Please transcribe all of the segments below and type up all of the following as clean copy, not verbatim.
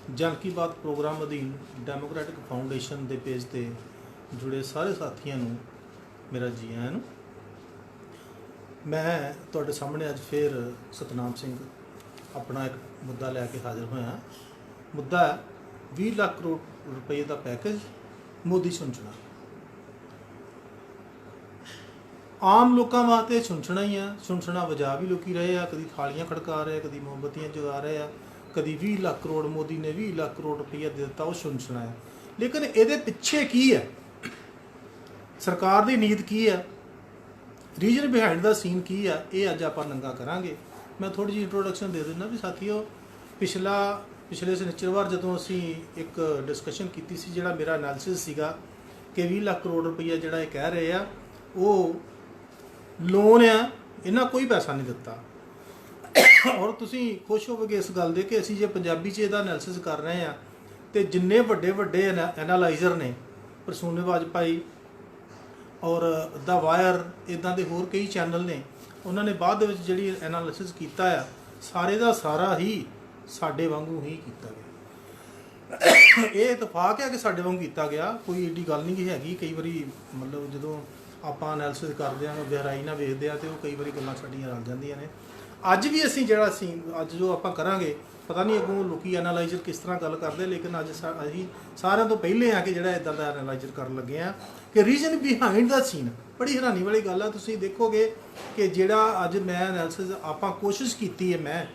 ਜਨ ਕੀ ਬਾਤ ਪ੍ਰੋਗਰਾਮ ਅਧੀਨ democratic foundation ਦੇ ਪੇਜ ਤੇ ਜੁੜੇ ਸਾਰੇ ਸਾਥੀਆਂ ਨੂੰ ਮੇਰਾ ਜੀ ਆਇਆਂ ਨੂੰ। ਮੈਂ ਤੁਹਾਡੇ ਸਾਹਮਣੇ ਅੱਜ ਫਿਰ ਸਤਨਾਮ ਸਿੰਘ ਆਪਣਾ ਇੱਕ ਮੁੱਦਾ ਲੈ ਕੇ ਹਾਜ਼ਰ ਹੋਇਆ। ਮੁੱਦਾ ਹੈ 20 ਲੱਖ ਕਰੋੜ ਰੁਪਏ ਦਾ ਪੈਕੇਜ ਮੋਦੀ ਸੁਣਚਣਾ। ਆਮ ਲੋਕਾਂ ਵਾਸਤੇ ਸੁਣਚਣਾ ਹੀ ਆ, ਸੁਣਚਣਾ ਵਜਾ ਵੀ ਲੋਕੀ ਰਹੇ ਆ, ਕਦੀ ਥਾਲੀਆਂ ਖੜਕਾ ਰਹੇ, ਕਦੀ ਮੋਮਬੱਤੀਆਂ ਜਗਾ ਰਹੇ ਆ, ਕਦੀ 20 ਲੱਖ ਕਰੋੜ ਮੋਦੀ ਨੇ 20 ਲੱਖ ਕਰੋੜ ਰੁਪਈਆ ਦੇ ਦਿੱਤਾ, ਉਹ ਸੁਣਚਣਾ ਹੈ। ਲੇਕਿਨ ਇਹਦੇ ਪਿੱਛੇ ਕੀ ਹੈ, ਸਰਕਾਰ ਦੀ ਨੀਤ ਕੀ ਹੈ, ਰੀਜਨ ਬਿਹਾਈਂਡ ਦਾ ਸੀਨ ਕੀ ਆ, ਇਹ ਅੱਜ ਆਪਾਂ ਨੰਗਾ ਕਰਾਂਗੇ। ਮੈਂ ਥੋੜੀ ਜਿਹੀ ਇੰਟਰੋਡਕਸ਼ਨ ਦੇ ਦਿੰਦਾ ਵੀ ਸਾਥੀਓ, ਪਿਛਲੇ ਸ਼ਨੀਚਰਵਾਰ ਜਦੋਂ ਅਸੀਂ ਇੱਕ ਡਿਸਕਸ਼ਨ ਕੀਤੀ ਸੀ, ਜਿਹੜਾ ਮੇਰਾ ਐਨਾਲਿਸਿਸ ਸੀਗਾ ਕਿ 20 ਲੱਖ ਕਰੋੜ ਰੁਪਈਆ ਜਿਹੜਾ ਇਹ ਕਹਿ ਰਹੇ ਆ ਉਹ ਲੋਨ ਆ, ਇਹਨਾਂ ਕੋਈ ਪੈਸਾ ਨਹੀਂ ਦਿੱਤਾ। ਔਰ ਤੁਸੀਂ ਖੁਸ਼ ਹੋਵੋਗੇ ਇਸ ਗੱਲ ਦੇ ਕਿ ਅਸੀਂ ਜੇ ਪੰਜਾਬੀ 'ਚ ਇਹਦਾ ਐਨਾਲਿਸਿਸ ਕਰ ਰਹੇ ਹਾਂ ਤੇ ਜਿੰਨੇ ਵੱਡੇ ਐਨਾਲਾਈਜ਼ਰ ਨੇ, ਪ੍ਰਸੂਨ ਵਾਜਪਾਈ ਔਰ ਦਾ ਵਾਇਰ, ਇੱਦਾਂ ਦੇ ਹੋਰ ਕਈ ਚੈਨਲ ਨੇ, ਉਹਨਾਂ ਨੇ ਬਾਅਦ ਦੇ ਵਿੱਚ ਜਿਹੜੀ ਐਨਾਲਿਸਿਸ ਕੀਤਾ ਆ, ਸਾਰੇ ਦਾ ਸਾਰਾ ਹੀ ਸਾਡੇ ਵਾਂਗੂ ਹੀ ਕੀਤਾ ਗਿਆ। ਇਹ ਇਤਫਾਕ ਹੈ ਕਿ ਸਾਡੇ ਵਾਂਗੂ ਕੀਤਾ ਗਿਆ, ਕੋਈ ਏਡੀ ਗੱਲ ਨਹੀਂ ਹੈਗੀ। ਕਈ ਵਾਰੀ ਮਤਲਬ ਜਦੋਂ ਆਪਾਂ ਐਨਾਲਿਸਿਸ ਕਰਦੇ ਹਾਂ, ਗਹਿਰਾਈ ਨਾਲ ਵੇਖਦੇ ਹਾਂ, ਤੇ ਉਹ ਕਈ ਵਾਰੀ ਗੱਲਾਂ ਸਾਡੀਆਂ ਰਲ ਜਾਂਦੀਆਂ ਨੇ। ਅੱਜ ਵੀ ਅਸੀਂ ਅੱਜ ਜੋ ਆਪਾਂ ਕਰਾਂਗੇ, ਪਤਾ ਨਹੀਂ ਅੱਗੋਂ ਲੋਕੀ ਐਨਾਲਾਈਜ਼ਰ ਕਿਸ ਤਰ੍ਹਾਂ ਗੱਲ ਕਰਦੇ, ਲੇਕਿਨ ਅੱਜ ਅਸੀਂ ਸਾਰਿਆਂ ਤੋਂ ਪਹਿਲੇ ਆ ਕਿ ਜਿਹੜਾ ਇੱਦਾਂ ਦਾ ਐਨਾਲਾਈਜ਼ਰ ਕਰਨ ਲੱਗੇ ਆ ਕਿ ਰੀਜਨ ਬਿਹਾਈਂਡ ਦਾ ਸੀਨ। ਬੜੀ ਹੈਰਾਨੀ ਵਾਲੀ ਗੱਲ ਆ। ਤੁਸੀਂ ਦੇਖੋਗੇ ਕਿ ਜਿਹੜਾ ਅੱਜ ਮੈਂ ਐਨਾਲਿਸਿਸ ਆਪਾਂ ਕੋਸ਼ਿਸ਼ ਕੀਤੀ ਹੈ,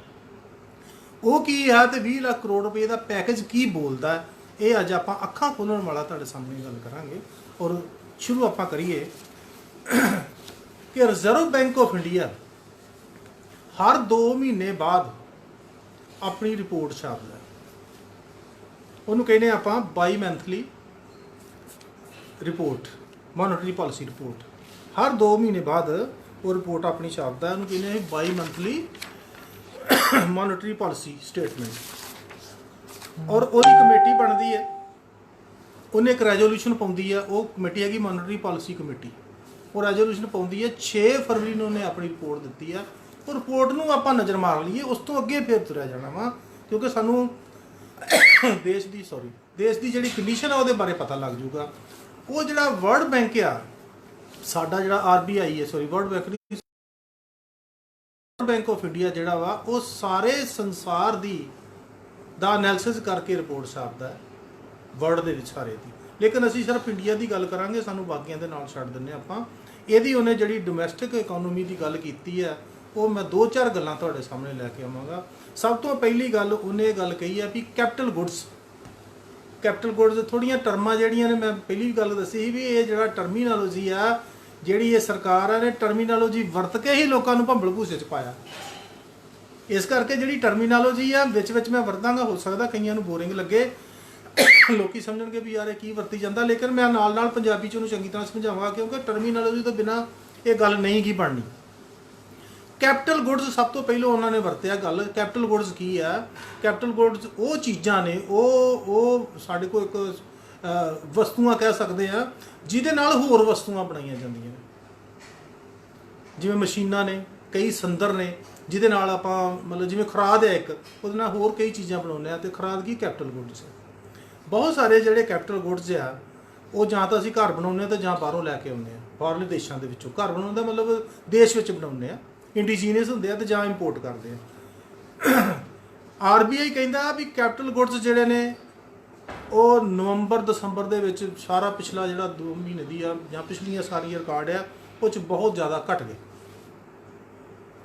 ਉਹ ਕੀ ਆ, ਤੇ 20 ਲੱਖ ਕਰੋੜ ਰੁਪਏ ਦਾ ਪੈਕੇਜ ਕੀ ਬੋਲਦਾ, ਇਹ ਅੱਜ ਆਪਾਂ ਅੱਖਾਂ ਖੋਲ੍ਹਣ ਵਾਲਾ ਤੁਹਾਡੇ ਸਾਹਮਣੇ ਗੱਲ ਕਰਾਂਗੇ। ਔਰ ਸ਼ੁਰੂ ਆਪਾਂ ਕਰੀਏ ਕਿ ਰਿਜ਼ਰਵ ਬੈਂਕ ਆਫ ਇੰਡੀਆ ਹਰ 2 ਮਹੀਨੇ ਬਾਅਦ ਆਪਣੀ ਰਿਪੋਰਟ ਛਾਪਦਾ। ਉਹਨੂੰ ਕਹਿੰਦੇ ਆਪਾਂ ਬਾਈ ਮੰਥਲੀ ਰਿਪੋਰਟ, ਮੋਨਟਰੀ ਪਾਲਿਸੀ ਰਿਪੋਰਟ। ਹਰ 2 ਮਹੀਨੇ ਬਾਅਦ ਉਹ ਰਿਪੋਰਟ ਆਪਣੀ ਛਾਪਦਾ, ਉਹਨੂੰ ਕਹਿੰਦੇ ਆ ਬਾਈ ਮੰਥਲੀ ਮੋਨਟਰੀ ਪਾਲਿਸੀ ਸਟੇਟਮੈਂਟ। ਔਰ ਉਹਦੀ ਕਮੇਟੀ ਬਣਦੀ ਹੈ, ਉਹਨੇ ਇੱਕ ਰੈਜ਼ੋਲੂਸ਼ਨ ਪਾਉਂਦੀ ਆ, ਉਹ ਕਮੇਟੀ ਹੈਗੀ ਮੋਨਟਰੀ ਪਾਲਿਸੀ ਕਮੇਟੀ। ਉਹ ਰੈਜ਼ੋਲੂਸ਼ਨ ਪਾਉਂਦੀ ਹੈ 6 ਫਰਵਰੀ ਨੂੰ ਉਹਨੇ ਆਪਣੀ ਰਿਪੋਰਟ ਦਿੱਤੀ ਆ। ਉਹ ਰਿਪੋਰਟ ਨੂੰ ਆਪਾਂ ਨਜ਼ਰ ਮਾਰ ਲਈਏ, ਉਸ ਤੋਂ ਅੱਗੇ ਫਿਰ ਤੁਰਿਆ ਜਾਣਾ ਵਾ, ਕਿਉਂਕਿ ਸਾਨੂੰ ਦੇਸ਼ ਦੀ ਜਿਹੜੀ ਕੰਡੀਸ਼ਨ ਆ ਉਹਦੇ ਬਾਰੇ ਪਤਾ ਲੱਗ ਜੂਗਾ। ਉਹ ਜਿਹੜਾ ਵਰਲਡ ਬੈਂਕ ਆ ਸਾਡਾ, ਜਿਹੜਾ RBI ਹੈ, ਵਰਲਡ ਬੈਂਕ ਆਫ ਇੰਡੀਆ ਜਿਹੜਾ ਵਾ, ਉਹ ਸਾਰੇ ਸੰਸਾਰ ਦਾ ਐਨਾਲਿਸਿਸ ਕਰਕੇ ਰਿਪੋਰਟ ਛਾਪਦਾ ਹੈ, ਵਰਲਡ ਦੇ ਵਿੱਚ ਸਾਰੇ ਦੀ। ਲੇਕਿਨ ਅਸੀਂ ਸਿਰਫ ਇੰਡੀਆ ਦੀ ਗੱਲ ਕਰਾਂਗੇ, ਸਾਨੂੰ ਬਾਕੀਆਂ ਦੇ ਨਾਲ ਛੱਡ ਦਿੰਦੇ ਆਪਾਂ। ਇਹਦੀ ਉਹਨੇ ਜਿਹੜੀ ਡੋਮੈਸਟਿਕ ਇਕਨੋਮੀ ਦੀ ਗੱਲ ਕੀਤੀ ਹੈ, ਉਹ ਮੈਂ 2-4 ਗੱਲਾਂ ਤੁਹਾਡੇ ਸਾਹਮਣੇ ਲੈ ਕੇ ਆਵਾਂਗਾ। ਸਭ ਤੋਂ ਪਹਿਲੀ ਗੱਲ ਉਹਨੇ ਇਹ ਗੱਲ ਕਹੀ ਹੈ ਵੀ ਕੈਪੀਟਲ ਗੁੱਡਸ ਥੋੜੀਆਂ ਟਰਮਾਂ ਜਿਹੜੀਆਂ ਨੇ, ਮੈਂ ਪਹਿਲੀ ਗੱਲ ਦੱਸੀ ਸੀ ਵੀ ਇਹ ਜਿਹੜਾ ਟਰਮੀਨੋਲੋਜੀ ਆ, ਜਿਹੜੀ ਇਹ ਸਰਕਾਰ ਨੇ ਟਰਮੀਨੋਲੋਜੀ ਵਰਤ ਕੇ ਹੀ ਲੋਕਾਂ ਨੂੰ ਭੰਬਲ ਭੂਸੇ 'ਚ ਪਾਇਆ। ਇਸ ਕਰਕੇ ਜਿਹੜੀ ਟਰਮੀਨੋਲੋਜੀ ਆ ਵਿੱਚ ਮੈਂ ਵਰਤਾਂਗਾ, ਹੋ ਸਕਦਾ ਕਈਆਂ ਨੂੰ ਬੋਰਿੰਗ ਲੱਗੇ, ਲੋਕੀ ਸਮਝਣਗੇ ਵੀ ਯਾਰ ਇਹ ਕੀ ਵਰਤੀ ਜਾਂਦਾ, ਲੇਕਿਨ ਮੈਂ ਨਾਲ ਪੰਜਾਬੀ 'ਚ ਉਹਨੂੰ ਚੰਗੀ ਤਰ੍ਹਾਂ ਸਮਝਾਵਾਂਗਾ, ਕਿਉਂਕਿ ਟਰਮੀਨੋਲੋਜੀ ਤੋਂ ਬਿਨਾਂ ਇਹ ਗੱਲ ਨਹੀਂ ਕੀ ਬਣਨੀ। ਕੈਪੀਟਲ ਗੁੱਡਸ ਸਭ ਤੋਂ ਪਹਿਲਾਂ ਉਹਨਾਂ ਨੇ ਵਰਤਿਆ ਗੱਲ। ਕੈਪੀਟਲ ਗੁੱਡਸ ਕੀ ਆ? ਕੈਪੀਟਲ ਗੁੱਡਸ ਉਹ ਚੀਜ਼ਾਂ ਨੇ, ਉਹ ਸਾਡੇ ਕੋਲ ਇੱਕ ਵਸਤੂਆਂ ਕਹਿ ਸਕਦੇ ਆ, ਜਿਹਦੇ ਨਾਲ ਹੋਰ ਵਸਤੂਆਂ ਬਣਾਈਆਂ ਜਾਂਦੀਆਂ ਨੇ। ਜਿਵੇਂ ਮਸ਼ੀਨਾਂ ਨੇ, ਕਈ ਸੰਦਰ ਨੇ, ਜਿਹਦੇ ਨਾਲ ਆਪਾਂ ਮਤਲਬ ਜਿਵੇਂ ਖਰਾਦ ਹੈ ਇੱਕ, ਉਹਦੇ ਨਾਲ ਹੋਰ ਕਈ ਚੀਜ਼ਾਂ ਬਣਾਉਂਦੇ ਆ, ਤੇ ਖਰਾਦ ਕੀ ਕੈਪੀਟਲ ਗੁੱਡਸ ਹੈ। ਬਹੁਤ ਸਾਰੇ ਜਿਹੜੇ ਕੈਪੀਟਲ ਗੁੱਡਸ ਆ, ਉਹ ਜਾਂ ਤਾਂ ਅਸੀਂ ਘਰ ਬਣਾਉਂਦੇ ਹਾਂ ਤੇ ਜਾਂ ਬਾਹਰੋਂ ਲੈ ਕੇ ਆਉਂਦੇ ਹਾਂ, ਬਾਹਰਲੇ ਦੇਸ਼ਾਂ ਦੇ ਵਿੱਚੋਂ। ਘਰ ਬਣਾਉਣ ਦਾ ਮਤਲਬ ਦੇਸ਼ ਵਿੱਚ ਬਣਾਉਂਦੇ ਆ, ਇੰਡੀਜੀਨੀਅਸ ਹੁੰਦੇ ਆ, ਤੇ ਜਾਂ ਇੰਪੋਰਟ ਕਰਦੇ ਆ। RBI ਕਹਿੰਦਾ ਵੀ ਕੈਪੀਟਲ ਗੁੱਡਸ ਜਿਹੜੇ ਨੇ ਉਹ ਨਵੰਬਰ-ਦਸੰਬਰ ਦੇ ਵਿੱਚ ਸਾਰਾ ਪਿਛਲਾ ਜਿਹੜਾ 2 ਮਹੀਨੇ ਦੀ ਆ ਜਾਂ ਪਿਛਲੀਆਂ ਸਾਰੀਆਂ ਰਿਕਾਰਡ ਆ, ਉਹ 'ਚ ਬਹੁਤ ਜ਼ਿਆਦਾ ਘਟ ਗਏ।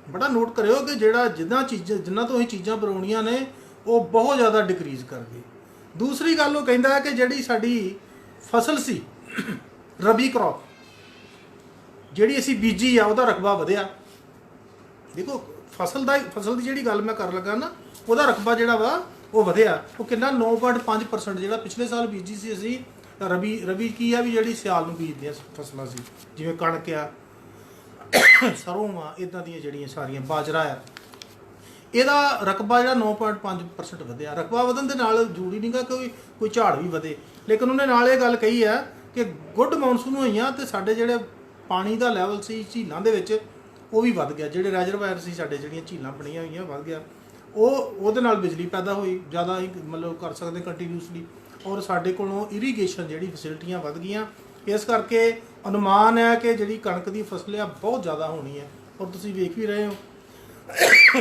ਬੜਾ ਨੋਟ ਕਰਿਓ ਕਿ ਜਿਨ੍ਹਾਂ ਤੋਂ ਇਹ ਚੀਜ਼ਾਂ ਬਣਾਉਣੀਆਂ ਨੇ, ਉਹ ਬਹੁਤ ਜ਼ਿਆਦਾ ਡਿਕਰੀਜ਼ ਕਰ ਗਏ। ਦੂਸਰੀ ਗੱਲ ਉਹ ਕਹਿੰਦਾ ਕਿ ਜਿਹੜੀ ਸਾਡੀ ਫਸਲ ਸੀ, ਰਬੀ ਕ੍ਰੌਪ ਜਿਹੜੀ ਅਸੀਂ ਬੀਜੀ ਆ, ਉਹਦਾ ਰਕਬਾ ਵਧਿਆ। ਦੇਖੋ ਫਸਲ ਦੀ ਜਿਹੜੀ ਗੱਲ ਮੈਂ ਕਰਨ ਲੱਗਾ ਨਾ, ਉਹਦਾ ਰਕਬਾ ਜਿਹੜਾ ਵਾ ਉਹ ਵਧਿਆ। ਉਹ ਕਿੰਨਾ? 9.5%। ਜਿਹੜਾ ਪਿਛਲੇ ਸਾਲ ਬੀਜੀ ਸੀ ਅਸੀਂ ਰਬੀ ਕੀ ਆ ਵੀ ਜਿਹੜੀ ਸਿਆਲ ਨੂੰ ਬੀਜਦੀਆਂ ਫਸਲਾਂ ਸੀ, ਜਿਵੇਂ ਕਣਕ ਆ, ਸਰੋਂ ਆ, ਇੱਦਾਂ ਦੀਆਂ ਜਿਹੜੀਆਂ ਸਾਰੀਆਂ, ਬਾਜਰਾ ਆ, ਇਹਦਾ ਰਕਬਾ ਜਿਹੜਾ 9.5% ਵਧਿਆ। ਰਕਬਾ ਵਧਣ ਦੇ ਨਾਲ ਜ਼ਰੂਰੀ ਨਹੀਂਗਾ ਕੋਈ ਝਾੜ ਵੀ ਵਧੇ, ਲੇਕਿਨ ਉਹਨੇ ਨਾਲ ਇਹ ਗੱਲ ਕਹੀ ਹੈ ਕਿ ਗੁੱਡ ਮੌਨਸੂਨ ਹੋਈਆਂ ਤੇ ਸਾਡੇ ਜਿਹੜੇ ਪਾਣੀ ਦਾ ਲੈਵਲ ਸੀ ਝੀਲਾਂ ਦੇ ਵਿੱਚ, ਉਹ ਵੀ ਵੱਧ ਗਿਆ। ਜਿਹੜੇ ਰਿਜ਼ਰਵਾਇਰ ਸੀ ਸਾਡੇ, ਜਿਹੜੀਆਂ ਝੀਲਾਂ ਬਣੀਆਂ ਹੋਈਆਂ, ਵੱਧ ਗਿਆ। ਉਹਦੇ ਨਾਲ ਬਿਜਲੀ ਪੈਦਾ ਹੋਈ, ਜ਼ਿਆਦਾ ਹੀ ਮਤਲਬ ਕਰ ਸਕਦੇ ਕੰਟੀਨਿਊਸਲੀ। ਔਰ ਸਾਡੇ ਕੋਲੋਂ ਇਰੀਗੇਸ਼ਨ ਜਿਹੜੀ ਫੈਸਿਲਿਟੀਆਂ ਵੱਧ ਗਈਆਂ, ਇਸ ਕਰਕੇ ਅਨੁਮਾਨ ਹੈ ਕਿ ਜਿਹੜੀ ਕਣਕ ਦੀ ਫਸਲ ਆ ਬਹੁਤ ਜ਼ਿਆਦਾ ਹੋਣੀ ਹੈ। ਔਰ ਤੁਸੀਂ ਵੇਖ ਵੀ ਰਹੇ ਹੋ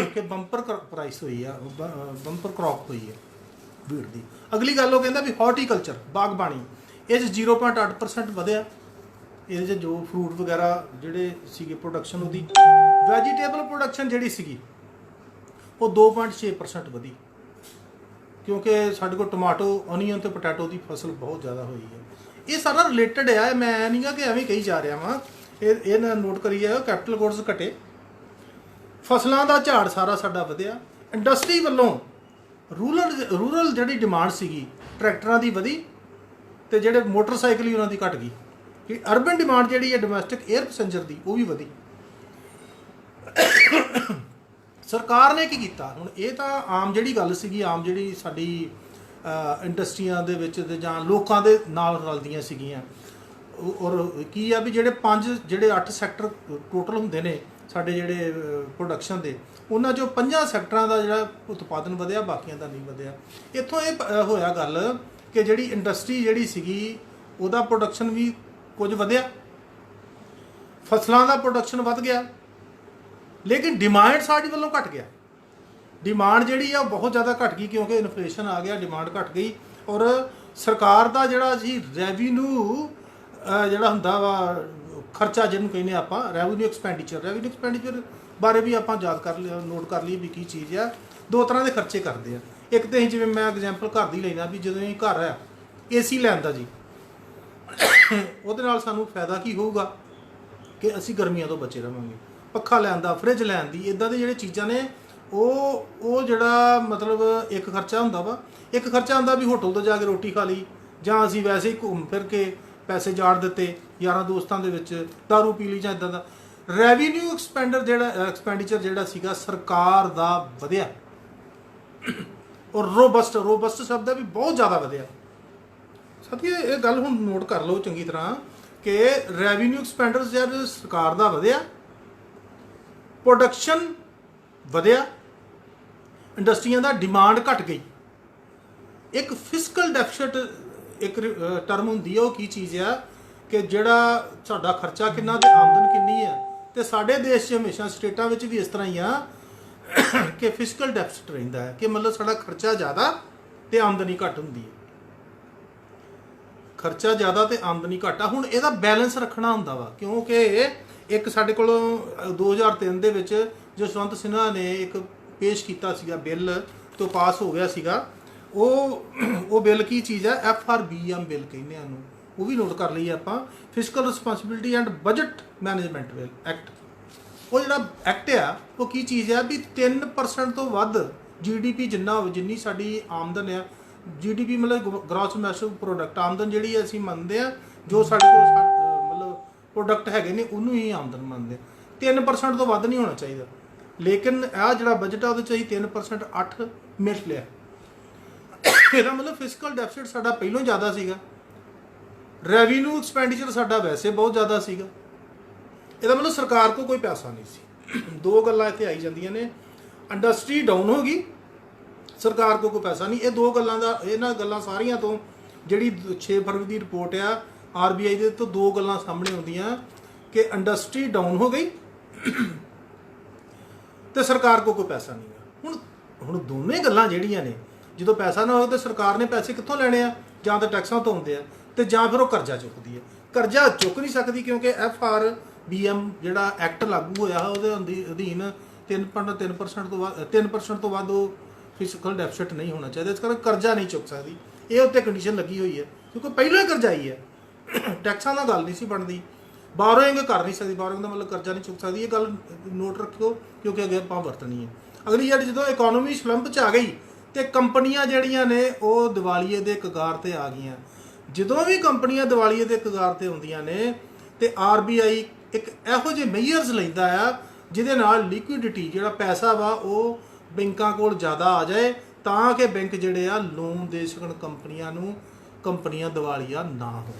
ਕਿ ਬੰਪਰ ਪ੍ਰਾਈਸ ਹੋਈ ਆ, ਬੰਪਰ ਕ੍ਰੌਪ ਹੋਈ ਹੈ ਵੀਟ ਦੀ। ਅਗਲੀ ਗੱਲ ਉਹ ਕਹਿੰਦਾ ਵੀ ਹਾਰਟੀਕਲਚਰ ਬਾਗਬਾਨੀ, ਇਹ 'ਚ 0.8% ਵਧਿਆ। ਇਹਦੇ 'ਚ ਜੋ ਫਰੂਟ ਵਗੈਰਾ ਜਿਹੜੇ ਸੀਗੇ ਪ੍ਰੋਡਕਸ਼ਨ ਉਹਦੀ, ਵੈਜੀਟੇਬਲ ਪ੍ਰੋਡਕਸ਼ਨ ਜਿਹੜੀ ਸੀਗੀ ਉਹ 2.6% ਵਧੀ, ਕਿਉਂਕਿ ਸਾਡੇ ਕੋਲ ਟਮਾਟੋ, ਅਨੀਅਨ ਤੇ ਪੋਟੈਟੋ ਦੀ ਫਸਲ ਬਹੁਤ ਜ਼ਿਆਦਾ ਹੋਈ ਹੈ। ਇਹ ਸਾਰਾ ਰਿਲੇਟਡ ਹੈ, ਮੈਂ ਨਹੀਂ ਗਾ ਕਿ ਐਵੇਂ ਕਹੀ ਜਾ ਰਿਹਾ ਵਾਂ। ਇਹ ਨਾ ਨੋਟ ਕਰੀ ਜਾਓ, ਕੈਪੀਟਲ ਗੁੱਡਸ ਘਟੇ, ਫਸਲਾਂ ਦਾ ਝਾੜ ਸਾਰਾ ਸਾਡਾ ਵਧਿਆ। ਇੰਡਸਟਰੀ ਵੱਲੋਂ ਰੂਰਲ ਜਿਹੜੀ ਡਿਮਾਂਡ ਸੀਗੀ ਟਰੈਕਟਰਾਂ ਦੀ ਵਧੀ, ਤੇ ਜਿਹੜੇ ਮੋਟਰਸਾਈਕਲ ਹੀ ਉਹਨਾਂ ਦੀ ਘਟ ਗਈ। ਕਿ ਅਰਬਨ ਡਿਮਾਂਡ ਜਿਹੜੀ ਹੈ ਡੋਮੈਸਟਿਕ ਏਅਰ ਪੈਸੇਂਜਰ ਦੀ, ਉਹ ਵੀ ਵਧੀ। ਸਰਕਾਰ ਨੇ ਕੀ ਕੀਤਾ ਹੁਣ? ਇਹ ਤਾਂ ਆਮ ਜਿਹੜੀ ਗੱਲ ਸੀਗੀ, ਆਮ ਜਿਹੜੀ ਸਾਡੀ ਇੰਡਸਟਰੀਆਂ ਦੇ ਵਿੱਚ ਤੇ ਜਾਂ ਲੋਕਾਂ ਦੇ ਨਾਲ ਰਲਦੀਆਂ ਸੀਗੀਆਂ। ਔਰ ਕੀ ਆ ਵੀ ਜਿਹੜੇ 8 ਸੈਕਟਰ ਟੋਟਲ ਹੁੰਦੇ ਨੇ ਸਾਡੇ ਜਿਹੜੇ ਪ੍ਰੋਡਕਸ਼ਨ ਦੇ, ਉਹਨਾਂ 'ਚੋਂ 5 ਸੈਕਟਰਾਂ ਦਾ ਜਿਹੜਾ ਉਤਪਾਦਨ ਵਧਿਆ, ਬਾਕੀਆਂ ਦਾ ਨਹੀਂ ਵਧਿਆ। ਇੱਥੋਂ ਇਹ ਹੋਇਆ ਗੱਲ ਕਿ ਜਿਹੜੀ ਇੰਡਸਟਰੀ ਜਿਹੜੀ ਸੀਗੀ ਉਹਦਾ ਪ੍ਰੋਡਕਸ਼ਨ ਵੀ ਕੁਝ ਵਧਿਆ, ਫਸਲਾਂ ਦਾ ਪ੍ਰੋਡਕਸ਼ਨ ਵੱਧ ਗਿਆ, ਲੇਕਿਨ ਡਿਮਾਂਡ ਸਾਡੀ ਵੱਲੋਂ ਘਟ ਗਿਆ। ਡਿਮਾਂਡ ਜਿਹੜੀ ਆ ਬਹੁਤ ਜ਼ਿਆਦਾ ਘਟ ਗਈ, ਕਿਉਂਕਿ ਇਨਫਲੇਸ਼ਨ ਆ ਗਿਆ, ਡਿਮਾਂਡ ਘਟ ਗਈ। ਔਰ ਸਰਕਾਰ ਦਾ ਜਿਹੜਾ ਜੀ ਰੈਵਨਿਊ ਜਿਹੜਾ ਹੁੰਦਾ ਵਾ, ਖਰਚਾ ਜਿਹਨੂੰ ਕਹਿੰਦੇ ਆਪਾਂ ਰੈਵਨਿਊ ਐਕਸਪੈਂਡੀਚਰ ਬਾਰੇ ਵੀ ਆਪਾਂ ਯਾਦ ਕਰ ਲਿਆ, ਨੋਟ ਕਰ ਲਈ ਵੀ ਕੀ ਚੀਜ਼ ਆ। 2 ਤਰ੍ਹਾਂ ਦੇ ਖਰਚੇ ਕਰਦੇ ਆ। ਇੱਕ ਤਾਂ ਜਿਵੇਂ ਮੈਂ ਐਗਜ਼ਾਮਪਲ ਘਰ ਦੀ ਲੈਣਾ ਵੀ ਜਦੋਂ ਇਹ ਘਰ ਆ AC ਲੈਣ ਦਾ ਜੀ, ਉਹਦੇ ਨਾਲ ਸਾਨੂੰ ਫਾਇਦਾ ਕੀ ਹੋਊਗਾ ਕਿ ਅਸੀਂ ਗਰਮੀਆਂ ਤੋਂ ਬਚੇ ਰਵਾਂਗੇ। ਪੱਖਾ ਲੈਣ ਦਾ, ਫ੍ਰਿਜ ਲੈਣ ਦੀ, ਇੱਦਾਂ ਦੇ ਜਿਹੜੇ ਚੀਜ਼ਾਂ ਨੇ ਉਹ ਜਿਹੜਾ ਮਤਲਬ ਇੱਕ ਖਰਚਾ ਹੁੰਦਾ ਵਾ। ਇੱਕ ਖਰਚਾ ਹੁੰਦਾ ਵੀ ਹੋਟਲ ਤੋਂ ਜਾ ਕੇ ਰੋਟੀ ਖਾ ਲਈ, ਜਾਂ ਅਸੀਂ ਵੈਸੇ ਹੀ ਘੁੰਮ ਫਿਰ ਕੇ ਪੈਸੇ ਜਾੜ ਦਿੱਤੇ ਯਾਰਾਂ ਦੋਸਤਾਂ ਦੇ ਵਿੱਚ, ਦਾਰੂ ਪੀ ਲਈ ਜਾਂ ਇੱਦਾਂ ਦਾ। ਰੈਵਨਿਊ ਐਕਸਪੈਂਡੀਚਰ ਜਿਹੜਾ ਸੀਗਾ ਸਰਕਾਰ ਦਾ ਵਧਿਆ, ਔਰ ਰੋਬਸਟ ਸ਼ਬਦ ਵੀ ਬਹੁਤ ਜ਼ਿਆਦਾ ਵਧਿਆ। ਸਾਥੀਓ ਇਹ ਗੱਲ ਹੁਣ ਨੋਟ ਕਰ ਲਓ ਚੰਗੀ ਤਰ੍ਹਾਂ ਕਿ ਰੈਵਨਿਊ ਐਕਸਪੈਂਡੀਚਰ ਸਰਕਾਰ ਦਾ ਵਧਿਆ, ਪ੍ਰੋਡਕਸ਼ਨ ਵਧਿਆ, ਇੰਡਸਟਰੀਆਂ ਦਾ ਡਿਮਾਂਡ ਘਟ ਗਈ। ਇੱਕ ਫਿਸਕਲ ਡੈਫਿਸਿਟ ਇੱਕ ਟਰਮ ਹੁੰਦੀ ਹੈ, ਉਹ ਕੀ ਚੀਜ਼ ਆ ਕਿ ਜਿਹੜਾ ਸਾਡਾ ਖਰਚਾ ਕਿੰਨਾ ਤੇ ਆਮਦਨ ਕਿੰਨੀ ਹੈ। ਤੇ ਸਾਡੇ ਦੇਸ਼ 'ਚ ਹਮੇਸ਼ਾ ਸਟੇਟਾਂ ਵਿੱਚ ਵੀ ਇਸ ਤਰ੍ਹਾਂ ਹੀ ਆ ਕਿ ਫਿਸਕਲ ਡੈਫਿਸਿਟ ਰਹਿੰਦਾ ਹੈ, ਕਿ ਮਤਲਬ ਸਾਡਾ ਖਰਚਾ ਜ਼ਿਆਦਾ ਤੇ ਆਮਦਨੀ ਘੱਟ ਹੁੰਦੀ ਹੈ। ਖਰਚਾ ਜ਼ਿਆਦਾ ਤੇ ਆਮਦਨੀ ਘੱਟ ਆ। ਹੁਣ ਇਹਦਾ ਬੈਲੈਂਸ ਰੱਖਣਾ ਹੁੰਦਾ ਵਾ, ਕਿਉਂਕਿ ਇੱਕ ਸਾਡੇ ਕੋਲ 2003 ਦੇ ਵਿੱਚ ਜਸਵੰਤ ਸਿਨਹਾ ਨੇ ਇੱਕ ਪੇਸ਼ ਕੀਤਾ ਸੀਗਾ ਬਿੱਲ, ਤੋਂ ਪਾਸ ਹੋ ਗਿਆ ਸੀਗਾ। ਉਹ ਬਿੱਲ ਕੀ ਚੀਜ਼ ਹੈ? FRBM ਬਿੱਲ ਕਹਿੰਦੇ ਆ ਉਹਨੂੰ, ਉਹ ਵੀ ਨੋਟ ਕਰ ਲਈਏ ਆਪਾਂ, fiscal responsibility and budget management bill act. ਉਹ ਜਿਹੜਾ ਐਕਟ ਆ ਉਹ ਕੀ ਚੀਜ਼ ਆ ਵੀ 3% ਤੋਂ ਵੱਧ GDP ਜਿੰਨੀ ਸਾਡੀ ਆਮਦਨ ਆ, GDP ਮਤਲਬ ਗ੍ਰੋਸ ਡੋਮੈਸਟਿਕ ਪ੍ਰੋਡਕਟ, ਆਮਦਨ ਜਿਹੜੀ ਅਸੀਂ ਮੰਨਦੇ ਆ, ਜੋ ਸਾਡੇ ਕੋਲ ਮਤਲਬ ਪ੍ਰੋਡਕਟ ਹੈਗੇ ਨੇ ਉਹਨੂੰ ਹੀ ਆਮਦਨ ਮੰਨਦੇ। 3% ਤੋਂ ਵੱਧ ਨਹੀਂ ਹੋਣਾ ਚਾਹੀਦਾ। ਲੇਕਿਨ ਇਹ ਜਿਹੜਾ ਬਜਟ ਆ ਉਹਦੇ 'ਚ ਅਸੀਂ 3% 8 ਮਿਲ ਲਿਆ। ਇਹਦਾ ਮਤਲਬ ਫਿਸਕਲ ਡੈਫਿਸਿਟ ਸਾਡਾ ਪਹਿਲਾਂ ਜ਼ਿਆਦਾ ਸੀਗਾ, ਰੈਵਨਿਊ ਐਕਸਪੈਂਡੀਚਰ ਸਾਡਾ ਵੈਸੇ ਬਹੁਤ ਜ਼ਿਆਦਾ ਸੀਗਾ। ਇਹਦਾ ਮਤਲਬ ਸਰਕਾਰ ਕੋਲ ਕੋਈ ਪੈਸਾ ਨਹੀਂ ਸੀ। 2 ਗੱਲਾਂ ਇੱਥੇ ਆਈ ਜਾਂਦੀਆਂ ਨੇ, ਇੰਡਸਟਰੀ ਡਾਊਨ ਹੋ ਗਈ, ਸਰਕਾਰ ਕੋਲ ਕੋਈ ਪੈਸਾ ਨਹੀਂ। ਇਹ 2 ਗੱਲਾਂ ਦਾ, ਇਹਨਾਂ ਗੱਲਾਂ ਸਾਰੀਆਂ ਤੋਂ ਜਿਹੜੀ 6 ਫਰਵਰੀ ਦੀ ਰਿਪੋਰਟ ਆ RBI ਦੇ ਤੋਂ 2 ਗੱਲਾਂ ਸਾਹਮਣੇ ਆਉਂਦੀਆਂ ਕਿ ਇੰਡਸਟਰੀ ਡਾਊਨ ਹੋ ਗਈ ਤੇ ਸਰਕਾਰ ਕੋਲ ਕੋਈ ਪੈਸਾ ਨਹੀਂ। ਹੁਣ ਦੋਨੇ ਗੱਲਾਂ ਜਿਹੜੀਆਂ ਨੇ, ਜਦੋਂ ਪੈਸਾ ਨਾ ਹੋਵੇ ਤਾਂ ਸਰਕਾਰ ਨੇ ਪੈਸੇ ਕਿੱਥੋਂ ਲੈਣੇ ਆ? ਜਾਂ ਤਾਂ ਟੈਕਸਾਂ ਤੋਂ ਆਉਂਦੇ ਆ, ਤੇ ਜਾਂ ਫਿਰ ਉਹ ਕਰਜ਼ਾ ਚੁੱਕਦੀ ਹੈ। ਕਰਜ਼ਾ ਚੁੱਕ ਨਹੀਂ ਸਕਦੀ ਕਿਉਂਕਿ FRBM ਜਿਹੜਾ ਐਕਟ ਲਾਗੂ ਹੋਇਆ ਉਹਦੇ ਅਧੀਨ 3% ਤੋਂ ਵੱਧ ਉਹ ਫਿਸਕਲ ਡੈਫਿਸਿਟ ਨਹੀਂ ਹੋਣਾ ਚਾਹੀਦਾ। ਇਸ ਕਰਕੇ ਕਰਜ਼ਾ ਨਹੀਂ ਚੁੱਕ ਸਕਦੀ। ਇਹ ਉੱਤੇ ਕੰਡੀਸ਼ਨ ਲੱਗੀ ਹੋਈ ਹੈ, ਕਿਉਂਕਿ ਪਹਿਲਾਂ ਹੀ ਕਰਜ਼ਾਈ ਹੈ, ਟੈਕਸਾਂ ਨਾਲ ਗੱਲ ਨਹੀਂ ਸੀ ਬਣਦੀ। ਬਾਰੋਇੰਗ ਕਰ ਨਹੀਂ ਸਕਦੀ, ਬਾਰੋਇੰਗ ਦਾ ਮਤਲਬ ਕਰਜ਼ਾ ਨਹੀਂ ਚੁੱਕ ਸਕਦੀ। ਇਹ ਗੱਲ ਨੋਟ ਰੱਖਿਓ, ਕਿਉਂਕਿ ਅੱਗੇ ਆਪਾਂ ਵਰਤਣੀ ਹੈ। ਅਗਲੀ ਯਾਰ ਜਦੋਂ ਇਕਨੋਮੀ ਸਲੰਪ 'ਚ ਆ ਗਈ ਤੇ ਕੰਪਨੀਆਂ ਜਿਹੜੀਆਂ ਨੇ ਉਹ ਦਿਵਾਲੀਏ ਦੇ ਕਗਾਰ ਤੇ ਆ ਗਈਆਂ। ਜਦੋਂ ਵੀ ਕੰਪਨੀਆਂ ਦਿਵਾਲੀਏ ਦੇ ਕਗਾਰ ਤੇ ਹੁੰਦੀਆਂ ਨੇ ਤੇ RBI ਇੱਕ ਇਹੋ ਜਿਹੇ ਮੇਜਰਸ ਲੈਂਦਾ ਆ ਜਿਹਦੇ ਨਾਲ ਲਿਕੁਇਡਿਟੀ, ਜਿਹੜਾ ਪੈਸਾ ਵਾ, ਉਹ ਬੈਂਕਾਂ ਕੋਲ ਜ਼ਿਆਦਾ ਆ ਜਾਏ, ਤਾਂ ਕਿ ਬੈਂਕ ਜਿਹੜੇ ਆ ਲੋਨ ਦੇ ਸਕਣ ਕੰਪਨੀਆਂ ਨੂੰ, ਕੰਪਨੀਆਂ ਦਿਵਾਲੀਆ ਨਾ ਹੋਣ।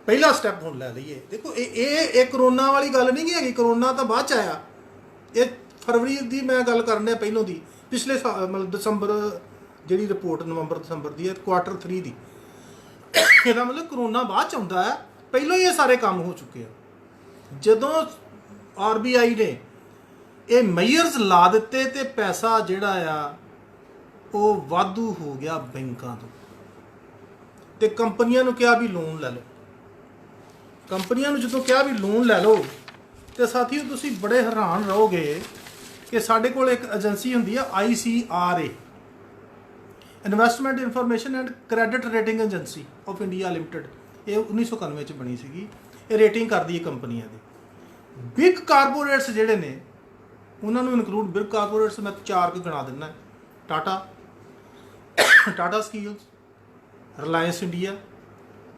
ਪਹਿਲਾ ਸਟੈਪ ਹੁਣ ਲੈ ਲਈਏ। ਦੇਖੋ ਇਹ ਕਰੋਨਾ ਵਾਲੀ ਗੱਲ ਨਹੀਂ ਹੈਗੀ, ਕਰੋਨਾ ਤਾਂ ਬਾਅਦ 'ਚ ਆਇਆ। ਇਹ फरवरी की मैं गल करने पहलों की पिछले मतलब दसंबर जी रिपोर्ट नवंबर दसंबर की है क्वार्टर 3 की ਇਹਦਾ मतलब करोना बाद आता है पहलों ही ये सारे काम हो चुके हैं जदों RBI ने ये मेयर्स ला दिते तो पैसा जिहड़ा आ वो वाधू हो गया बैंकों तो कंपनियों को कहा भी लोन ले लो कंपनियों को जो कहा भी लोन ले लो तो साथियों तुसी बड़े हैरान रहोगे कि साढ़े कोल एक एजेंसी होंदी है ICRA investment information and credit rating agency of India limited ये 1991 च बनी सी ये रेटिंग करती है कंपनियों की बिग कारपोरेट्स जिहड़े ने उन्होंने इनकलूड बिग कारपोरेट्स मैं 4 गिना दिना Tata steels Reliance India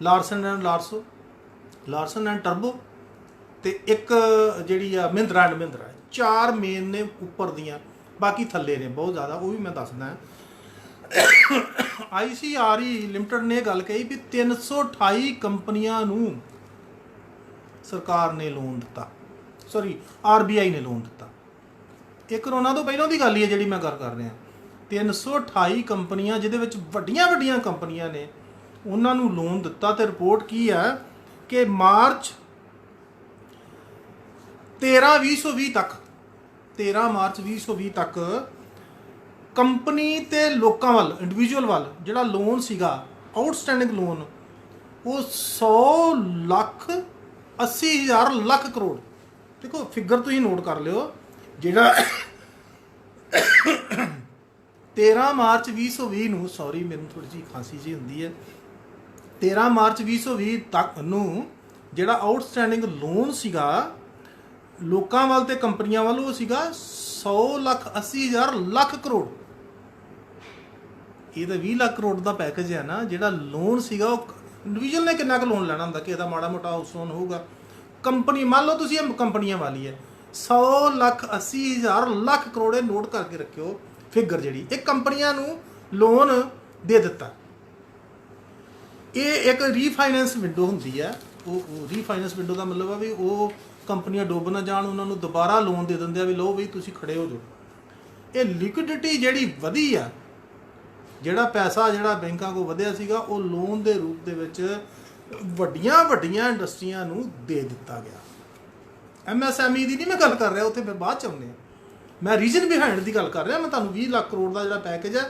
Larsen and टर्बो तो एक जी महिंद्रा एंड महिंद्रा 4 मेन ने उपर दियाँ बाकी थले ने बहुत ज़्यादा वो भी मैं दसदा ICRA लिमिटेड ने गल कही भी 328 कंपनियां सरकार ने लोन दिता सॉरी RBI ने लोन दिता ये करोना तो पहलों की गल ही है जी मैं गल कर रहा 328 कंपनियां जिहदे विच वड्डियां कंपनियां ने उन्होंने लोन दिता तो रिपोर्ट की है कि मार्च 13/2020 तक 13 मार्च 2020 तक कंपनी ते लोकां वाल इंडिविजुअल वाल जिहड़ा लोन सीगा आउटस्टैंडिंग लोन वो 100 लाख 80,000 लाख करोड़ देखो फिगर तुसीं नोट कर लियो जिहड़ा 13 मार्च 2020 नूं सॉरी मैनूं थोड़ी जी खांसी जी हुंदी है 13 मार्च 2020 तक नूं जिहड़ा आउटस्टैंडिंग लोन सीगा लोकां वाल ते कंपनियां वाल वो सीगा 100,80,000 लाख करोड़ ये तो 20 लाख करोड़ का पैकेज है ना जिहड़ा लोन सीगा इंडिविजुअल ने कितना लोन लैना हुंदा कि माड़ा मोटा हाउस लोन होगा कंपनी मान लो तुसीं कंपनियां वाली है 100,80,000 लाख करोड़ नोट करके रखियो फिगर जी एक कंपनियां नूं लोन दे दिता ये एक रीफाइनेंस विंडो होंदी है वो रीफाइनेंस विंडो का मतलब है भी वो कंपनियां डुब ना जाण उन्होंने दोबारा लोन दे दिंदे भी लो बई तुसीं खड़े हो जाओ ये लिक्विडिटी जिहड़ी वधी आ जिहड़ा पैसा जिहड़ा बैंकों को वधिया सीगा वो लोन के रूप दे विच वड्डियां इंडस्ट्रियां नूं दे दिता गया MSME की नहीं मैं गल कर रहा उत्थे मैं बाद च आउने मैं रीजन बिहाइंड की गल कर रहा मैं तुहानूं 20 लाख करोड़ का जिहड़ा पैकेज है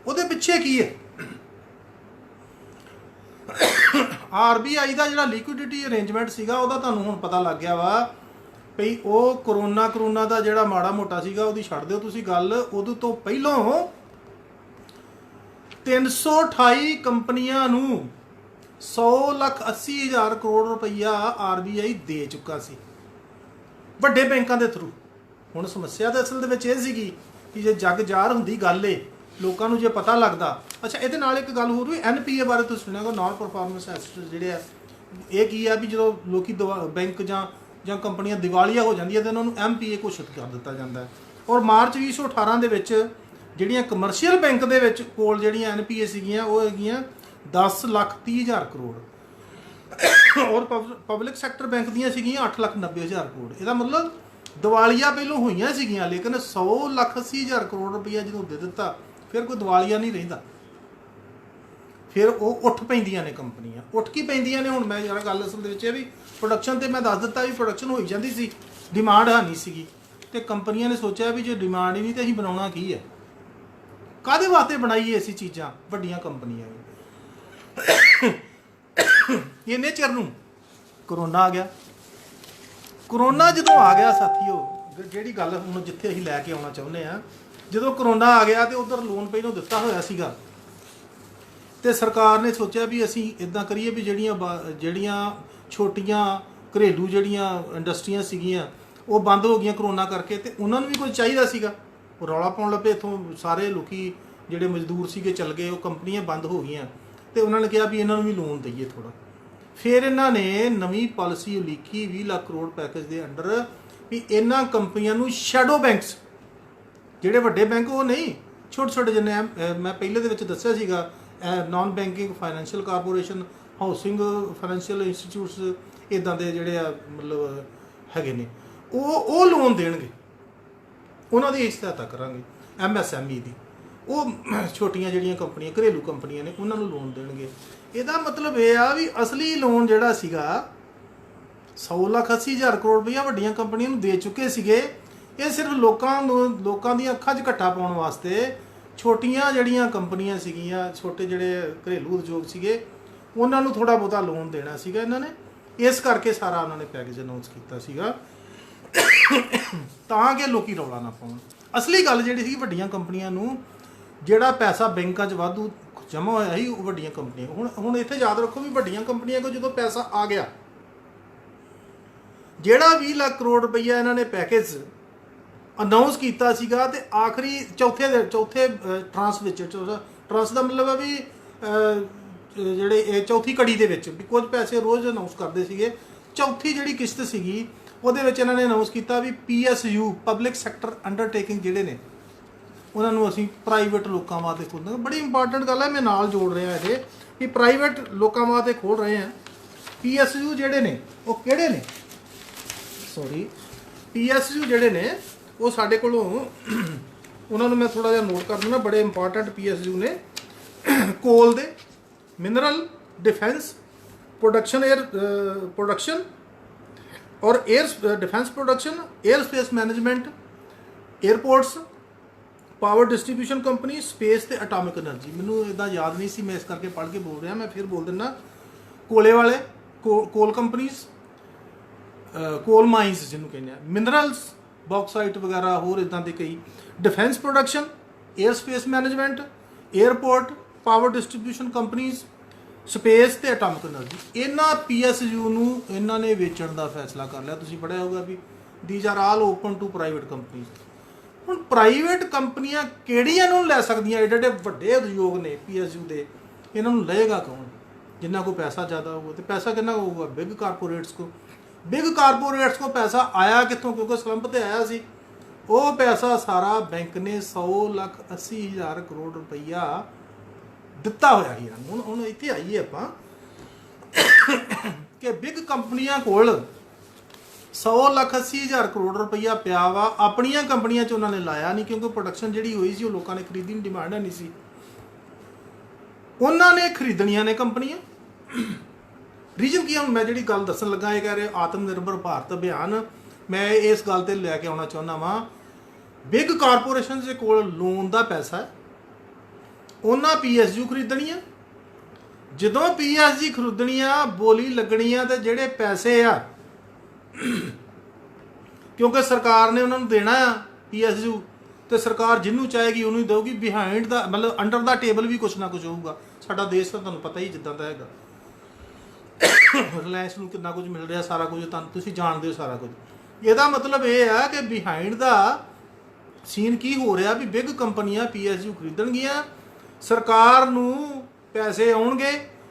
उहदे पिछे की है RBI का जिहड़ा लिक्विडिटी अरेंजमेंट सीगा उहदा तुहानूं हुण पता लग गया वा भई वो करोना का जिहड़ा माड़ा मोटा सीगा उहदी छड्ड दिओ तुसीं गल उहदे तो पहलों 328 कंपनियां नूं 100,80,000 करोड़ रुपया RBI दे चुका सी वड्डे बैंकों के थ्रू हुण समस्या तो असल दे विच इह सीगी कि जे जग जार हुंदी गल ए लोकां नूं जे पता लगदा अच्छा इहदे नाल एक गल होर भी NPA बारे तुसीं सुणिया होगा नॉन परफॉर्मेंस एसेट जिहड़े आ ये की है भी जो लोकी बैंक जां कंपनियां दिवालिया हो जांदियां ते उन्हां नूं MPA घोषित कर दिता जाता है और मार्च 2018 दे विच ਜਿਹੜੀਆਂ ਕਮਰਸ਼ੀਅਲ ਬੈਂਕ ਦੇ ਵਿੱਚ ਕੋਲ ਜਿਹੜੀਆਂ NPA ਸੀਗੀਆਂ ਉਹ ਹੈਗੀਆਂ 10,30,000 ਕਰੋੜ ਔਰ ਪਬਲਿਕ ਸੈਕਟਰ ਬੈਂਕ ਦੀਆਂ ਸੀਗੀਆਂ 8,90,000 ਕਰੋੜ ਇਹਦਾ ਮਤਲਬ ਦਿਵਾਲੀਆ ਪਹਿਲੋਂ ਹੋਈਆਂ ਸੀਗੀਆਂ ਲੇਕਿਨ 100,80,000 ਕਰੋੜ ਰੁਪਈਆ ਜਦੋਂ ਦੇ ਦਿੱਤਾ ਫਿਰ ਕੋਈ ਦਿਵਾਲੀਆ ਨਹੀਂ ਰਹਿੰਦਾ ਫਿਰ ਉਹ ਉੱਠ ਪੈਂਦੀਆਂ ਨੇ ਕੰਪਨੀਆਂ ਉੱਠ ਕੀ ਪੈਂਦੀਆਂ ਨੇ ਹੁਣ ਮੈਂ ਯਾਰ ਗੱਲ ਅਸਲ ਦੇ ਵਿੱਚ ਇਹ ਵੀ ਪ੍ਰੋਡਕਸ਼ਨ ਤੇ ਮੈਂ ਦੱਸ ਦਿੱਤਾ ਵੀ ਪ੍ਰੋਡਕਸ਼ਨ ਹੋਈ ਜਾਂਦੀ ਸੀ ਡਿਮਾਂਡ ਹਾਨੀ ਸੀਗੀ ਤੇ ਕੰਪਨੀਆਂ ਨੇ ਸੋਚਿਆ ਵੀ ਜੇ ਡਿਮਾਂਡ ਹੀ ਨਹੀਂ ਤੇ ਅਸੀਂ ਬਣਾਉਣਾ ਕੀ ਹੈ ਕਾਹਦੇ ਵਾਸਤੇ ਬਣਾਈਏ ਐਸੀ ਚੀਜ਼ਾਂ ਵੱਡੀਆਂ ਕੰਪਨੀਆਂ ਇਹਨੇ ਚਿਰ ਨੂੰ ਕਰੋਨਾ ਆ ਗਿਆ ਕਰੋਨਾ ਜਦੋਂ ਆ ਗਿਆ ਸਾਥੀਓ ਜਿਹੜੀ ਗੱਲ ਹੁਣ ਜਿੱਥੇ ਅਸੀਂ ਲੈ ਕੇ ਆਉਣਾ ਚਾਹੁੰਦੇ ਆ ਜਦੋਂ ਕਰੋਨਾ ਆ ਗਿਆ ਤੇ ਉਧਰ ਲੋਨ ਪਹਿਲੋਂ ਦਿੱਤਾ ਹੋਇਆ ਸੀਗਾ ਤੇ ਸਰਕਾਰ ਨੇ ਸੋਚਿਆ ਵੀ ਅਸੀਂ ਇਦਾਂ ਕਰੀਏ ਵੀ ਜਿਹੜੀਆਂ ਛੋਟੀਆਂ ਘਰੇਲੂ ਜਿਹੜੀਆਂ ਇੰਡਸਟਰੀਆਂ ਸੀਗੀਆਂ ਉਹ ਬੰਦ ਹੋ ਗਈਆਂ ਕਰੋਨਾ ਕਰਕੇ ਤੇ ਉਹਨਾਂ ਨੂੰ ਵੀ ਕੁਝ ਚਾਹੀਦਾ ਸੀਗਾ ਰੌਲਾ ਪਾਉਣ ਲੱਗੇ ਇੱਥੋਂ ਸਾਰੇ ਲੋਕੀ ਜਿਹੜੇ ਮਜ਼ਦੂਰ ਸੀਗੇ ਚੱਲ ਗਏ ਉਹ ਕੰਪਨੀਆਂ ਬੰਦ ਹੋ ਗਈਆਂ ਤੇ ਉਹਨਾਂ ਨੇ ਕਿਹਾ ਵੀ ਇਹਨਾਂ ਨੂੰ ਵੀ ਲੋਨ ਦਈਏ ਥੋੜਾ ਫਿਰ ਇਹਨਾਂ ਨੇ ਨਵੀਂ ਪਾਲਿਸੀ ਉਲੀਕੀ 20 ਲੱਖ ਕਰੋੜ ਪੈਕੇਜ ਦੇ ਅੰਡਰ ਵੀ ਇਹਨਾਂ ਕੰਪਨੀਆਂ ਨੂੰ ਸ਼ੈਡੋ ਬੈਂਕਸ ਜਿਹੜੇ ਵੱਡੇ ਬੈਂਕ ਉਹ ਨਹੀਂ ਛੋਟੇ ਛੋਟੇ ਜਿੰਨੇ ਮੈਂ ਪਹਿਲੇ ਦੇ ਵਿੱਚ ਦੱਸਿਆ ਸੀਗਾ non banking financial corporation housing financial institutes ਇੱਦਾਂ ਦੇ ਜਿਹੜੇ ਆ ਮਤਲਬ ਹੈਗੇ ਨੇ ਉਹ ਲੋਨ ਦੇਣਗੇ ਉਹਨਾਂ ਦੀ ਸਹਾਇਤਾ ਕਰਾਂਗੇ। MSME ਦੀ, ਉਹ ਛੋਟੀਆਂ ਜਿਹੜੀਆਂ ਕੰਪਨੀਆਂ, ਘਰੇਲੂ ਕੰਪਨੀਆਂ ਨੇ, ਉਹਨਾਂ ਨੂੰ ਲੋਨ ਦੇਣਗੇ। ਇਹਦਾ ਮਤਲਬ ਇਹ ਆ ਵੀ ਅਸਲੀ ਲੋਨ ਜਿਹੜਾ ਸੀਗਾ 100,80,000 ਕਰੋੜ ਰੁਪਈਆ ਵੱਡੀਆਂ ਕੰਪਨੀਆਂ ਨੂੰ ਦੇ ਚੁੱਕੇ ਸੀਗੇ। ਇਹ ਸਿਰਫ ਲੋਕਾਂ ਦੀਆਂ ਅੱਖਾਂ 'ਚ ਘੱਟਾ ਪਾਉਣ ਵਾਸਤੇ ਛੋਟੀਆਂ ਜਿਹੜੀਆਂ ਕੰਪਨੀਆਂ ਸੀਗੀਆਂ, ਛੋਟੇ ਜਿਹੜੇ ਘਰੇਲੂ ਉਦਯੋਗ ਸੀਗੇ, ਉਹਨਾਂ ਨੂੰ ਥੋੜ੍ਹਾ ਬਹੁਤਾ ਲੋਨ ਦੇਣਾ ਸੀਗਾ ਇਹਨਾਂ ਨੇ। ਇਸ ਕਰਕੇ ਸਾਰਾ ਉਹਨਾਂ ਨੇ ਪੈਕੇਜ ਅਨਾਉਂਸ ਕੀਤਾ ਸੀਗਾ ਤਾਂ ਕਿ ਲੋਕੀ ਰੌਲਾ ਨਾ ਪਾਉਣ। ਅਸਲੀ ਗੱਲ ਜਿਹੜੀ ਸੀ, ਵੱਡੀਆਂ ਕੰਪਨੀਆਂ ਨੂੰ ਜਿਹੜਾ ਪੈਸਾ ਬੈਂਕਾਂ 'ਚ ਵਾਧੂ ਜਮ੍ਹਾਂ ਹੋਇਆ ਸੀ, ਉਹ ਵੱਡੀਆਂ ਕੰਪਨੀਆਂ ਹੁਣ ਇੱਥੇ ਯਾਦ ਰੱਖੋ ਵੀ ਵੱਡੀਆਂ ਕੰਪਨੀਆਂ ਕੋਲ ਜਦੋਂ ਪੈਸਾ ਆ ਗਿਆ, ਜਿਹੜਾ 20 ਲੱਖ ਕਰੋੜ ਰੁਪਈਆ ਇਹਨਾਂ ਨੇ ਪੈਕੇਜ ਅਨਾਉਂਸ ਕੀਤਾ ਸੀਗਾ, ਤੇ ਆਖਰੀ ਚੌਥੇ ਟਰਾਂਸ ਵਿੱਚ, ਟਰਾਂਸ ਦਾ ਮਤਲਬ ਹੈ ਵੀ ਜਿਹੜੇ ਇਹ ਚੌਥੀ ਕੜੀ ਦੇ ਵਿੱਚ ਵੀ ਕੁਝ ਪੈਸੇ ਰੋਜ਼ ਅਨਾਉਂਸ ਕਰਦੇ ਸੀਗੇ, ਚੌਥੀ ਜਿਹੜੀ ਕਿਸ਼ਤ ਸੀਗੀ ਉਹਦੇ ਵਿੱਚ ਇਹਨਾਂ ਨੇ ਅਨਾਉਂਸ ਕੀਤਾ ਵੀ PSU ਪਬਲਿਕ ਸੈਕਟਰ ਅੰਡਰਟੇਕਿੰਗ ਜਿਹੜੇ ਨੇ, ਉਹਨਾਂ ਨੂੰ ਅਸੀਂ ਪ੍ਰਾਈਵੇਟ ਲੋਕਾਂ ਵਾਸਤੇ ਖੋਲ੍ਹਾਂਗੇ। ਬੜੀ ਇੰਪੋਰਟੈਂਟ ਗੱਲ ਹੈ, ਮੈਂ ਨਾਲ ਜੋੜ ਰਿਹਾ ਇਹ ਕਿ ਪ੍ਰਾਈਵੇਟ ਲੋਕਾਂ ਵਾਸਤੇ ਖੋਲ੍ਹ ਰਹੇ ਹਾਂ। PSU ਜਿਹੜੇ ਨੇ ਉਹ ਕਿਹੜੇ ਨੇ? PSU ਜਿਹੜੇ ਨੇ ਉਹ ਸਾਡੇ ਕੋਲੋਂ, ਉਹਨਾਂ ਨੂੰ ਮੈਂ ਥੋੜ੍ਹਾ ਜਿਹਾ ਨੋਟ ਕਰ ਦਿੰਦਾ, ਬੜੇ ਇੰਪੋਰਟੈਂਟ PSU ਨੇ। ਕੋਲ ਦੇ, mineral, defence production, air production और air defence production, air space management, airports, power distribution company, space ते एटॉमिक एनर्जी। मैनू इदा याद नहीं सी, मैं इस करके पढ़ के बोल रहा, मैं फिर बोल दिना। कोले वाले कोल कंपनीज, कोल माइनस जिन्होंने कहने, मिनरल्स, बॉक्साइट वगैरह होर इदा के कई, defence production, air space management, airport, power distribution companies, space ਤੇ ਐਟਮਿਕ એનર્ਜੀ। ਇਹਨਾਂ PSU ਨੂੰ ਇਹਨਾਂ ਨੇ ਵੇਚਣ ਦਾ ਫੈਸਲਾ ਕਰ ਲਿਆ। ਤੁਸੀਂ ਪੜ੍ਹਿਆ ਹੋਊਗਾ ਵੀ these are all open to private companies. ਹੁਣ ਪ੍ਰਾਈਵੇਟ ਕੰਪਨੀਆਂ ਕਿਹੜੀਆਂ ਨੂੰ ਲੈ ਸਕਦੀਆਂ? ਏਡੇ ਏਡੇ ਵੱਡੇ ਉਦਯੋਗ ਨੇ PSU ਦੇ, ਇਹਨਾਂ ਨੂੰ ਲਏਗਾ ਕੌਣ? ਜਿੰਨਾ ਕੋਲ ਪੈਸਾ ਜ਼ਿਆਦਾ ਹੋਊਗਾ। ਤੇ ਪੈਸਾ ਕਿੰਨਾ ਹੋਊਗਾ? ਬਿਗ ਕਾਰਪੋਰੇਟਸ ਕੋ। ਬਿਗ ਕਾਰਪੋਰੇਟਸ ਕੋ ਪੈਸਾ ਆਇਆ ਕਿੱਥੋਂ? ਕਿਉਂਕਿ ਸਲੰਪ ਤੇ ਆਇਆ ਸੀ। ਉਹ ਪੈਸਾ ਸਾਰਾ ਬੈਂਕ ਨੇ 100,80,000 ਕਰੋੜ ਰੁਪਈਆ ਦਿੱਤਾ ਹੋਇਆ ਹੀ। ਹੁਣ ਇੱਥੇ ਆਈਏ ਆਪਾਂ ਕਿ ਬਿਗ ਕੰਪਨੀਆਂ ਕੋਲ 100,80,000 ਕਰੋੜ ਰੁਪਈਆ ਪਿਆ ਵਾ, ਆਪਣੀਆਂ ਕੰਪਨੀਆਂ 'ਚ ਉਹਨਾਂ ਨੇ ਲਾਇਆ ਨਹੀਂ, ਕਿਉਂਕਿ ਪ੍ਰੋਡਕਸ਼ਨ ਜਿਹੜੀ ਹੋਈ ਸੀ ਉਹ ਲੋਕਾਂ ਨੇ ਖਰੀਦੀ ਨਹੀਂ, ਡਿਮਾਂਡ ਨਹੀਂ ਸੀ। ਉਹਨਾਂ ਨੇ ਖਰੀਦਣੀਆਂ ਨੇ ਕੰਪਨੀਆਂ। ਰੀਜਨ ਕੀ ਹੈ? ਹੁਣ ਮੈਂ ਜਿਹੜੀ ਗੱਲ ਦੱਸਣ ਲੱਗਾ, ਇਹ ਕਹਿ ਰਹੇ ਆਤਮ ਨਿਰਭਰ ਭਾਰਤ ਅਭਿਆਨ, ਮੈਂ ਇਸ ਗੱਲ ਤੇ ਲੈ ਕੇ ਆਉਣਾ ਚਾਹੁੰਦਾ ਵਾਂ। ਬਿਗ ਕਾਰਪੋਰੇਸ਼ਨ ਦੇ ਕੋਲ ਲੋਨ ਦਾ ਪੈਸਾ ਹੈ, ਉਹਨਾਂ PSU ਖਰੀਦਣੀਆਂ। ਜਦੋਂ PSU ਖਰੀਦਣੀਆਂ, ਬੋਲੀ ਲੱਗਣੀਆਂ, ਤੇ ਜਿਹੜੇ ਪੈਸੇ ਆ, ਕਿਉਂਕਿ ਸਰਕਾਰ ਨੇ ਉਹਨਾਂ ਨੂੰ ਦੇਣਾ ਆ PSU, ਤੇ ਸਰਕਾਰ ਜਿਹਨੂੰ ਚਾਹੇਗੀ ਉਹਨੂੰ ਹੀ ਦੇਊਗੀ। ਬਿਹਾਈਂਡ ਦਾ ਮਤਲਬ ਅੰਡਰ ਦਾ ਟੇਬਲ ਵੀ ਕੁਛ ਨਾ ਕੁਛ ਹੋਊਗਾ। ਸਾਡਾ ਦੇਸ਼ ਤਾਂ ਤੁਹਾਨੂੰ ਪਤਾ ਹੀ ਜਿੱਦਾਂ ਦਾ ਹੈਗਾ। ਰਿਲਾਇੰਸ ਨੂੰ ਕਿੰਨਾ ਕੁਝ ਮਿਲ ਰਿਹਾ, ਸਾਰਾ ਕੁਝ ਤੁਹਾਨੂੰ ਤੁਸੀਂ ਜਾਣਦੇ ਹੋ ਸਾਰਾ ਕੁਝ। ਇਹਦਾ ਮਤਲਬ ਇਹ ਆ ਕਿ ਬਿਹਾਈਂਡ ਦਾ ਸੀਨ ਕੀ ਹੋ ਰਿਹਾ ਵੀ ਬਿਗ ਕੰਪਨੀਆਂ PSU ਖਰੀਦਣਗੀਆਂ, ਸਰਕਾਰ ਨੂੰ ਪੈਸੇ ਆਉਣਗੇ,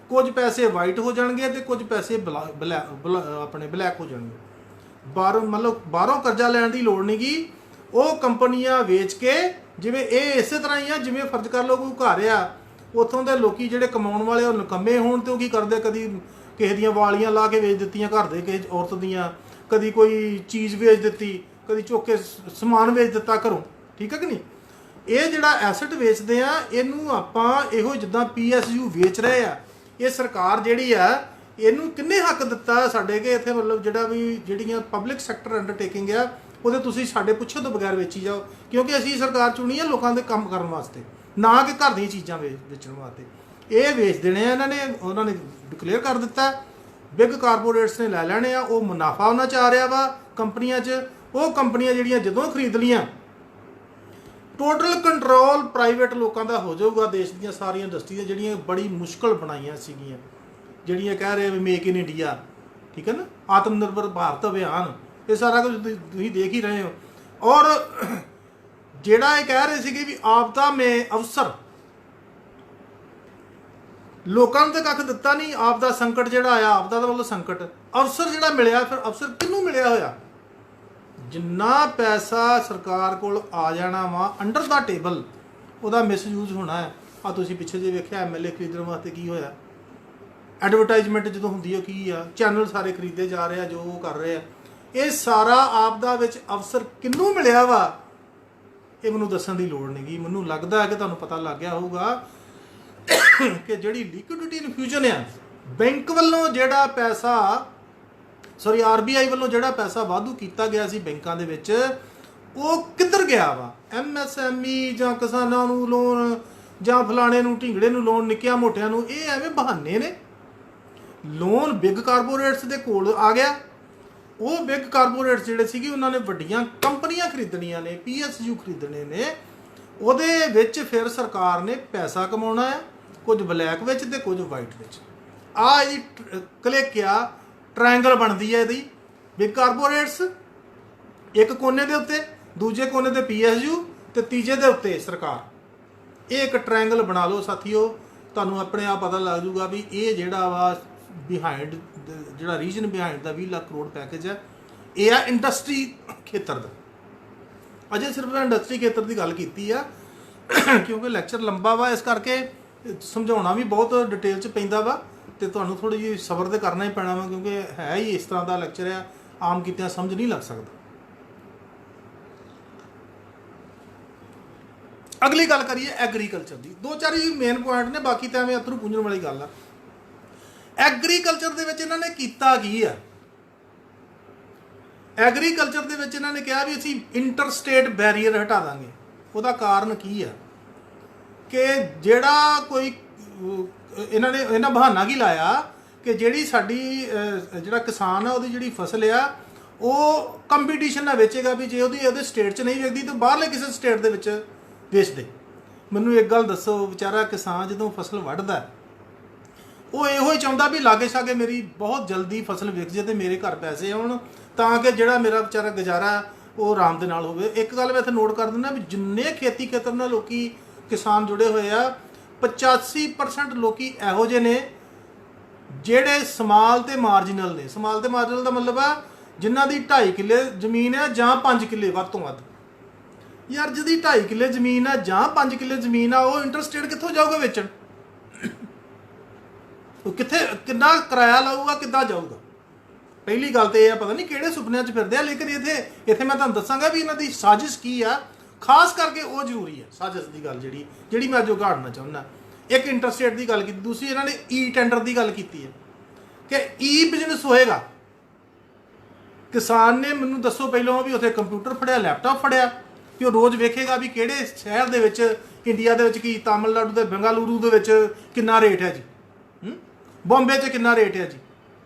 ਕੁਝ ਪੈਸੇ ਵਾਈਟ ਹੋ ਜਾਣਗੇ ਤੇ ਕੁਝ ਪੈਸੇ ਆਪਣੇ ਬਲੈਕ ਹੋ ਜਾਣਗੇ। ਬਾਹਰੋਂ ਕਰਜ਼ਾ ਲੈਣ ਦੀ ਲੋੜ ਨਹੀਂ ਗੀ। ਉਹ ਕੰਪਨੀਆਂ ਵੇਚ ਕੇ, ਜਿਵੇਂ ਇਹ ਇਸੇ ਤਰ੍ਹਾਂ ਹੀ ਆ, ਜਿਵੇਂ ਫਰਜ਼ ਕਰ ਲਓ ਕੋਈ ਘਰ ਆ, ਉੱਥੋਂ ਦੇ ਲੋਕੀ ਜਿਹੜੇ ਕਮਾਉਣ ਵਾਲੇ ਉਹ ਨਿਕੰਮੇ ਹੋਣ, ਤੇ ਉਹ ਕੀ ਕਰਦੇ, ਕਦੀ ਕਿਸੇ ਦੀਆਂ ਵਾਲੀਆਂ ਲਾ ਕੇ ਵੇਚ ਦਿੱਤੀਆਂ ਘਰ ਦੇ ਕਿਸੇ ਔਰਤ ਦੀਆਂ, ਕਦੀ ਕੋਈ ਚੀਜ਼ ਵੇਚ ਦਿੱਤੀ, ਕਦੀ ਚੁੱਕ ਕੇ ਸਮਾਨ ਵੇਚ ਦਿੱਤਾ ਘਰੋਂ। ਠੀਕ ਹੈ ਕਿ ਨਹੀਂ? ਇਹ ਜਿਹੜਾ ਐਸਟ ਵੇਚਦੇ ਆ, ਇਹਨੂੰ ਆਪਾਂ ਇਹੋ ਜਿੱਦਾਂ PSU ਵੇਚ ਰਹੇ ਆ, ਇਹ ਸਰਕਾਰ ਜਿਹੜੀ ਆ, ਇਹਨੂੰ ਕਿੰਨੇ ਹੱਕ ਦਿੱਤਾ ਸਾਡੇ ਕਿ ਇੱਥੇ ਮਤਲਬ ਜਿਹੜਾ ਵੀ ਜਿਹੜੀਆਂ ਪਬਲਿਕ ਸੈਕਟਰ ਅੰਡਰਟੇਕਿੰਗ ਆ, ਉਹਦੇ ਤੁਸੀਂ ਸਾਡੇ ਪੁੱਛੇ ਤੋਂ ਬਗੈਰ ਵੇਚੀ ਜਾਓ, ਕਿਉਂਕਿ ਅਸੀਂ ਸਰਕਾਰ ਚੁਣੀ ਆ ਲੋਕਾਂ ਦੇ ਕੰਮ ਕਰਨ ਵਾਸਤੇ, ਨਾ ਕਿ ਘਰ ਦੀਆਂ ਚੀਜ਼ਾਂ ਵੇਚਣ ਵਾਸਤੇ। ਇਹ ਵੇਚ ਦੇਣੇ ਆ ਇਹਨਾਂ ਨੇ, ਉਹਨਾਂ ਨੇ ਡਿਕਲੇਅਰ ਕਰ ਦਿੱਤਾ। ਬਿਗ ਕਾਰਪੋਰੇਟਸ ਨੇ ਲੈ ਲੈਣੇ ਆ, ਉਹ ਮੁਨਾਫਾ ਉਹਨਾਂ 'ਚ ਆ ਰਿਹਾ ਵਾ ਕੰਪਨੀਆਂ 'ਚ। ਉਹ ਕੰਪਨੀਆਂ ਜਿਹੜੀਆਂ ਜਦੋਂ ਖਰੀਦ ਲੀਆਂ, ਟੋਟਲ ਕੰਟਰੋਲ ਪ੍ਰਾਈਵੇਟ ਲੋਕਾਂ ਦਾ ਹੋ ਜਾਊਗਾ। ਦੇਸ਼ ਦੀਆਂ ਸਾਰੀਆਂ ਇੰਡਸਟਰੀਆਂ ਜਿਹੜੀਆਂ ਬੜੀ ਮੁਸ਼ਕਲ ਬਣਾਈਆਂ ਸੀਗੀਆਂ, ਜਿਹੜੀਆਂ ਕਹਿ ਰਹੇ ਵੀ ਮੇਕ ਇਨ ਇੰਡੀਆ, ਠੀਕ ਹੈ ਨਾ, ਆਤਮ ਨਿਰਭਰ ਭਾਰਤ ਅਭਿਆਨ, ਇਹ ਸਾਰਾ ਕੁਝ ਤੁਸੀਂ ਦੇਖ ਹੀ ਰਹੇ ਹੋ। ਔਰ ਜਿਹੜਾ ਇਹ ਕਹਿ ਰਹੇ ਸੀਗੇ ਵੀ ਆਪਦਾ ਮੈਂ ਅਵਸਰ, ਲੋਕਾਂ ਨੂੰ ਤਾਂ ਕੱਖ ਦਿੱਤਾ ਨਹੀਂ। ਆਪਦਾ ਸੰਕਟ ਜਿਹੜਾ ਆਇਆ, ਆਪਦਾ ਦਾ ਮਤਲਬ ਸੰਕਟ, ਅਵਸਰ ਜਿਹੜਾ ਮਿਲਿਆ, ਫਿਰ ਅਵਸਰ ਕਿਹਨੂੰ ਮਿਲਿਆ ਹੋਇਆ? ਜਿੰਨਾ ਪੈਸਾ ਸਰਕਾਰ ਕੋਲ ਆ ਜਾਣਾ ਵਾ ਅੰਡਰ ਦਾ ਟੇਬਲ, ਉਹਦਾ ਮਿਸਯੂਜ਼ ਹੋਣਾ ਹੈ। ਆ ਤੁਸੀਂ ਪਿੱਛੇ ਜੇ ਵੇਖਿਆ MLA ਖਰੀਦਣ ਵਾਸਤੇ ਕੀ ਹੋਇਆ, ਐਡਵਰਟਾਈਜ਼ਮੈਂਟ ਜਦੋਂ ਹੁੰਦੀ ਹੈ ਕੀ ਆ, ਚੈਨਲ ਸਾਰੇ ਖਰੀਦੇ ਜਾ ਰਹੇ ਆ, ਜੋ ਉਹ ਕਰ ਰਹੇ ਆ। ਇਹ ਸਾਰਾ ਆਪਦਾ ਵਿੱਚ ਅਵਸਰ ਕਿਹਨੂੰ ਮਿਲਿਆ ਵਾ? ਇਹ ਮੈਨੂੰ ਦੱਸਣ ਦੀ ਲੋੜ ਨਹੀਂ ਗੀ। ਮੈਨੂੰ ਲੱਗਦਾ ਹੈ ਕਿ ਤੁਹਾਨੂੰ ਪਤਾ ਲੱਗ ਗਿਆ ਹੋਊਗਾ ਕਿ ਜਿਹੜੀ ਲਿਕੁਇਡਿਟੀ ਇਨਫਿਊਜ਼ਨ ਆ, ਬੈਂਕ ਵੱਲੋਂ ਜਿਹੜਾ ਪੈਸਾ RBI ਵੱਲੋਂ ਜਿਹੜਾ ਪੈਸਾ ਵਾਧੂ ਕੀਤਾ ਗਿਆ ਸੀ ਬੈਂਕਾਂ ਦੇ ਵਿੱਚ, ਉਹ ਕਿੱਧਰ ਗਿਆ ਵਾ? MSME ਜਾਂ ਕਿਸਾਨਾਂ ਨੂੰ ਲੋਨ ਜਾਂ ਫਲਾਣੇ ਨੂੰ ਢਿੰਗੜੇ ਨੂੰ ਲੋਨ, ਨਿੱਕਿਆਂ ਮੋਟਿਆਂ ਨੂੰ, ਇਹ ਐਵੇਂ ਬਹਾਨੇ ਨੇ। ਲੋਨ ਬਿਗ ਕਾਰਪੋਰੇਟਸ ਦੇ ਕੋਲ ਆ ਗਿਆ। ਉਹ ਬਿਗ ਕਾਰਪੋਰੇਟਸ ਜਿਹੜੇ ਸੀਗੇ ਉਹਨਾਂ ਨੇ ਵੱਡੀਆਂ ਕੰਪਨੀਆਂ ਖਰੀਦਣੀਆਂ ਨੇ, PSU ਖਰੀਦਣੇ ਨੇ। ਉਹਦੇ ਵਿੱਚ ਫਿਰ ਸਰਕਾਰ ਨੇ ਪੈਸਾ ਕਮਾਉਣਾ ਹੈ, ਕੁਝ ਬਲੈਕ ਵਿੱਚ ਤੇ ਕੁਝ ਵਾਈਟ ਵਿੱਚ। ਆ ਇਹਦੀ ਕਲਿੱਕ ਆ ਟ੍ਰਾਇੰਗਲ ਬਣਦੀ ਹੈ ਇਹਦੀ। ਬਿਗ ਕਾਰਪੋਰੇਟਸ ਇੱਕ ਕੋਨੇ ਦੇ ਉੱਤੇ, ਦੂਜੇ ਕੋਨੇ ਤੇ PSU ਤੇ ਤੀਜੇ ਦੇ ਉੱਤੇ ਸਰਕਾਰ। ਇਹ ਇੱਕ ਟ੍ਰਾਇੰਗਲ ਬਣਾ ਲਓ ਸਾਥੀਓ, ਤੁਹਾਨੂੰ ਆਪਣੇ ਆਪ ਪਤਾ ਲੱਗ ਜੂਗਾ ਵੀ ਇਹ ਜਿਹੜਾ ਵਾ ਬਿਹਾਈਂਡ, ਜਿਹੜਾ ਰੀਜਨ ਬਿਹਾਈਂਡ ਦਾ 20 ਲੱਖ ਕਰੋੜ ਪੈਕੇਜ ਹੈ, ਇਹ ਆ ਇੰਡਸਟਰੀ ਖੇਤਰ ਦਾ। ਅਜੇ ਸਿਰਫ ਮੈਂ ਇੰਡਸਟਰੀ ਖੇਤਰ ਦੀ ਗੱਲ ਕੀਤੀ ਆ ਕਿਉਂਕਿ ਲੈਕਚਰ ਲੰਬਾ ਵਾ, ਇਸ ਕਰਕੇ ਸਮਝਾਉਣਾ ਵੀ ਬਹੁਤ ਡਿਟੇਲ 'ਚ ਪੈਂਦਾ ਵਾ ਤੇ ਤੁਹਾਨੂੰ ਥੋੜੀ ਜਿਹੀ ਸਬਰ ਤੇ ਕਰਨਾ ਹੀ ਪੈਣਾ ਵਾ, ਕਿਉਂਕਿ ਹੈ ਹੀ ਇਸ ਤਰ੍ਹਾਂ ਦਾ ਲੈਕਚਰ ਆ, ਆਮ ਕੀਤਿਆਂ ਸਮਝ ਨਹੀਂ ਲੱਗ ਸਕਦਾ। ਅਗਲੀ ਗੱਲ ਕਰੀਏ ਐਗਰੀਕਲਚਰ ਦੀ। 2-4 ਹੀ ਮੇਨ ਪੁਆਇੰਟ ਨੇ, ਬਾਕੀ ਤਾਂ ਐਵੇਂ ਅਥਰੂ ਪੁੰਜਣ ਵਾਲੀ ਗੱਲ ਆ। ਐਗਰੀਕਲਚਰ ਦੇ ਵਿੱਚ ਇਹਨਾਂ ਨੇ ਕੀਤਾ ਕੀ ਆ? ਐਗਰੀਕਲਚਰ ਦੇ ਵਿੱਚ ਇਹਨਾਂ ਨੇ ਕਿਹਾ ਵੀ ਅਸੀਂ ਇੰਟਰਸਟੇਟ ਬੈਰੀਅਰ ਹਟਾ ਦਾਂਗੇ। ਉਹਦਾ ਕਾਰਨ ਕੀ ਆ? ਕਿ ਜਿਹੜਾ ਕੋਈ ਇਹਨਾਂ ਬਹਾਨਾ ਕੀ ਲਾਇਆ ਕਿ ਜਿਹੜੀ ਸਾਡੀ ਜਿਹੜਾ ਕਿਸਾਨ ਆ ਉਹਦੀ ਜਿਹੜੀ ਫਸਲ ਆ ਉਹ ਕੰਪੀਟੀਸ਼ਨ ਨਾਲ ਵੇਚੇਗਾ, ਵੀ ਜੇ ਉਹਦੇ ਸਟੇਟ 'ਚ ਨਹੀਂ ਵਿਕਦੀ ਤਾਂ ਬਾਹਰਲੇ ਕਿਸੇ ਸਟੇਟ ਦੇ ਵਿੱਚ ਵੇਚ ਦੇ। ਮੈਨੂੰ ਇੱਕ ਗੱਲ ਦੱਸੋ, ਵਿਚਾਰਾ ਕਿਸਾਨ ਜਦੋਂ ਫਸਲ ਵੱਢਦਾ ਉਹ ਇਹੋ ਹੀ ਚਾਹੁੰਦਾ ਵੀ ਲਾਗੇ ਛਾਗੇ ਮੇਰੀ ਬਹੁਤ ਜਲਦੀ ਫਸਲ ਵਿਕ ਜੇ ਤੇ ਮੇਰੇ ਘਰ ਪੈਸੇ ਆਉਣ, ਤਾਂ ਕਿ ਜਿਹੜਾ ਮੇਰਾ ਵਿਚਾਰਾ ਗੁਜ਼ਾਰਾ ਉਹ ਆਰਾਮ ਦੇ ਨਾਲ ਹੋਵੇ। ਇੱਕ ਗੱਲ ਮੈਂ ਇੱਥੇ ਨੋਟ ਕਰ ਦਿੰਦਾ ਵੀ ਜਿੰਨੇ ਖੇਤੀ ਖੇਤਰ ਨਾਲ ਲੋਕੀ ਕਿਸਾਨ ਜੁੜੇ ਹੋਏ ਆ, 85% ਲੋਕੀ ਇਹੋ ਜਿਹੇ ਨੇ ਜਿਹੜੇ ਸਮਾਲ ਤੇ ਮਾਰਜਨਲ ਨੇ। ਸਮਾਲ ਤੇ ਮਾਰਜਨਲ ਦਾ ਮਤਲਬ ਆ ਜਿਨ੍ਹਾਂ ਦੀ 2.5 ਕਿੱਲੇ ਜ਼ਮੀਨ ਹੈ ਜਾਂ 5 ਕਿੱਲੇ ਵੱਧ ਤੋਂ ਵੱਧ। ਯਾਰ ਜਿਹਦੀ 2.5 ਕਿੱਲੇ ਜ਼ਮੀਨ ਆ ਜਾਂ 5 ਕਿੱਲੇ ਜ਼ਮੀਨ ਆ, ਉਹ ਇੰਟਰਸਟੇਟ ਕਿੱਥੋਂ ਜਾਊਗਾ ਵੇਚਣ? ਉਹ ਕਿੱਥੇ, ਕਿੰਨਾ ਕਿਰਾਇਆ ਲਾਊਗਾ, ਕਿੱਦਾਂ ਜਾਊਗਾ? ਪਹਿਲੀ ਗੱਲ ਤੇ ਇਹ ਆ, ਪਤਾ ਨਹੀਂ ਕਿਹੜੇ ਸੁਪਨਿਆਂ 'ਚ ਫਿਰਦੇ ਆ। ਲੇਕਿਨ ਇੱਥੇ ਮੈਂ ਤੁਹਾਨੂੰ ਦੱਸਾਂਗਾ ਵੀ ਇਹਨਾਂ ਦੀ ਸਾਜ਼ਿਸ਼ ਕੀ ਆ, ਖਾਸ ਕਰਕੇ ਉਹ ਜ਼ਰੂਰੀ ਹੈ ਸਾਜ਼ਿਸ਼ ਦੀ ਗੱਲ ਜਿਹੜੀ ਮੈਂ ਅੱਜ ਉਘਾੜਨਾ ਚਾਹੁੰਦਾ। ਇੱਕ ਇੰਟਰਸਟੇਟ ਦੀ ਗੱਲ ਕੀਤੀ, ਦੂਸਰੀ ਇਹਨਾਂ ਨੇ ਟੈਂਡਰ ਦੀ ਗੱਲ ਕੀਤੀ ਹੈ ਕਿ ਬਿਜ਼ਨਸ ਹੋਏਗਾ। ਕਿਸਾਨ ਨੇ ਮੈਨੂੰ ਦੱਸੋ ਪਹਿਲਾਂ ਵੀ ਉੱਥੇ ਕੰਪਿਊਟਰ ਫੜਿਆ, ਲੈਪਟਾਪ ਫੜਿਆ, ਕਿ ਉਹ ਰੋਜ਼ ਵੇਖੇਗਾ ਵੀ ਕਿਹੜੇ ਸ਼ਹਿਰ ਦੇ ਵਿੱਚ, ਇੰਡੀਆ ਦੇ ਵਿੱਚ, ਕੀ ਤਾਮਿਲਨਾਡੂ ਤੇ ਬੰਗਲੁਰੂ ਦੇ ਵਿੱਚ ਕਿੰਨਾ ਰੇਟ ਹੈ ਜੀ, ਬੰਬੇ 'ਚ ਕਿੰਨਾ ਰੇਟ ਹੈ ਜੀ,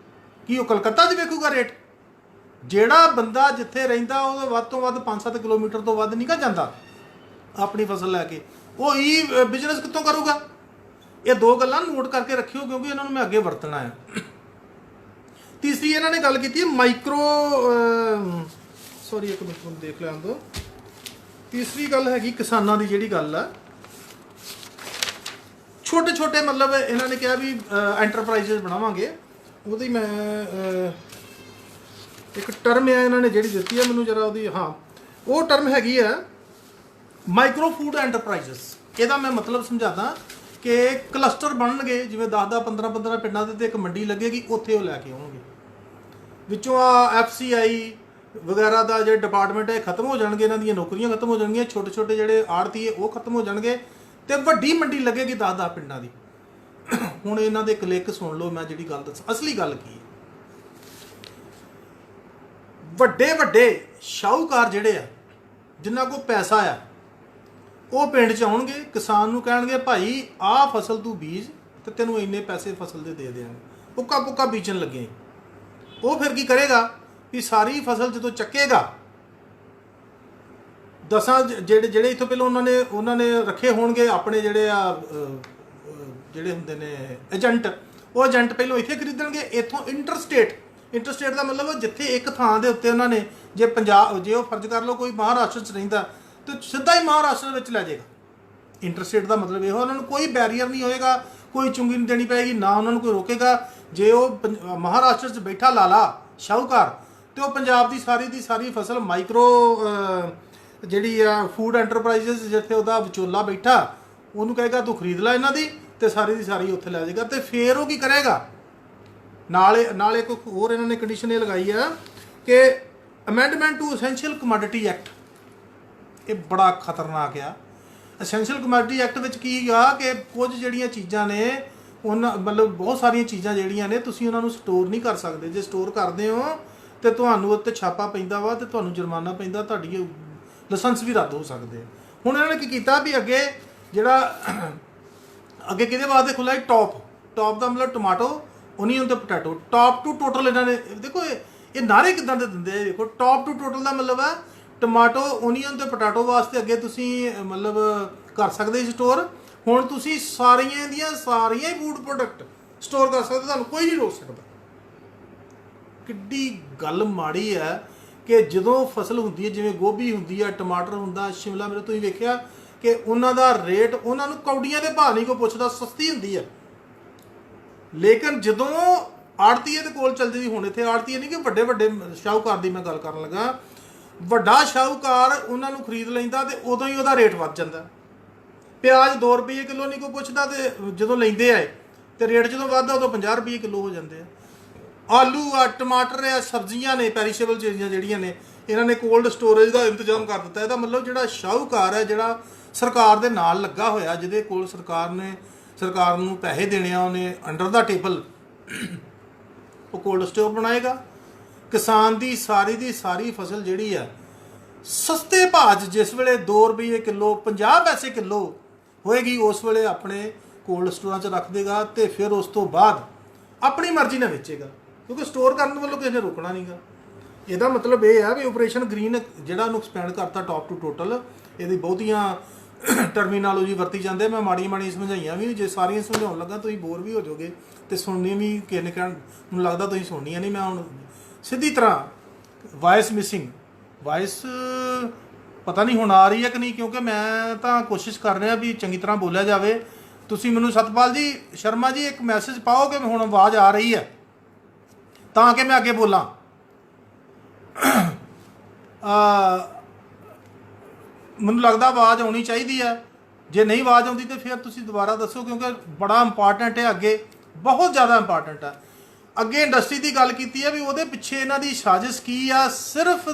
ਕੀ ਉਹ ਕਲਕੱਤਾ 'ਚ ਵੇਖੂਗਾ ਰੇਟ? ਜਿਹੜਾ ਬੰਦਾ ਜਿੱਥੇ ਰਹਿੰਦਾ ਉਹ ਵੱਧ ਤੋਂ ਵੱਧ 5-7 ਕਿਲੋਮੀਟਰ ਤੋਂ ਵੱਧ ਨਹੀਂ ਜਾਂਦਾ ਆਪਣੀ ਫਸਲ ਲੈ ਕੇ, ਉਹ ਬਿਜ਼ਨਸ ਕਿੱਥੋਂ ਕਰੂਗਾ? ਇਹ ਦੋ ਗੱਲਾਂ ਨੋਟ ਕਰਕੇ ਰੱਖਿਓ ਕਿਉਂਕਿ ਇਹਨਾਂ ਨੂੰ ਮੈਂ ਅੱਗੇ ਵਰਤਣਾ ਹੈ। ਤੀਸਰੀ ਇਹਨਾਂ ਨੇ ਗੱਲ ਕੀਤੀ ਹੈ ਮਾਈਕਰੋ, ਸੌਰੀ ਇੱਕ ਮਿੰਟ ਨੂੰ ਦੇਖ ਲੈਣ ਦਿਓ। ਤੀਸਰੀ ਗੱਲ ਹੈਗੀ ਕਿਸਾਨਾਂ ਦੀ ਜਿਹੜੀ ਗੱਲ ਆ, ਛੋਟੇ ਛੋਟੇ ਮਤਲਬ ਇਹਨਾਂ ਨੇ ਕਿਹਾ ਵੀ ਐਂਟਰਪ੍ਰਾਈਜ਼ਸ ਬਣਾਵਾਂਗੇ। ਉਹਦੀ ਮੈਂ ਇੱਕ ਟਰਮ ਹੈ ਇਹਨਾਂ ਨੇ ਜਿਹੜੀ ਦਿੱਤੀ ਹੈ ਮੈਨੂੰ ਜਰਾ ਉਹਦੀ, ਹਾਂ ਉਹ ਟਰਮ ਹੈਗੀ ਆ ਮਾਈਕਰੋ ਫੂਡ ਐਂਟਰਪ੍ਰਾਈਜ਼ਸ। ਇਹਦਾ ਮੈਂ ਮਤਲਬ ਸਮਝਾਦਾ ਕਿ ਕਲਸਟਰ ਬਣਨਗੇ, ਜਿਵੇਂ 10-10 15-15 ਪਿੰਡਾਂ ਦੇ ਤੇ ਇੱਕ ਮੰਡੀ ਲੱਗੇਗੀ, ਉੱਥੇ ਉਹ ਲੈ ਕੇ ਆਉਣਗੇ। ਵਿੱਚੋਂ ਆ FCI ਵਗੈਰਾ ਦਾ ਜਿਹੜੇ ਡਿਪਾਰਟਮੈਂਟ ਹੈ ਖਤਮ ਹੋ ਜਾਣਗੇ, ਇਹਨਾਂ ਦੀਆਂ ਨੌਕਰੀਆਂ ਖਤਮ ਹੋ ਜਾਣਗੀਆਂ, ਛੋਟੇ ਛੋਟੇ ਜਿਹੜੇ ਆੜਤੀਏ ਉਹ ਖਤਮ ਹੋ ਜਾਣਗੇ ਤੇ ਵੱਡੀ ਮੰਡੀ ਲੱਗੇਗੀ 10-10 ਪਿੰਡਾਂ ਦੀ। ਹੁਣ ਇਹਨਾਂ ਦੇ ਕਲਿੱਕ ਸੁਣ ਲਓ, ਮੈਂ ਜਿਹੜੀ ਗੱਲ ਦੱਸਾਂ ਅਸਲੀ ਗੱਲ ਕੀ ਹੈ। ਵੱਡੇ ਵੱਡੇ ਸ਼ਾਹੂਕਾਰ ਜਿਹੜੇ ਆ ਜਿਨ੍ਹਾਂ ਕੋਲ ਪੈਸਾ ਆ, ਉਹ ਪਿੰਡ 'ਚ ਆਉਣਗੇ, ਕਿਸਾਨ ਨੂੰ ਕਹਿਣਗੇ ਭਾਈ ਆਹ ਫਸਲ ਤੂੰ ਬੀਜ ਤੇ ਤੈਨੂੰ ਇੰਨੇ ਪੈਸੇ ਫਸਲ ਦੇ ਦਿਆਂਗੇ। ਪੁੱਕਾ ਬੀਜਣ ਲੱਗੇ। ਉਹ ਫਿਰ ਕੀ ਕਰੇਗਾ ਵੀ ਸਾਰੀ ਫਸਲ ਜਦੋਂ ਚੱਕੇਗਾ, 10 ਜਿਹੜੇ ਇੱਥੋਂ ਪਹਿਲਾਂ ਉਹਨਾਂ ਨੇ ਰੱਖੇ ਹੋਣਗੇ ਆਪਣੇ ਜਿਹੜੇ ਹੁੰਦੇ ਨੇ ਏਜੰਟ, ਉਹ ਏਜੰਟ ਪਹਿਲਾਂ ਇੱਥੇ ਖਰੀਦਣਗੇ। ਇੱਥੋਂ ਇੰਟਰਸਟੇਟ ਦਾ ਮਤਲਬ ਜਿੱਥੇ ਇੱਕ ਥਾਂ ਦੇ ਉੱਤੇ ਉਹਨਾਂ ਨੇ, ਜੇ ਉਹ ਫਰਜ਼ ਕਰ ਲਓ ਕੋਈ ਮਹਾਰਾਸ਼ਟਰ 'ਚ ਰਹਿੰਦਾ ਤੇ ਸਿੱਧਾ ਹੀ ਮਹਾਰਾਸ਼ਟਰ ਵਿੱਚ ਲੈ ਜਾਏਗਾ। ਇੰਟਰਸਟੇਟ ਦਾ ਮਤਲਬ ਇਹੋ, ਉਹਨਾਂ ਨੂੰ ਕੋਈ ਬੈਰੀਅਰ ਨਹੀਂ ਹੋਏਗਾ, ਕੋਈ ਚੁੰਗੀ ਨਹੀਂ ਦੇਣੀ ਪਏਗੀ, ਨਾ ਉਹਨਾਂ ਨੂੰ ਕੋਈ ਰੋਕੇਗਾ। ਜੇ ਉਹ ਮਹਾਰਾਸ਼ਟਰ 'ਚ ਬੈਠਾ ਲਾਲਾ ਸ਼ਾਹੂਕਾਰ ਤੇ ਉਹ ਪੰਜਾਬ ਦੀ ਸਾਰੀ ਫਸਲ ਮਾਈਕਰੋ ਜਿਹੜੀ ਆ ਫੂਡ ਐਂਟਰਪ੍ਰਾਈਜ਼ਸ, ਜਿੱਥੇ ਉਹਦਾ ਵਿਚੋਲਾ ਬੈਠਾ, ਉਹਨੂੰ ਕਹੇਗਾ ਤੂੰ ਖਰੀਦ ਲੈ ਇਹਨਾਂ ਦੀ, ਤੇ ਸਾਰੀ ਦੀ ਸਾਰੀ ਉੱਥੇ ਲੈ ਜਾਏਗਾ। ਤੇ ਫਿਰ ਉਹ ਕੀ ਕਰੇਗਾ, ਨਾਲ ਇੱਕ ਹੋਰ ਇਹਨਾਂ ਨੇ ਕੰਡੀਸ਼ਨ ਇਹ ਲਗਾਈ ਆ ਕਿ amendment to essential commodity act, ये बड़ा खतरनाक आ। एसेंशियल कमोडिटी एक्ट विच की आ कि कुछ जिहड़ियां चीज़ां ने उन्हां मतलब बहुत सारिया चीज़ां जिहड़ियां ने तुसीं उन्हां नूं स्टोर नहीं कर सकते। जे स्टोर करते हो तो तुहानूं उत्ते छापा पैंदा वा ते तुहानूं जुर्माना पैंदा, तुहाडी लाइसेंस भी रद्द हो सकते। हुण इन्हां ने की कीता भी अगे जिहड़ा अगे किहदे वास्ते खुला है टॉप का मतलब टमाटो ओनीअन ते पोटैटो टॉप टू टोटल। इन्हां ने देखो ये नारे किदां दे दिंदे। देखो टॉप टू टोटल का मतलब है टमाटो ओनीअन ते पोटैटो वास्ते अगे तुसीं मतलब कर सकते स्टोर। हुण तुसीं सारियां दियां सारियां ही फूड प्रोडक्ट स्टोर कर सकते, तुहानूं कोई नहीं रोक सकता। किड्डी गल माड़ी है कि जदों फसल हुंदी है जिवें गोभी हुंदी है, टमाटर हुंदा, शिमला मिर्च, तुसीं वेखिया कि उन्हां दा रेट उन्हां नूं कौड़ियां दे भाव नहीं कोई पुछदा, सस्ती हुंदी है। लेकिन जदों आड़तीए दे कोल चल जांदी, हुण इत्थे आड़तीए नहीं कि वड्डे वड्डे शाहूकार दी मैं गल करन लगा, ਵੱਡਾ ਸ਼ਾਹੂਕਾਰ ਉਹਨਾਂ ਨੂੰ ਖਰੀਦ ਲੈਂਦਾ ਤੇ ਉਦੋਂ ਹੀ ਉਹਦਾ ਰੇਟ ਵੱਧ ਜਾਂਦਾ। ਪਿਆਜ਼ 2 ਰੁਪਏ ਕਿਲੋ ਨਹੀਂ ਕੋਈ ਪੁੱਛਦਾ ਤੇ ਜਦੋਂ ਲੈਂਦੇ ਆਏ ਤੇ ਰੇਟ ਜਦੋਂ ਵੱਧਦਾ ਉਦੋਂ 50 ਰੁਪਏ ਕਿਲੋ ਹੋ ਜਾਂਦੇ ਆ। ਆਲੂ ਆ, ਟਮਾਟਰ ਆ, ਸਬਜ਼ੀਆਂ ਨੇ, ਪੈਰੀਸ਼ੇਬਲ ਚੀਜ਼ਾਂ ਜਿਹੜੀਆਂ ਨੇ ਇਹਨਾਂ ਨੇ ਕੋਲਡ ਸਟੋਰੇਜ ਦਾ ਇੰਤਜ਼ਾਮ ਕਰ ਦਿੱਤਾ। ਇਹਦਾ ਮਤਲਬ ਜਿਹੜਾ ਸ਼ਾਹੂਕਾਰ ਹੈ, ਜਿਹੜਾ ਸਰਕਾਰ ਦੇ ਨਾਲ ਲੱਗਾ ਹੋਇਆ, ਜਿਹਦੇ ਕੋਲ ਸਰਕਾਰ ਨੂੰ ਪੈਸੇ ਦੇਣੇ ਆ, ਉਹਨੇ ਅੰਡਰ ਦਾ ਟੇਬਲ ਉਹ ਕੋਲਡ ਸਟੋਰ ਬਣਾਏਗਾ। किसान की सारी फसल जी है सस्ते भाव जिस वे 2 रुपये किलो 50 पैसे किलो होएगी उस वे अपने कोल्ड स्टोर च रख देगा तो फिर उस तो बाद अपनी मर्जी ने बेचेगा, क्योंकि स्टोर करने वालों किसी ने रोकना नहीं गा। ਇਹਦਾ मतलब यह है भी ऑपरेशन ग्रीन ਜਿਹੜਾ ਨੂੰ एक्सपेंड करता टॉप टू टोटल। ਇਹਦੀ ਬਹੁਤੀਆਂ टर्मीनोलॉजी वरती जाते, मैं माड़ी समझाइयां भी, जे सारियां समझाउण लगा तुसीं बोर भी हो जाओगे तो सुननी भी किसी ने कहण मैनूं लगदा तुसीं सुननियां नहीं। मैं हुण सीधी तरह वॉइस मिसिंग वॉइस पता नहीं हुण आ रही है कि नहीं, क्योंकि मैं तो कोशिश कर रहा भी चंगी तरह बोलिया जाए। तुसीं मैनूं सतपाल जी शर्मा जी एक मैसेज पाओ कि हुण आवाज़ आ रही है ताकि मैं अगे बोलां। मैनूं लगदा आवाज़ आउणी चाहिदी है, जे नहीं आवाज़ आउंदी तो फिर तुसीं दोबारा दसो, क्योंकि बड़ा इंपॉर्टेंट है, अगे बहुत ज़्यादा इंपॉर्टेंट है। अगे इंडस्ट्री की गल की है भी वो पिछे इन्हां दी साजिश की आ, सिर्फ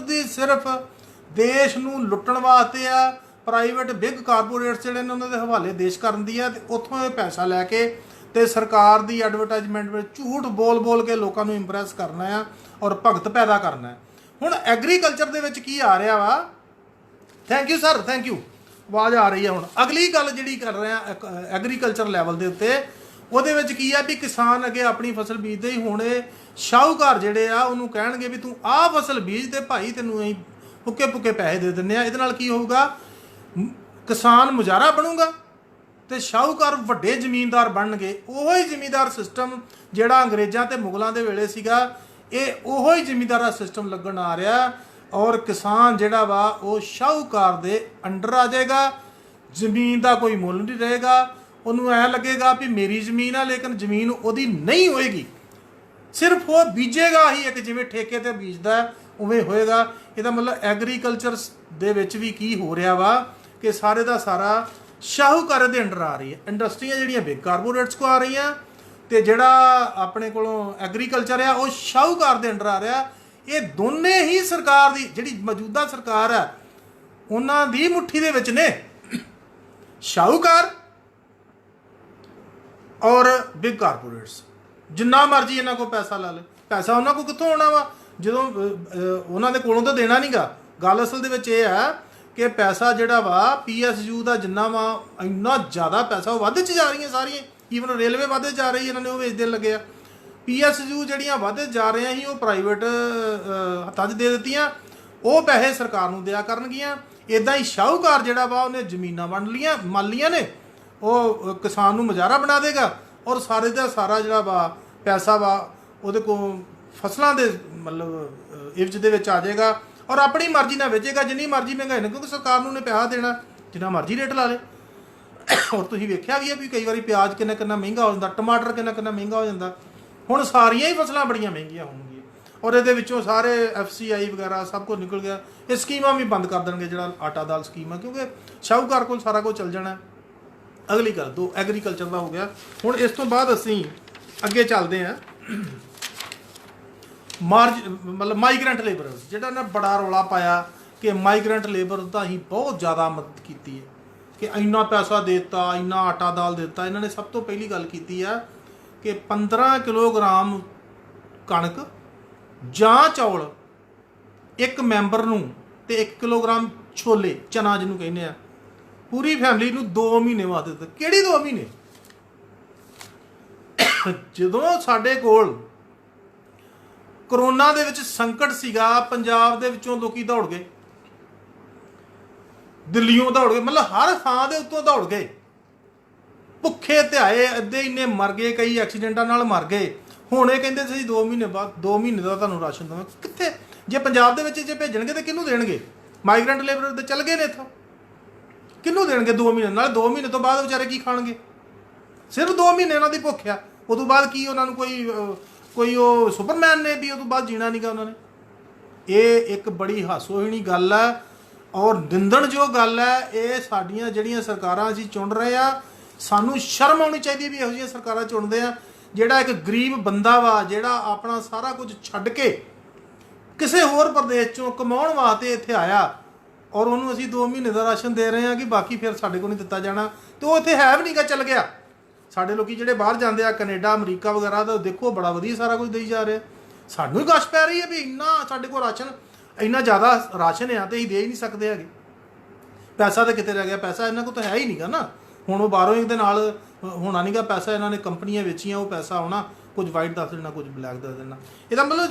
देश नूं लुट्टण वास्ते आ। प्राइवेट बिग कारपोरेट्स जिहड़े ने उन्हां दे हवाले देश करन दी आ ते उत्थों ये पैसा लैके ते सरकार दी एडवरटाइजमेंट में झूठ बोल के लोगों नूं इंप्रैस करना है और भगत पैदा करना है। हुण एग्रीकल्चर दे विच की आ रहा वा, thank you sir, thank you, आवाज़ आ रही है। हुण अगली गल जिहड़ी कर रहे हैं एग्रीकल्चर लैवल दे उत्ते ਉਹਦੇ ਵਿੱਚ ਕੀ ਆ ਵੀ ਕਿਸਾਨ ਅੱਗੇ ਆਪਣੀ ਫਸਲ ਬੀਜਦੇ ਹੀ ਹੁਣ ਸ਼ਾਹੂਕਾਰ ਜਿਹੜੇ ਆ ਉਹਨੂੰ ਕਹਿਣਗੇ ਵੀ ਤੂੰ ਆਹ ਫਸਲ ਬੀਜ ਦੇ ਭਾਈ, ਤੈਨੂੰ ਅਸੀਂ ਪੁੱਕੇ ਪੈਸੇ ਦੇ ਦਿੰਦੇ ਆ। ਇਹਦੇ ਨਾਲ ਕੀ ਹੋਊਗਾ, ਕਿਸਾਨ ਮੁਜ਼ਾਰਾ ਬਣੂਗਾ ਤੇ ਸ਼ਾਹੂਕਾਰ ਵੱਡੇ ਜ਼ਮੀਨਦਾਰ ਬਣਨਗੇ। ਉਹੋ ਹੀ ਜ਼ਿਮੀਂਦਾਰ ਸਿਸਟਮ ਜਿਹੜਾ ਅੰਗਰੇਜ਼ਾਂ ਤੇ ਮੁਗਲਾਂ ਦੇ ਵੇਲੇ ਸੀਗਾ, ਇਹ ਉਹੋ ਹੀ ਜ਼ਿਮੀਂਦਾਰਾ ਸਿਸਟਮ ਲੱਗਣ ਆ ਰਿਹਾ। ਔਰ ਕਿਸਾਨ ਜਿਹੜਾ ਵਾ ਉਹ ਸ਼ਾਹੂਕਾਰ ਦੇ ਅੰਡਰ ਆ ਜਾਏਗਾ, ਜ਼ਮੀਨ ਦਾ ਕੋਈ ਮੁੱਲ ਨਹੀਂ ਰਹੇਗਾ। ਉਹਨੂੰ ਐ ਲੱਗੇਗਾ ਵੀ ਮੇਰੀ ਜ਼ਮੀਨ ਆ, ਲੇਕਿਨ ਜ਼ਮੀਨ ਉਹਦੀ ਨਹੀਂ ਹੋਏਗੀ, ਸਿਰਫ ਉਹ ਬੀਜੇਗਾ ਹੀ ਇੱਕ ਜਿਵੇਂ ਠੇਕੇ ਤੇ ਬੀਜਦਾ ਉਵੇਂ ਹੋਏਗਾ। ਇਹਦਾ ਮਤਲਬ ਐਗਰੀਕਲਚਰ ਦੇ ਵਿੱਚ ਵੀ ਕੀ ਹੋ ਰਿਹਾ ਵਾ ਕਿ ਸਾਰੇ ਦਾ ਸਾਰਾ ਸ਼ਾਹੂਕਾਰ ਦੇ ਅੰਡਰ ਆ ਰਹੀ ਹੈ। ਇੰਡਸਟਰੀਆਂ ਜਿਹੜੀਆਂ ਬਿਗ ਕਾਰਪੋਰੇਟਸ ਕੋ ਆ ਰਹੀਆਂ ਤੇ ਜਿਹੜਾ ਆਪਣੇ ਕੋਲੋਂ ਐਗਰੀਕਲਚਰ ਆ ਉਹ ਸ਼ਾਹੂਕਾਰ ਦੇ ਅੰਡਰ ਆ ਰਿਹਾ। ਇਹ ਦੋਨੇ ਹੀ ਸਰਕਾਰ ਦੀ ਜਿਹੜੀ ਮੌਜੂਦਾ ਸਰਕਾਰ ਹੈ ਉਹਨਾਂ ਦੀ ਮੁੱਠੀ ਦੇ ਵਿੱਚ ਨੇ, ਸ਼ਾਹੂਕਾਰ और बिग कारपोरेट्स। जिन्ना मर्जी इन्हों को पैसा ला ले, पैसा उन्होंने को कितों आना वा जो उन्होंने कोलों तो देना नहीं गा। गल असल दे विच ये है कि पैसा जिहड़ा वा PSU का जिन्ना वा इन्ना ज़्यादा पैसा वो वाधे च जा रही है सारियां, ईवन रेलवे वाधे जा रही है, इन्होंने वो बेच देन लगे आ। PSU जिहड़ियां वाधे जा रही ही वो प्राइवेट हत्थां 'च दे दित्तियां, वो पैसे सरकार नूं दिया करनगियां। इदां ही शाहूकार जिहड़ा वा उन्हें जमीनां वंड लियां मल लियां ने, वो किसान नूं मुजारा बना देगा और सारे का सारा जिहड़ा वा पैसा वा उहदे कोल फसलों के मतलब इवज दे विच आ जाएगा और अपनी मर्जी नाल बेचेगा जिन्नी मर्जी महंगाई ने, क्योंकि सरकार नूं उहने पैसा देना जिन्ना मर्जी रेट ला ले। और तुसीं वेख्या भी है भी कई बारी प्याज किन्ना महंगा हो जाता, टमाटर किन्ना महंगा हो जाता। हुण सारियां ही फसलां बड़ियां महंगियां होणगीਆਂ और ये विचों सारे FCI वगैरह सब कुछ निकल गया। ये स्कीमां भी बंद कर देंगे, जिहड़ा आटा दाल स्कीम है, क्योंकि शाहूकार कोल सारा कुछ चल जाना। अगली गल दो एग्रीकल्चर का हो गया। हुण इस तो बाद असीं अगे चलते हैं मतलब माइग्रेंट लेबर जिहड़ा ने बड़ा रौला पाया कि माइग्रेंट लेबर का ही बहुत ज़्यादा मदद की है कि इन्ना पैसा देता, इन्ना आटा दाल देता। इन्होंने सब तो पहली गल की है कि 15 किलोग्राम कणक ਜਾਂ ਚੌਲ एक मैंबर ਨੂੰ ਤੇ 1 किलोग्राम छोले चना ਜਿਹਨੂੰ ਕਹਿੰਦੇ ਆ ਪੂਰੀ ਫੈਮਿਲੀ ਨੂੰ 2 ਮਹੀਨੇ ਵਾਸਤੇ ਦਿੱਤਾ। ਕਿਹੜੀ 2 ਮਹੀਨੇ? ਜਦੋਂ ਸਾਡੇ ਕੋਲ ਕਰੋਨਾ ਦੇ ਵਿੱਚ ਸੰਕਟ ਸੀਗਾ, ਪੰਜਾਬ ਦੇ ਵਿੱਚੋਂ ਲੋਕੀ ਦੌੜ ਗਏ, ਦਿੱਲੀੋਂ ਦੌੜ ਗਏ, ਮਤਲਬ ਹਰ ਥਾਂ ਦੇ ਉੱਤੋਂ ਦੌੜ ਗਏ, ਭੁੱਖੇ ਧਿਆਏ, ਅੱਧੇ ਇੰਨੇ ਮਰ ਗਏ, ਕਈ ਐਕਸੀਡੈਂਟਾਂ ਨਾਲ ਮਰ ਗਏ। ਹੁਣ ਇਹ ਕਹਿੰਦੇ ਸੀ 2 ਮਹੀਨੇ ਬਾਅਦ 2 ਮਹੀਨੇ ਦਾ ਤੁਹਾਨੂੰ ਰਾਸ਼ਨ ਦੇਵਾਂ। ਕਿੱਥੇ? ਜੇ ਪੰਜਾਬ ਦੇ ਵਿੱਚ ਜੇ ਭੇਜਣਗੇ ਤਾਂ ਕਿਹਨੂੰ ਦੇਣਗੇ? ਮਾਈਗ੍ਰੈਂਟ ਲੇਬਰ ਤੇ ਚੱਲ ਗਏ ਨੇ ਇੱਥੋਂ, ਕਿਹਨੂੰ ਦੇਣਗੇ 2 ਮਹੀਨੇ? ਨਾਲ 2 ਮਹੀਨੇ ਤੋਂ ਬਾਅਦ ਵਿਚਾਰੇ ਕੀ ਖਾਣਗੇ? ਸਿਰਫ 2 ਮਹੀਨੇ ਉਹਨਾਂ ਦੀ ਭੁੱਖ ਆ, ਉਦੋਂ ਬਾਅਦ ਕੀ ਉਹਨਾਂ ਨੂੰ ਕੋਈ ਉਹ ਸੁਪਰਮੈਨ ਨੇ ਵੀ ਉਦੋਂ ਬਾਅਦ ਜੀਣਾ ਨਹੀਂਗਾ ਉਹਨਾਂ ਨੇ। ਇਹ ਇੱਕ ਬੜੀ ਹਾਸੋਹੀਣੀ ਗੱਲ ਹੈ ਔਰ ਨਿੰਦਣਯੋਗ ਗੱਲ ਹੈ। ਇਹ ਸਾਡੀਆਂ ਜਿਹੜੀਆਂ ਸਰਕਾਰਾਂ ਅਸੀਂ ਚੁਣ ਰਹੇ ਆ, ਸਾਨੂੰ ਸ਼ਰਮ ਆਉਣੀ ਚਾਹੀਦੀ ਵੀ ਇਹੋ ਜਿਹੀਆਂ ਸਰਕਾਰਾਂ ਚੁਣਦੇ ਆ। ਜਿਹੜਾ ਇੱਕ ਗਰੀਬ ਬੰਦਾ ਵਾ, ਜਿਹੜਾ ਆਪਣਾ ਸਾਰਾ ਕੁਝ ਛੱਡ ਕੇ ਕਿਸੇ ਹੋਰ ਪ੍ਰਦੇਸ਼ ਚੋਂ ਕਮਾਉਣ ਵਾਸਤੇ ਇੱਥੇ ਆਇਆ ਔਰ ਉਹਨੂੰ ਅਸੀਂ 2 ਮਹੀਨੇ ਦਾ ਰਾਸ਼ਨ ਦੇ ਰਹੇ ਹਾਂ ਕਿ ਬਾਕੀ ਫਿਰ ਸਾਡੇ ਕੋਲ ਨਹੀਂ ਦਿੱਤਾ ਜਾਣਾ, ਤੇ ਉਹ ਇੱਥੇ ਹੈ ਵੀ ਨਹੀਂਗਾ, ਚੱਲ ਗਿਆ। ਸਾਡੇ ਲੋਕੀ ਜਿਹੜੇ ਬਾਹਰ ਜਾਂਦੇ ਆ ਕੈਨੇਡਾ ਅਮਰੀਕਾ ਵਗੈਰਾ ਦਾ, ਦੇਖੋ ਬੜਾ ਵਧੀਆ ਸਾਰਾ ਕੁਝ ਦੇਈ ਜਾ ਰਿਹਾ। ਸਾਨੂੰ ਹੀ ਗਸ਼ ਪੈ ਰਹੀ ਹੈ ਵੀ ਇੰਨਾ ਸਾਡੇ ਕੋਲ ਰਾਸ਼ਨ, ਇੰਨਾ ਜ਼ਿਆਦਾ ਰਾਸ਼ਨ ਆ ਤੇ ਅਸੀਂ ਦੇ ਹੀ ਨਹੀਂ ਸਕਦੇ ਹੈਗੇ। ਪੈਸਾ ਤਾਂ ਕਿਤੇ ਰਹਿ ਗਿਆ? ਪੈਸਾ ਇਹਨਾਂ ਕੋਲ ਤਾਂ ਹੈ ਹੀ ਨਹੀਂਗਾ ਨਾ। ਹੁਣ ਉਹ ਬਾਰੋਇੰਗ ਦੇ ਨਾਲ ਹੋਣਾ ਨਹੀਂਗਾ ਪੈਸਾ, ਇਹਨਾਂ ਨੇ ਕੰਪਨੀਆਂ ਵੇਚੀਆਂ, ਉਹ ਪੈਸਾ ਆਉਣਾ, ਕੁਝ ਵਾਈਟ ਦੱਸ ਦੇਣਾ, ਕੁਝ ਬਲੈਕ ਦੱਸ ਦੇਣਾ। ਇਹਦਾ ਮਤਲਬ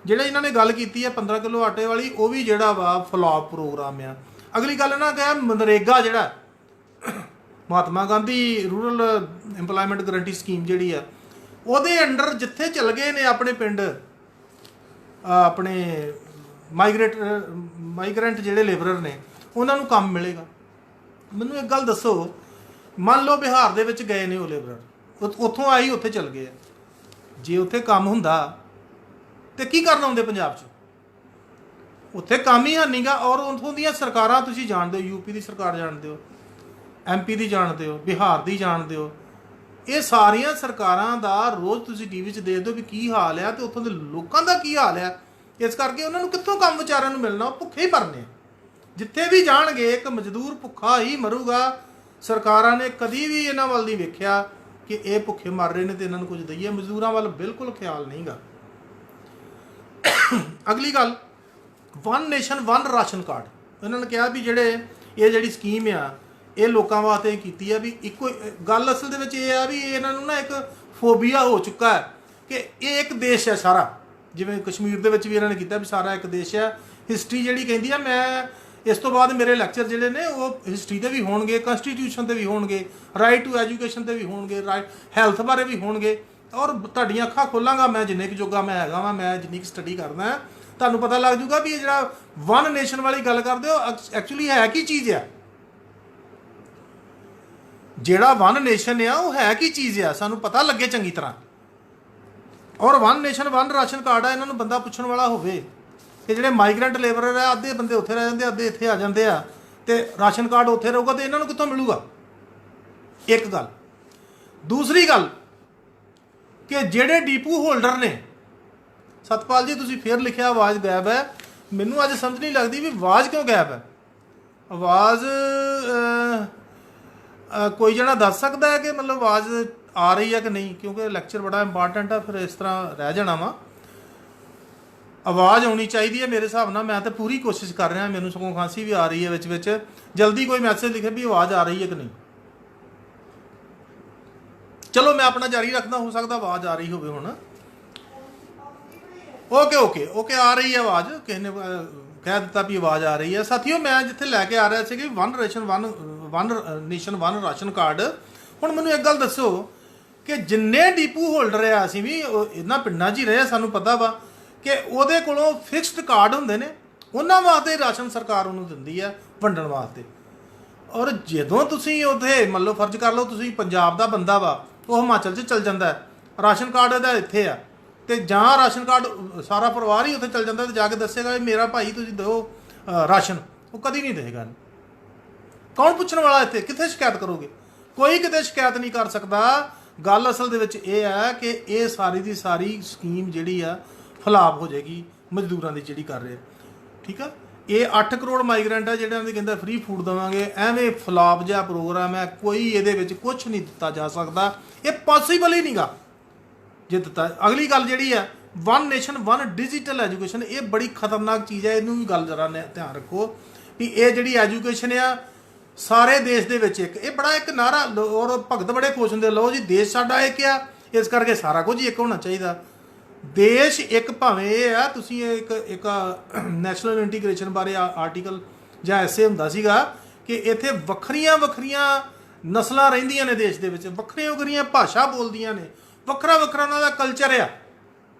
ਜਿਹੜਾ ਇਹਨਾਂ ਨੇ ਗੱਲ ਕੀਤੀ ਹੈ 15 ਕਿਲੋ ਆਟੇ ਵਾਲੀ, ਉਹ ਵੀ ਜਿਹੜਾ ਵਾ ਫਲॉप ਪ੍ਰੋਗਰਾਮ ਆ। ਅਗਲੀ ਗੱਲ ਇਹਨਾਂ ਕਿਹਾ ਮਨਰੇਗਾ, ਜਿਹੜਾ Mahatma Gandhi rural employment guarantee scheme ਜਿਹੜੀ ਆ, ਉਹਦੇ ਅੰਡਰ ਜਿੱਥੇ ਚਲ ਗਏ ਨੇ ਆਪਣੇ ਪਿੰਡ, ਆਪਣੇ ਮਾਈਗ੍ਰੈਂਟ ਜਿਹੜੇ ਲੇਬਰਰ ਨੇ, ਉਹਨਾਂ ਨੂੰ ਕੰਮ ਮਿਲੇਗਾ। ਮੈਨੂੰ ਇੱਕ ਗੱਲ ਦੱਸੋ, ਮੰਨ ਲਓ ਬਿਹਾਰ ਦੇ ਵਿੱਚ ਗਏ ਨੇ ਉਹ ਲੇਬਰਰ, ਉੱਥੋਂ ਆਈ ਉੱਥੇ ਚਲ ਗਏ ਆ, ਜੇ ਉੱਥੇ ਕੰਮ ਹੁੰਦਾ ਤੇ ਕੀ ਕਰਨ ਆਉਂਦੇ ਪੰਜਾਬ 'ਚ? ਉੱਥੇ ਕੰਮ ਹੀ ਹੈ ਨਹੀਂਗਾ। ਔਰ ਉੱਥੋਂ ਦੀਆਂ ਸਰਕਾਰਾਂ ਤੁਸੀਂ ਜਾਣਦੇ ਹੋ, ਯੂਪੀ ਦੀ ਸਰਕਾਰ ਜਾਣਦੇ ਹੋ, ਐਮਪੀ ਦੀ ਜਾਣਦੇ ਹੋ, ਬਿਹਾਰ ਦੀ ਜਾਣਦੇ ਹੋ। ਇਹ ਸਾਰੀਆਂ ਸਰਕਾਰਾਂ ਦਾ ਰੋਜ਼ ਤੁਸੀਂ ਟੀਵੀ 'ਚ ਦੇਖਦੇ ਹੋ ਵੀ ਕੀ ਹਾਲ ਆ, ਤੇ ਉੱਥੋਂ ਦੇ ਲੋਕਾਂ ਦਾ ਕੀ ਹਾਲ ਆ। ਇਸ ਕਰਕੇ ਉਹਨਾਂ ਨੂੰ ਕਿੱਥੋਂ ਕੰਮ ਵਿਚਾਰਿਆਂ ਨੂੰ ਮਿਲਣਾ? ਉਹ ਭੁੱਖੇ ਹੀ ਮਰਨੇ। ਜਿੱਥੇ ਵੀ ਜਾਣਗੇ ਇੱਕ ਮਜ਼ਦੂਰ ਭੁੱਖਾ ਹੀ ਮਰੂਗਾ। ਸਰਕਾਰਾਂ ਨੇ ਕਦੀ ਵੀ ਇਹਨਾਂ ਵੱਲ ਨਹੀਂ ਵੇਖਿਆ ਕਿ ਇਹ ਭੁੱਖੇ ਮਰ ਰਹੇ ਨੇ ਤੇ ਇਹਨਾਂ ਨੂੰ ਕੁਝ ਦਈਏ। ਮਜ਼ਦੂਰਾਂ ਵੱਲ ਬਿਲਕੁਲ ਖਿਆਲ ਨਹੀਂਗਾ। ਅਗਲੀ ਗੱਲ, 1 ਨੇਸ਼ਨ 1 ਰਾਸ਼ਨ ਕਾਰਡ। ਇਹਨਾਂ ਨੇ ਕਿਹਾ ਵੀ ਜਿਹੜੀ ਸਕੀਮ ਆ, ਇਹ ਲੋਕਾਂ ਵਾਸਤੇ ਕੀਤੀ ਆ ਵੀ ਇੱਕੋ ਗੱਲ। ਅਸਲ ਦੇ ਵਿੱਚ ਇਹ ਆ ਵੀ ਇਹਨਾਂ ਨੂੰ ਨਾ ਇੱਕ ਫੋਬੀਆ ਹੋ ਚੁੱਕਾ ਹੈ ਕਿ ਇਹ ਇੱਕ ਦੇਸ਼ ਹੈ ਸਾਰਾ। ਜਿਵੇਂ ਕਸ਼ਮੀਰ ਦੇ ਵਿੱਚ ਵੀ ਇਹਨਾਂ ਨੇ ਕੀਤਾ ਵੀ ਸਾਰਾ ਇੱਕ ਦੇਸ਼ ਹੈ। ਹਿਸਟਰੀ ਜਿਹੜੀ ਕਹਿੰਦੀ ਆ, ਮੈਂ ਇਸ ਤੋਂ ਬਾਅਦ ਮੇਰੇ ਲੈਕਚਰ ਜਿਹੜੇ ਨੇ ਉਹ ਹਿਸਟਰੀ ਦੇ ਵੀ ਹੋਣਗੇ, ਕੰਸਟੀਟਿਊਸ਼ਨ ਦੇ ਵੀ ਹੋਣਗੇ, ਰਾਈਟ ਟੂ ਐਜੂਕੇਸ਼ਨ ਦੇ ਵੀ ਹੋਣਗੇ, ਹੈਲਥ ਬਾਰੇ ਵੀ ਹੋਣਗੇ। ਔਰ ਤੁਹਾਡੀਆਂ ਅੱਖਾਂ ਖੋਲਾਂਗਾ ਮੈਂ, ਜਿੰਨੇ ਕੁ ਜੋਗਾ ਮੈਂ ਹੈਗਾ ਵਾ, ਮੈਂ ਜਿੰਨੀ ਕੁ ਸਟੱਡੀ ਕਰਦਾ, ਤੁਹਾਨੂੰ ਪਤਾ ਲੱਗ ਜੂਗਾ ਵੀ ਇਹ ਜਿਹੜਾ 1 ਨੇਸ਼ਨ ਵਾਲੀ ਗੱਲ ਕਰਦੇ ਹੋ ਐਕਚੁਅਲੀ ਹੈ ਕੀ ਚੀਜ਼ ਆ। ਜਿਹੜਾ 1 ਨੇਸ਼ਨ ਆ ਉਹ ਹੈ ਕੀ ਚੀਜ਼ ਆ, ਸਾਨੂੰ ਪਤਾ ਲੱਗੇ ਚੰਗੀ ਤਰ੍ਹਾਂ। ਔਰ 1 ਨੇਸ਼ਨ 1 ਰਾਸ਼ਨ ਕਾਰਡ ਆ, ਇਹਨਾਂ ਨੂੰ ਬੰਦਾ ਪੁੱਛਣ ਵਾਲਾ ਹੋਵੇ ਕਿ ਜਿਹੜੇ ਮਾਈਗ੍ਰੈਂਟ ਲੇਬਰਰ ਆ, ਅੱਧੇ ਬੰਦੇ ਉੱਥੇ ਰਹਿ ਜਾਂਦੇ, ਅੱਧੇ ਇੱਥੇ ਆ ਜਾਂਦੇ ਆ, ਤੇ ਰਾਸ਼ਨ ਕਾਰਡ ਉੱਥੇ ਰਹੂਗਾ ਤੇ ਇਹਨਾਂ ਨੂੰ ਕਿੱਥੋਂ ਮਿਲੂਗਾ? ਇੱਕ ਗੱਲ। ਦੂਸਰੀ ਗੱਲ ਕਿ ਜਿਹੜੇ ਡੀਪੂ ਹੋਲਡਰ ਨੇ, ਸਤਪਾਲ ਜੀ ਤੁਸੀਂ ਫੇਰ ਲਿਖਿਆ ਆਵਾਜ਼ ਗਾਇਬ ਹੈ। ਮੈਨੂੰ ਅੱਜ ਸਮਝ ਨਹੀਂ ਲੱਗਦੀ ਵੀ ਆਵਾਜ਼ ਕਿਉਂ ਗਾਇਬ ਹੈ। ਆਵਾਜ਼ ਕੋਈ ਜਣਾ ਦੱਸ ਸਕਦਾ ਹੈ ਕਿ ਮਤਲਬ ਆਵਾਜ਼ ਆ ਰਹੀ ਹੈ ਕਿ ਨਹੀਂ? ਕਿਉਂਕਿ ਲੈਕਚਰ ਬੜਾ ਇੰਪੋਰਟੈਂਟ ਆ, ਫਿਰ ਇਸ ਤਰ੍ਹਾਂ ਰਹਿ ਜਾਣਾ ਵਾ। ਆਵਾਜ਼ ਆਉਣੀ ਚਾਹੀਦੀ ਹੈ ਮੇਰੇ ਹਿਸਾਬ ਨਾਲ। ਮੈਂ ਤਾਂ ਪੂਰੀ ਕੋਸ਼ਿਸ਼ ਕਰ ਰਿਹਾ, ਮੈਨੂੰ ਸਗੋਂ ਖਾਂਸੀ ਵੀ ਆ ਰਹੀ ਹੈ ਵਿੱਚ ਵਿੱਚ। ਜਲਦੀ ਕੋਈ ਮੈਸੇਜ ਲਿਖੇ ਵੀ ਆਵਾਜ਼ ਆ ਰਹੀ ਹੈ ਕਿ ਨਹੀਂ। ਚਲੋ ਮੈਂ ਆਪਣਾ ਜਾਰੀ ਰੱਖਦਾ, ਹੋ ਸਕਦਾ ਆਵਾਜ਼ ਆ ਰਹੀ ਹੋਵੇ ਹੁਣ। ਓਕੇ ਆ ਰਹੀ ਹੈ ਆਵਾਜ਼। ਕਿਸੇ ਨੇ ਕਹਿ ਦਿੱਤਾ ਵੀ ਆਵਾਜ਼ ਆ ਰਹੀ ਹੈ। ਸਾਥੀਓ, ਮੈਂ ਜਿੱਥੇ ਲੈ ਕੇ ਆ ਰਿਹਾ ਸੀ ਕਿ 1 ਨੇਸ਼ਨ 1 ਰਾਸ਼ਨ ਕਾਰਡ। ਹੁਣ ਮੈਨੂੰ ਇੱਕ ਗੱਲ ਦੱਸੋ ਕਿ ਜਿੰਨੇ ਡੀਪੂ ਹੋਲਡਰ ਆ, ਅਸੀਂ ਵੀ ਇਹਨਾਂ ਪਿੰਡਾਂ 'ਚ ਹੀ ਰਹੇ, ਸਾਨੂੰ ਪਤਾ ਵਾ ਕਿ ਉਹਦੇ ਕੋਲੋਂ ਫਿਕਸਡ ਕਾਰਡ ਹੁੰਦੇ ਨੇ, ਉਹਨਾਂ ਵਾਸਤੇ ਰਾਸ਼ਨ ਸਰਕਾਰ ਉਹਨੂੰ ਦਿੰਦੀ ਆ ਵੰਡਣ ਵਾਸਤੇ। ਔਰ ਜਦੋਂ ਤੁਸੀਂ ਉੱਥੇ ਮੰਨ ਲਓ, ਫਰਜ਼ ਕਰ ਲਓ ਤੁਸੀਂ ਪੰਜਾਬ ਦਾ ਬੰਦਾ ਵਾ, ਉਹ ਹਿਮਾਚਲ 'ਚ ਚਲ ਜਾਂਦਾ, ਰਾਸ਼ਨ ਕਾਰਡ ਇਹਦਾ ਇੱਥੇ ਆ, ਤੇ ਜਾਂ ਰਾਸ਼ਨ ਕਾਰਡ ਸਾਰਾ ਪਰਿਵਾਰ ਹੀ ਉੱਥੇ ਚਲ ਜਾਂਦਾ ਤੇ ਜਾ ਕੇ ਦੱਸੇਗਾ ਵੀ ਮੇਰਾ ਭਾਈ ਤੁਸੀਂ ਦਿਓ ਰਾਸ਼ਨ, ਉਹ ਕਦੀ ਨਹੀਂ ਦੇਗਾ। ਕੌਣ ਪੁੱਛਣ ਵਾਲਾ ਇੱਥੇ? ਕਿੱਥੇ ਸ਼ਿਕਾਇਤ ਕਰੋਗੇ? ਕੋਈ ਕਿਤੇ ਸ਼ਿਕਾਇਤ ਨਹੀਂ ਕਰ ਸਕਦਾ। ਗੱਲ ਅਸਲ ਦੇ ਵਿੱਚ ਇਹ ਹੈ ਕਿ ਇਹ ਸਾਰੀ ਦੀ ਸਾਰੀ ਸਕੀਮ ਜਿਹੜੀ ਆ ਫਲਾਪ ਹੋ ਜਾਏਗੀ ਮਜ਼ਦੂਰਾਂ ਦੀ ਜਿਹੜੀ ਕਰ ਰਹੇ। ਠੀਕ ਆ, ये 8 करोड़ माइग्रेंट है जिन्होंने कहते फ्री फूड देवांगे, एवें फलाप जिहा प्रोग्राम है, कोई ये कुछ नहीं दिता जा सकता, ये पॉसीबल ही नहीं गा जे दिता। अगली गल जी है one nation one digital education, ये बड़ी खतरनाक चीज़ है, इनू भी गल जरा ध्यान रखो भी ये जी एजुकेशन आ सारे देश दे विच एक, ये बड़ा एक नारा और भगत बड़े खुश होंगे, लो जी देश साडा एक आ, इस करके सारा कुछ ही एक होना चाहिए। देश एक भावें ये आ, तुसीं एक नैशनल इंटीग्रेशन बारे आर्टिकल ਜਾਂ ਐਸੇ ਹੁੰਦਾ ਸੀਗਾ कि इत्थे ਵੱਖਰੀਆਂ ਵੱਖਰੀਆਂ ਨਸਲਾਂ ਰਹਿੰਦੀਆਂ ਨੇ देश ਦੇ ਵਿੱਚ, ਵੱਖਰੀਆਂ ਵੱਖਰੀਆਂ ਭਾਸ਼ਾ ਬੋਲਦੀਆਂ ਨੇ, ਵੱਖਰਾ ਵੱਖਰਾ ਉਹਨਾਂ ਦਾ ਕਲਚਰ ਆ।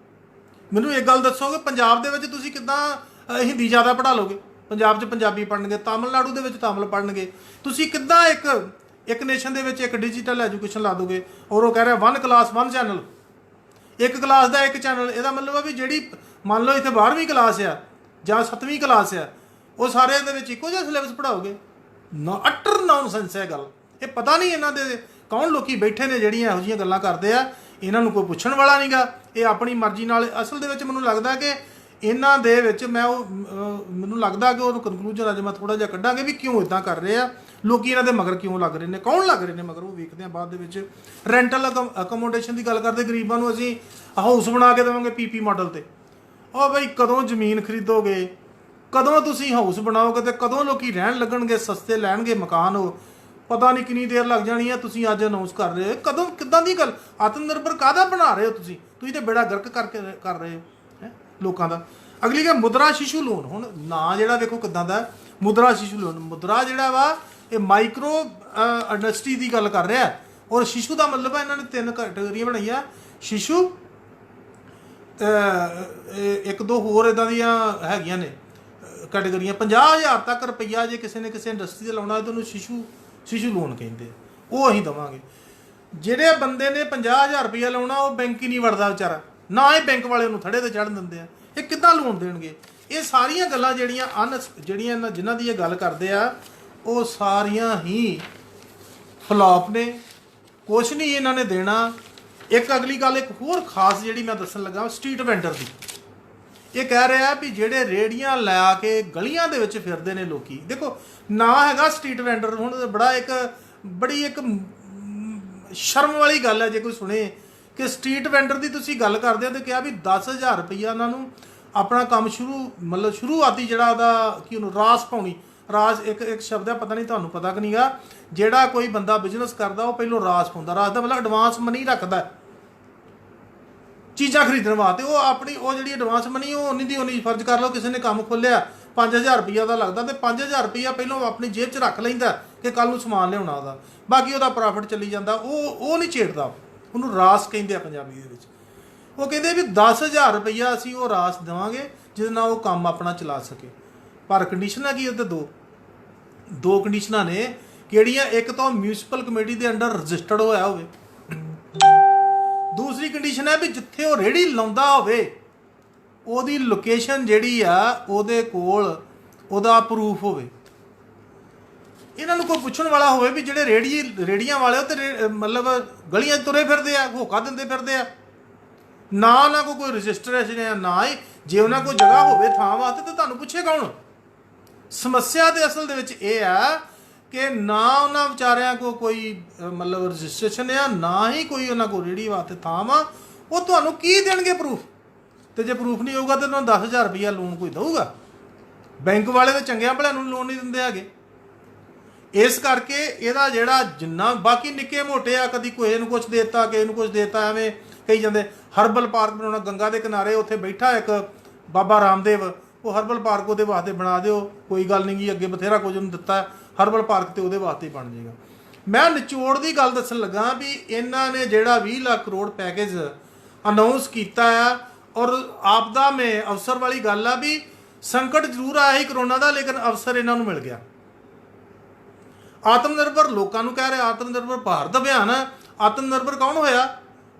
ਮੈਨੂੰ ਇੱਕ ਗੱਲ ਦੱਸੋਗੇ ਪੰਜਾਬ ਦੇ ਵਿੱਚ ਤੁਸੀਂ ਕਿੱਦਾਂ ਹਿੰਦੀ ਜ਼ਿਆਦਾ ਪੜ੍ਹਾ ਲਓਗੇ? ਪੰਜਾਬ 'ਚ ਪੰਜਾਬੀ ਪੜ੍ਹਨਗੇ, ਤਾਮਿਲਨਾਡੂ ਦੇ ਵਿੱਚ ਤਾਮਿਲ ਪੜ੍ਹਨਗੇ, ਤੁਸੀਂ ਕਿੱਦਾਂ ਇੱਕ ਨੇਸ਼ਨ ਦੇ ਵਿੱਚ ਇੱਕ ਡਿਜੀਟਲ ਐਜੂਕੇਸ਼ਨ ਲਾ ਦੋਗੇ? ਔਰ ਉਹ ਕਹਿ ਰਿਹਾ 1 ਕਲਾਸ 1 ਚੈਨਲ, ਇੱਕ ਕਲਾਸ ਦਾ ਇੱਕ ਚੈਨਲ। ਇਹਦਾ ਮਤਲਬ ਆ ਵੀ ਜਿਹੜੀ ਮੰਨ ਲਓ ਇੱਥੇ 12ਵੀਂ ਕਲਾਸ ਆ ਜਾਂ 7ਵੀਂ ਕਲਾਸ ਆ, ਉਹ ਸਾਰਿਆਂ ਦੇ ਵਿੱਚ ਇੱਕੋ ਜਿਹਾ ਸਿਲੇਬਸ ਪੜ੍ਹਾਓਗੇ? ਨਾ, ਅਟਰ ਨੌਨਸੈਂਸ ਹੈ ਗੱਲ। ਇਹ ਪਤਾ ਨਹੀਂ ਇਹਨਾਂ ਦੇ ਕੌਣ ਲੋਕੀ ਬੈਠੇ ਨੇ ਜਿਹੜੀਆਂ ਇਹੋ ਜਿਹੀਆਂ ਗੱਲਾਂ ਕਰਦੇ ਆ, ਇਹਨਾਂ ਨੂੰ ਕੋਈ ਪੁੱਛਣ ਵਾਲਾ ਨਹੀਂਗਾ, ਇਹ ਆਪਣੀ ਮਰਜ਼ੀ ਨਾਲ। ਅਸਲ ਦੇ ਵਿੱਚ ਮੈਨੂੰ ਲੱਗਦਾ ਕਿ ਇਹਨਾਂ ਦੇ ਵਿੱਚ ਮੈਨੂੰ ਲੱਗਦਾ ਕਿ ਉਹ ਕਨਕਲੂਜਨ ਅੱਜ ਮੈਂ ਥੋੜ੍ਹਾ ਜਿਹਾ ਕੱਢਾਂਗੇ ਵੀ ਕਿਉਂ ਇੱਦਾਂ ਕਰ ਰਹੇ ਆ ਲੋਕੀ, ਇਹਨਾਂ ਦੇ ਮਗਰ ਕਿਉਂ ਲੱਗ ਰਹੇ ਨੇ, ਕੌਣ ਲੱਗ ਰਹੇ ਨੇ ਮਗਰ, ਉਹ ਵੇਖਦੇ ਆ ਬਾਅਦ ਦੇ ਵਿੱਚ। ਰੈਂਟਲ ਅਕੋਮੋਡੇਸ਼ਨ ਦੀ ਗੱਲ ਕਰਦੇ, ਗਰੀਬਾਂ ਨੂੰ ਅਸੀਂ ਹਾਊਸ ਬਣਾ ਕੇ ਦੇਵਾਂਗੇ ਪੀਪੀ ਮਾਡਲ 'ਤੇ। ਉਹ ਬਈ ਕਦੋਂ ਜ਼ਮੀਨ ਖਰੀਦੋਗੇ, ਕਦੋਂ ਤੁਸੀਂ ਹਾਊਸ ਬਣਾਓਗੇ ਅਤੇ ਕਦੋਂ ਲੋਕੀ ਰਹਿਣ ਲੱਗਣਗੇ, ਸਸਤੇ ਲੈਣਗੇ ਮਕਾਨ, ਉਹ ਪਤਾ ਨਹੀਂ ਕਿੰਨੀ ਦੇਰ ਲੱਗ ਜਾਣੀ ਹੈ। ਤੁਸੀਂ ਅੱਜ ਅਨਾਊਂਸ ਕਰ ਰਹੇ ਹੋ, ਕਦੋਂ ਕਿੱਦਾਂ ਦੀ ਗੱਲ? ਆਤਮ ਨਿਰਭਰ ਕਾਹਦਾ ਬਣਾ ਰਹੇ ਹੋ ਤੁਸੀਂ ਤਾਂ ਬੇੜਾ ਗਰਕ ਕਰਕੇ ਕਰ ਰਹੇ ਹੋ ਹੈ ਲੋਕਾਂ ਦਾ। ਅਗਲੀ ਗੱਲ ਮੁਦਰਾ ਸ਼ਿਸ਼ੂ ਲੋਨ, ਹੁਣ ਨਾਂ ਜਿਹੜਾ ਵੇਖੋ ਕਿੱਦਾਂ ਦਾ, ਮੁਦਰਾ ਸ਼ਿਸ਼ੂ ਲੋਨ। ਮੁਦਰਾ ਜਿਹੜਾ ਵਾ ਇਹ ਮਾਈਕਰੋ ਇੰਡਸਟਰੀ ਦੀ ਗੱਲ ਕਰ ਰਿਹਾ, ਔਰ ਸ਼ਿਸ਼ੂ ਦਾ ਮਤਲਬ ਹੈ ਇਹਨਾਂ ਨੇ 3 ਕੈਟੇਗਰੀਆਂ ਬਣਾਈਆਂ, ਸ਼ਿਸ਼ੂ, ਇੱਕ ਦੋ ਹੋਰ ਇੱਦਾਂ ਦੀਆਂ ਹੈਗੀਆਂ ਨੇ ਕੈਟੇਗਰੀਆਂ। 50,000 ਤੱਕ ਰੁਪਈਆ ਜੇ ਕਿਸੇ ਨੇ ਕਿਸੇ ਇੰਡਸਟਰੀ 'ਤੇ ਲਾਉਣਾ ਤਾਂ ਉਹਨੂੰ ਸ਼ਿਸ਼ੂ ਲੋਨ ਕਹਿੰਦੇ, ਉਹ ਅਸੀਂ ਦੇਵਾਂਗੇ। ਜਿਹੜੇ ਬੰਦੇ ਨੇ 50,000 ਰੁਪਈਆ ਲਾਉਣਾ ਉਹ ਬੈਂਕ ਹੀ ਨਹੀਂ ਵੜਦਾ ਵਿਚਾਰਾ, ਨਾ ਇਹ ਬੈਂਕ ਵਾਲੇ ਉਹਨੂੰ ਥੜੇ 'ਤੇ ਚੜ੍ਹਨ ਦਿੰਦੇ ਆ, ਇਹ ਕਿੱਦਾਂ ਲੋਨ ਦੇਣਗੇ? ਇਹ ਸਾਰੀਆਂ ਗੱਲਾਂ ਜਿਹੜੀਆਂ ਜਿਨ੍ਹਾਂ ਦੀ ਇਹ ਗੱਲ ਕਰਦੇ ਆ ਉਹ ਸਾਰੀਆਂ ਹੀ ਫਲॉप ਨੇ, ਕੁਛ ਨਹੀਂ ਇਹਨਾਂ ਨੇ ਦੇਣਾ। ਇੱਕ ਅਗਲੀ ਗੱਲ ਇੱਕ ਹੋਰ ਖਾਸ ਜਿਹੜੀ ਮੈਂ ਦੱਸਣ ਲੱਗਾ, ਸਟਰੀਟ ਵੈਂਡਰ ਦੀ। ਇਹ ਕਹਿ ਰਿਹਾ ਵੀ ਜਿਹੜੇ ਰੇੜੀਆਂ ਲਾ ਕੇ ਗਲੀਆਂ ਦੇ ਵਿੱਚ ਫਿਰਦੇ ਨੇ ਲੋਕੀ, ਦੇਖੋ ਨਾ ਹੈਗਾ ਸਟਰੀਟ ਵੈਂਡਰ। ਹੁਣ ਬੜੀ ਇੱਕ ਸ਼ਰਮ ਵਾਲੀ ਗੱਲ ਹੈ ਜੇ ਕੋਈ ਸੁਣੇ ਕਿ ਸਟਰੀਟ ਵੈਂਡਰ ਦੀ ਤੁਸੀਂ ਗੱਲ ਕਰਦੇ ਹੋ, ਤੇ ਕਿਹਾ ਵੀ 10,000 ਰੁਪਈਆ ਉਹਨਾਂ ਨੂੰ ਆਪਣਾ ਕੰਮ ਸ਼ੁਰੂਆਤੀ ਜਿਹੜਾ ਉਹਦਾ ਕੀ ਉਹਨੂੰ ਰਾਸ ਪਾਉਣੀ। ਰਾਸ ਇੱਕ ਸ਼ਬਦ ਹੈ, ਪਤਾ ਨਹੀਂ ਤੁਹਾਨੂੰ ਪਤਾ ਕਿ ਨਹੀਂਗਾ। ਜਿਹੜਾ ਕੋਈ ਬੰਦਾ ਬਿਜ਼ਨਸ ਕਰਦਾ ਉਹ ਪਹਿਲੋਂ ਰਾਸ ਪਾਉਂਦਾ। ਰਾਸ ਦਾ ਮਤਲਬ ਐਡਵਾਂਸ ਮਨੀ ਰੱਖਦਾ ਚੀਜ਼ਾਂ ਖਰੀਦਣ ਵਾਸਤੇ। ਉਹ ਜਿਹੜੀ ਐਡਵਾਂਸ ਮਨੀ ਉਹ ਉਨੀ ਦੀ ਉਨੀ ਫਰਜ਼ ਕਰ ਲਓ। ਕਿਸੇ ਨੇ ਕੰਮ ਖੋਲ੍ਹਿਆ 5,000 ਰੁਪਈਆ ਦਾ ਲੱਗਦਾ, ਤੇ 5,000 ਰੁਪਈਆ ਪਹਿਲਾਂ ਆਪਣੀ ਜੇਬ 'ਚ ਰੱਖ ਲੈਂਦਾ ਕਿ ਕੱਲ੍ਹ ਨੂੰ ਸਮਾਨ ਲਿਆਉਣਾ ਉਹਦਾ, ਬਾਕੀ ਉਹਦਾ ਪ੍ਰੋਫਿਟ ਚੱਲੀ ਜਾਂਦਾ। ਉਹ ਨਹੀਂ ਛੇੜਦਾ, ਉਹਨੂੰ ਰਾਸ ਕਹਿੰਦੇ ਆ ਪੰਜਾਬੀ ਦੇ ਵਿੱਚ। ਉਹ ਕਹਿੰਦੇ ਵੀ 10,000 ਰੁਪਈਆ ਅਸੀਂ ਉਹ ਰਾਸ ਦੇਵਾਂਗੇ ਜਿਹਦੇ ਨਾਲ ਉਹ ਕੰਮ ਆਪਣਾ ਚਲਾ ਸਕੇ। ਪਰ ਕੰਡੀਸ਼ਨਾਂ ਕੀ ਉਹਦੇ ਦੋ ਕੰਡੀਸ਼ਨਾਂ ਨੇ ਕਿਹੜੀਆਂ? ਇੱਕ ਤਾਂ ਮਿਊਨਿਸਪਲ ਕਮੇਟੀ ਦੇ ਅੰਡਰ ਰਜਿਸਟਰਡ ਹੋਇਆ ਹੋਵੇ, ਦੂਸਰੀ ਕੰਡੀਸ਼ਨ ਹੈ ਵੀ ਜਿੱਥੇ ਉਹ ਰੇਹੜੀ ਲਾਉਂਦਾ ਹੋਵੇ ਉਹਦੀ ਲੋਕੇਸ਼ਨ ਜਿਹੜੀ ਆ ਉਹਦੇ ਕੋਲ ਉਹਦਾ ਪ੍ਰੂਫ ਹੋਵੇ। ਇਹਨਾਂ ਨੂੰ ਕੋਈ ਪੁੱਛਣ ਵਾਲਾ ਹੋਵੇ ਵੀ ਜਿਹੜੇ ਰੇੜੀਆਂ ਵਾਲੇ ਉਹ ਤੇ ਮਤਲਬ ਗਲੀਆਂ 'ਚ ਤੁਰੇ ਫਿਰਦੇ ਆ, ਹੋਕਾ ਦਿੰਦੇ ਫਿਰਦੇ ਆ, ਨਾ ਉਹਨਾਂ ਕੋਲ ਕੋਈ ਰਜਿਸਟਰੇਸ਼ਨ ਹੈ, ਨਾ ਹੀ ਜੇ ਉਹਨਾਂ ਕੋਲ ਜਗ੍ਹਾ ਹੋਵੇ ਥਾਂ ਵਾਸਤੇ ਤਾਂ ਤੁਹਾਨੂੰ ਪੁੱਛੇ ਕੌਣ? ਸਮੱਸਿਆ ਤੇ ਅਸਲ ਦੇ ਵਿੱਚ ਇਹ ਆ ਕਿ ਨਾ ਉਹਨਾਂ ਵਿਚਾਰਿਆਂ ਕੋਲ ਕੋਈ ਮਤਲਬ ਰਜਿਸਟ੍ਰੇਸ਼ਨ ਆ, ਨਾ ਹੀ ਕੋਈ ਉਹਨਾਂ ਕੋਲ ਰੇਹੜੀ ਵਾਸਤੇ ਥਾਂ ਵਾ। ਉਹ ਤੁਹਾਨੂੰ ਕੀ ਦੇਣਗੇ ਪ੍ਰੂਫ? ਤੇ ਜੇ ਪ੍ਰੂਫ ਨਹੀਂ ਹੋਊਗਾ ਤਾਂ ਉਹਨਾਂ ਨੂੰ 10,000 ਰੁਪਈਆ ਲੋਨ ਕੋਈ ਦਊਗਾ? ਬੈਂਕ ਵਾਲੇ ਤਾਂ ਚੰਗਿਆਂ ਭਲਿਆਂ ਨੂੰ ਲੋਨ ਨਹੀਂ ਦਿੰਦੇ ਹੈਗੇ। ਇਸ ਕਰਕੇ ਇਹਦਾ ਜਿਹੜਾ ਜਿੰਨਾ ਬਾਕੀ ਨਿੱਕੇ ਮੋਟੇ ਆ, ਕਦੀ ਕਿਸੇ ਨੂੰ ਕੁਛ ਦੇਤਾ, ਕਿਸੇ ਨੂੰ ਕੁਛ ਦੇਤਾ, ਐਵੇਂ ਕਹੀ ਜਾਂਦੇ। ਹਰਬਲ ਪਾਰਕ ਬਣਾਉਣਾ ਗੰਗਾ ਦੇ ਕਿਨਾਰੇ, ਉੱਥੇ ਬੈਠਾ ਇੱਕ ਬਾਬਾ ਰਾਮਦੇਵ, ਉਹ ਹਰਬਲ ਪਾਰਕ ਉਹਦੇ ਵਾਸਤੇ ਬਣਾ ਦਿਓ, ਕੋਈ ਗੱਲ ਨਹੀਂ ਗੀ, ਅੱਗੇ ਬਥੇਰਾ ਕੁਝ ਉਹਨੂੰ ਦਿੱਤਾ ਹਰਬਲ ਪਾਰਕ, ਤੇ ਉਹਦੇ ਵਾਸਤੇ ਬਣ ਜਾਏਗਾ। ਮੈਂ ਨਿਚੋੜ ਦੀ ਗੱਲ ਦੱਸਣ ਲੱਗਾ ਵੀ ਇਹਨਾਂ ਨੇ ਜਿਹੜਾ 20 ਲੱਖ ਕਰੋੜ ਪੈਕੇਜ ਅਨਾਊਂਸ ਕੀਤਾ ਆ, ਔਰ ਆਪਦਾ ਮੈਂ ਅਵਸਰ ਵਾਲੀ ਗੱਲ ਆ ਵੀ ਸੰਕਟ ਜ਼ਰੂਰ ਆਇਆ ਸੀ ਕਰੋਨਾ ਦਾ, ਲੇਕਿਨ ਅਵਸਰ ਇਹਨਾਂ ਨੂੰ ਮਿਲ ਗਿਆ। ਆਤਮ ਨਿਰਭਰ ਲੋਕਾਂ ਨੂੰ ਕਹਿ ਰਿਹਾ, ਆਤਮ ਨਿਰਭਰ ਭਾਰਤ ਅਭਿਆਨ। ਆਤਮ ਨਿਰਭਰ ਕੌਣ ਹੋਇਆ?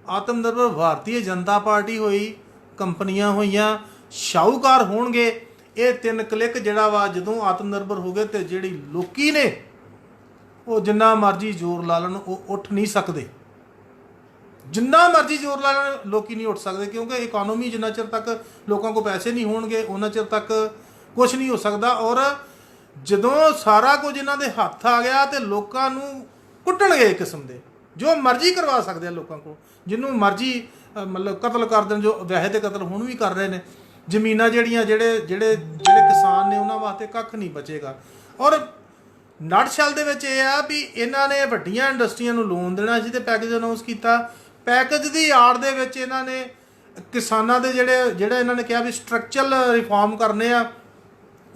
ਆਤਮ ਨਿਰਭਰ ਭਾਰਤੀ ਜਨਤਾ ਪਾਰਟੀ ਹੋਈ, ਕੰਪਨੀਆਂ ਹੋਈਆਂ, ਸ਼ਾਹੂਕਾਰ ਹੋਣਗੇ। ਇਹ 3 ਕਲਿੱਕ ਜਿਹੜਾ ਵਾ ਜਦੋਂ ਆਤਮ ਨਿਰਭਰ ਹੋ ਗਏ ਤੇ ਜਿਹੜੀ ਲੋਕੀ ਨੇ ਉਹ ਜਿੰਨਾ ਮਰਜ਼ੀ ਜ਼ੋਰ ਲਾ ਲੈਣ ਉਹ ਉੱਠ ਨਹੀਂ ਸਕਦੇ। ਜਿੰਨਾ ਮਰਜ਼ੀ ਜ਼ੋਰ ਲਾ ਲੈਣ ਲੋਕੀ ਨਹੀਂ ਉੱਠ ਸਕਦੇ, ਕਿਉਂਕਿ ਇਕਨੋਮੀ ਜਿੰਨਾ ਚਿਰ ਤੱਕ ਲੋਕਾਂ ਕੋਲ ਪੈਸੇ ਨਹੀਂ ਹੋਣਗੇ ਉਹਨਾਂ ਚਿਰ ਤੱਕ ਕੁਝ ਨਹੀਂ ਹੋ ਸਕਦਾ। ਔਰ ਜਦੋਂ ਸਾਰਾ ਕੁਝ ਇਹਨਾਂ ਦੇ ਹੱਥ ਆ ਗਿਆ ਤੇ ਲੋਕਾਂ ਨੂੰ ਕੁੱਟਣਗੇ ਇੱਕ ਕਿਸਮ ਦੇ, ਜੋ ਮਰਜ਼ੀ ਕਰਵਾ ਸਕਦੇ ਆ ਲੋਕਾਂ ਕੋਲ, ਜਿਹਨੂੰ ਮਰਜ਼ੀ ਮਤਲਬ ਕਤਲ ਕਰ ਦੇਣ, ਜੋ ਵੈਸੇ ਤੇ ਕਤਲ ਹੁਣ ਵੀ ਕਰ ਰਹੇ ਨੇ। ਜ਼ਮੀਨਾਂ ਜਿਹੜੀਆਂ ਜਿਹੜੇ ਕਿਸਾਨ ਨੇ ਉਹਨਾਂ ਵਾਸਤੇ ਕੱਖ ਨਹੀਂ ਬਚੇਗਾ। ਔਰ ਨਟਸ਼ੈਲ ਦੇ ਵਿੱਚ ਇਹ ਆ ਵੀ ਇਹਨਾਂ ਨੇ ਵੱਡੀਆਂ ਇੰਡਸਟਰੀਆਂ ਨੂੰ ਲੋਨ ਦੇਣਾ ਸੀ ਤੇ ਪੈਕੇਜ ਅਨਾਉਂਸ ਕੀਤਾ। ਪੈਕੇਜ ਦੀ ਆੜ ਦੇ ਵਿੱਚ ਇਹਨਾਂ ਨੇ ਕਿਸਾਨਾਂ ਦੇ ਜਿਹੜਾ ਇਹਨਾਂ ਨੇ ਕਿਹਾ ਵੀ ਸਟਰਕਚਰਲ ਰਿਫਾਰਮ ਕਰਨੇ ਆ,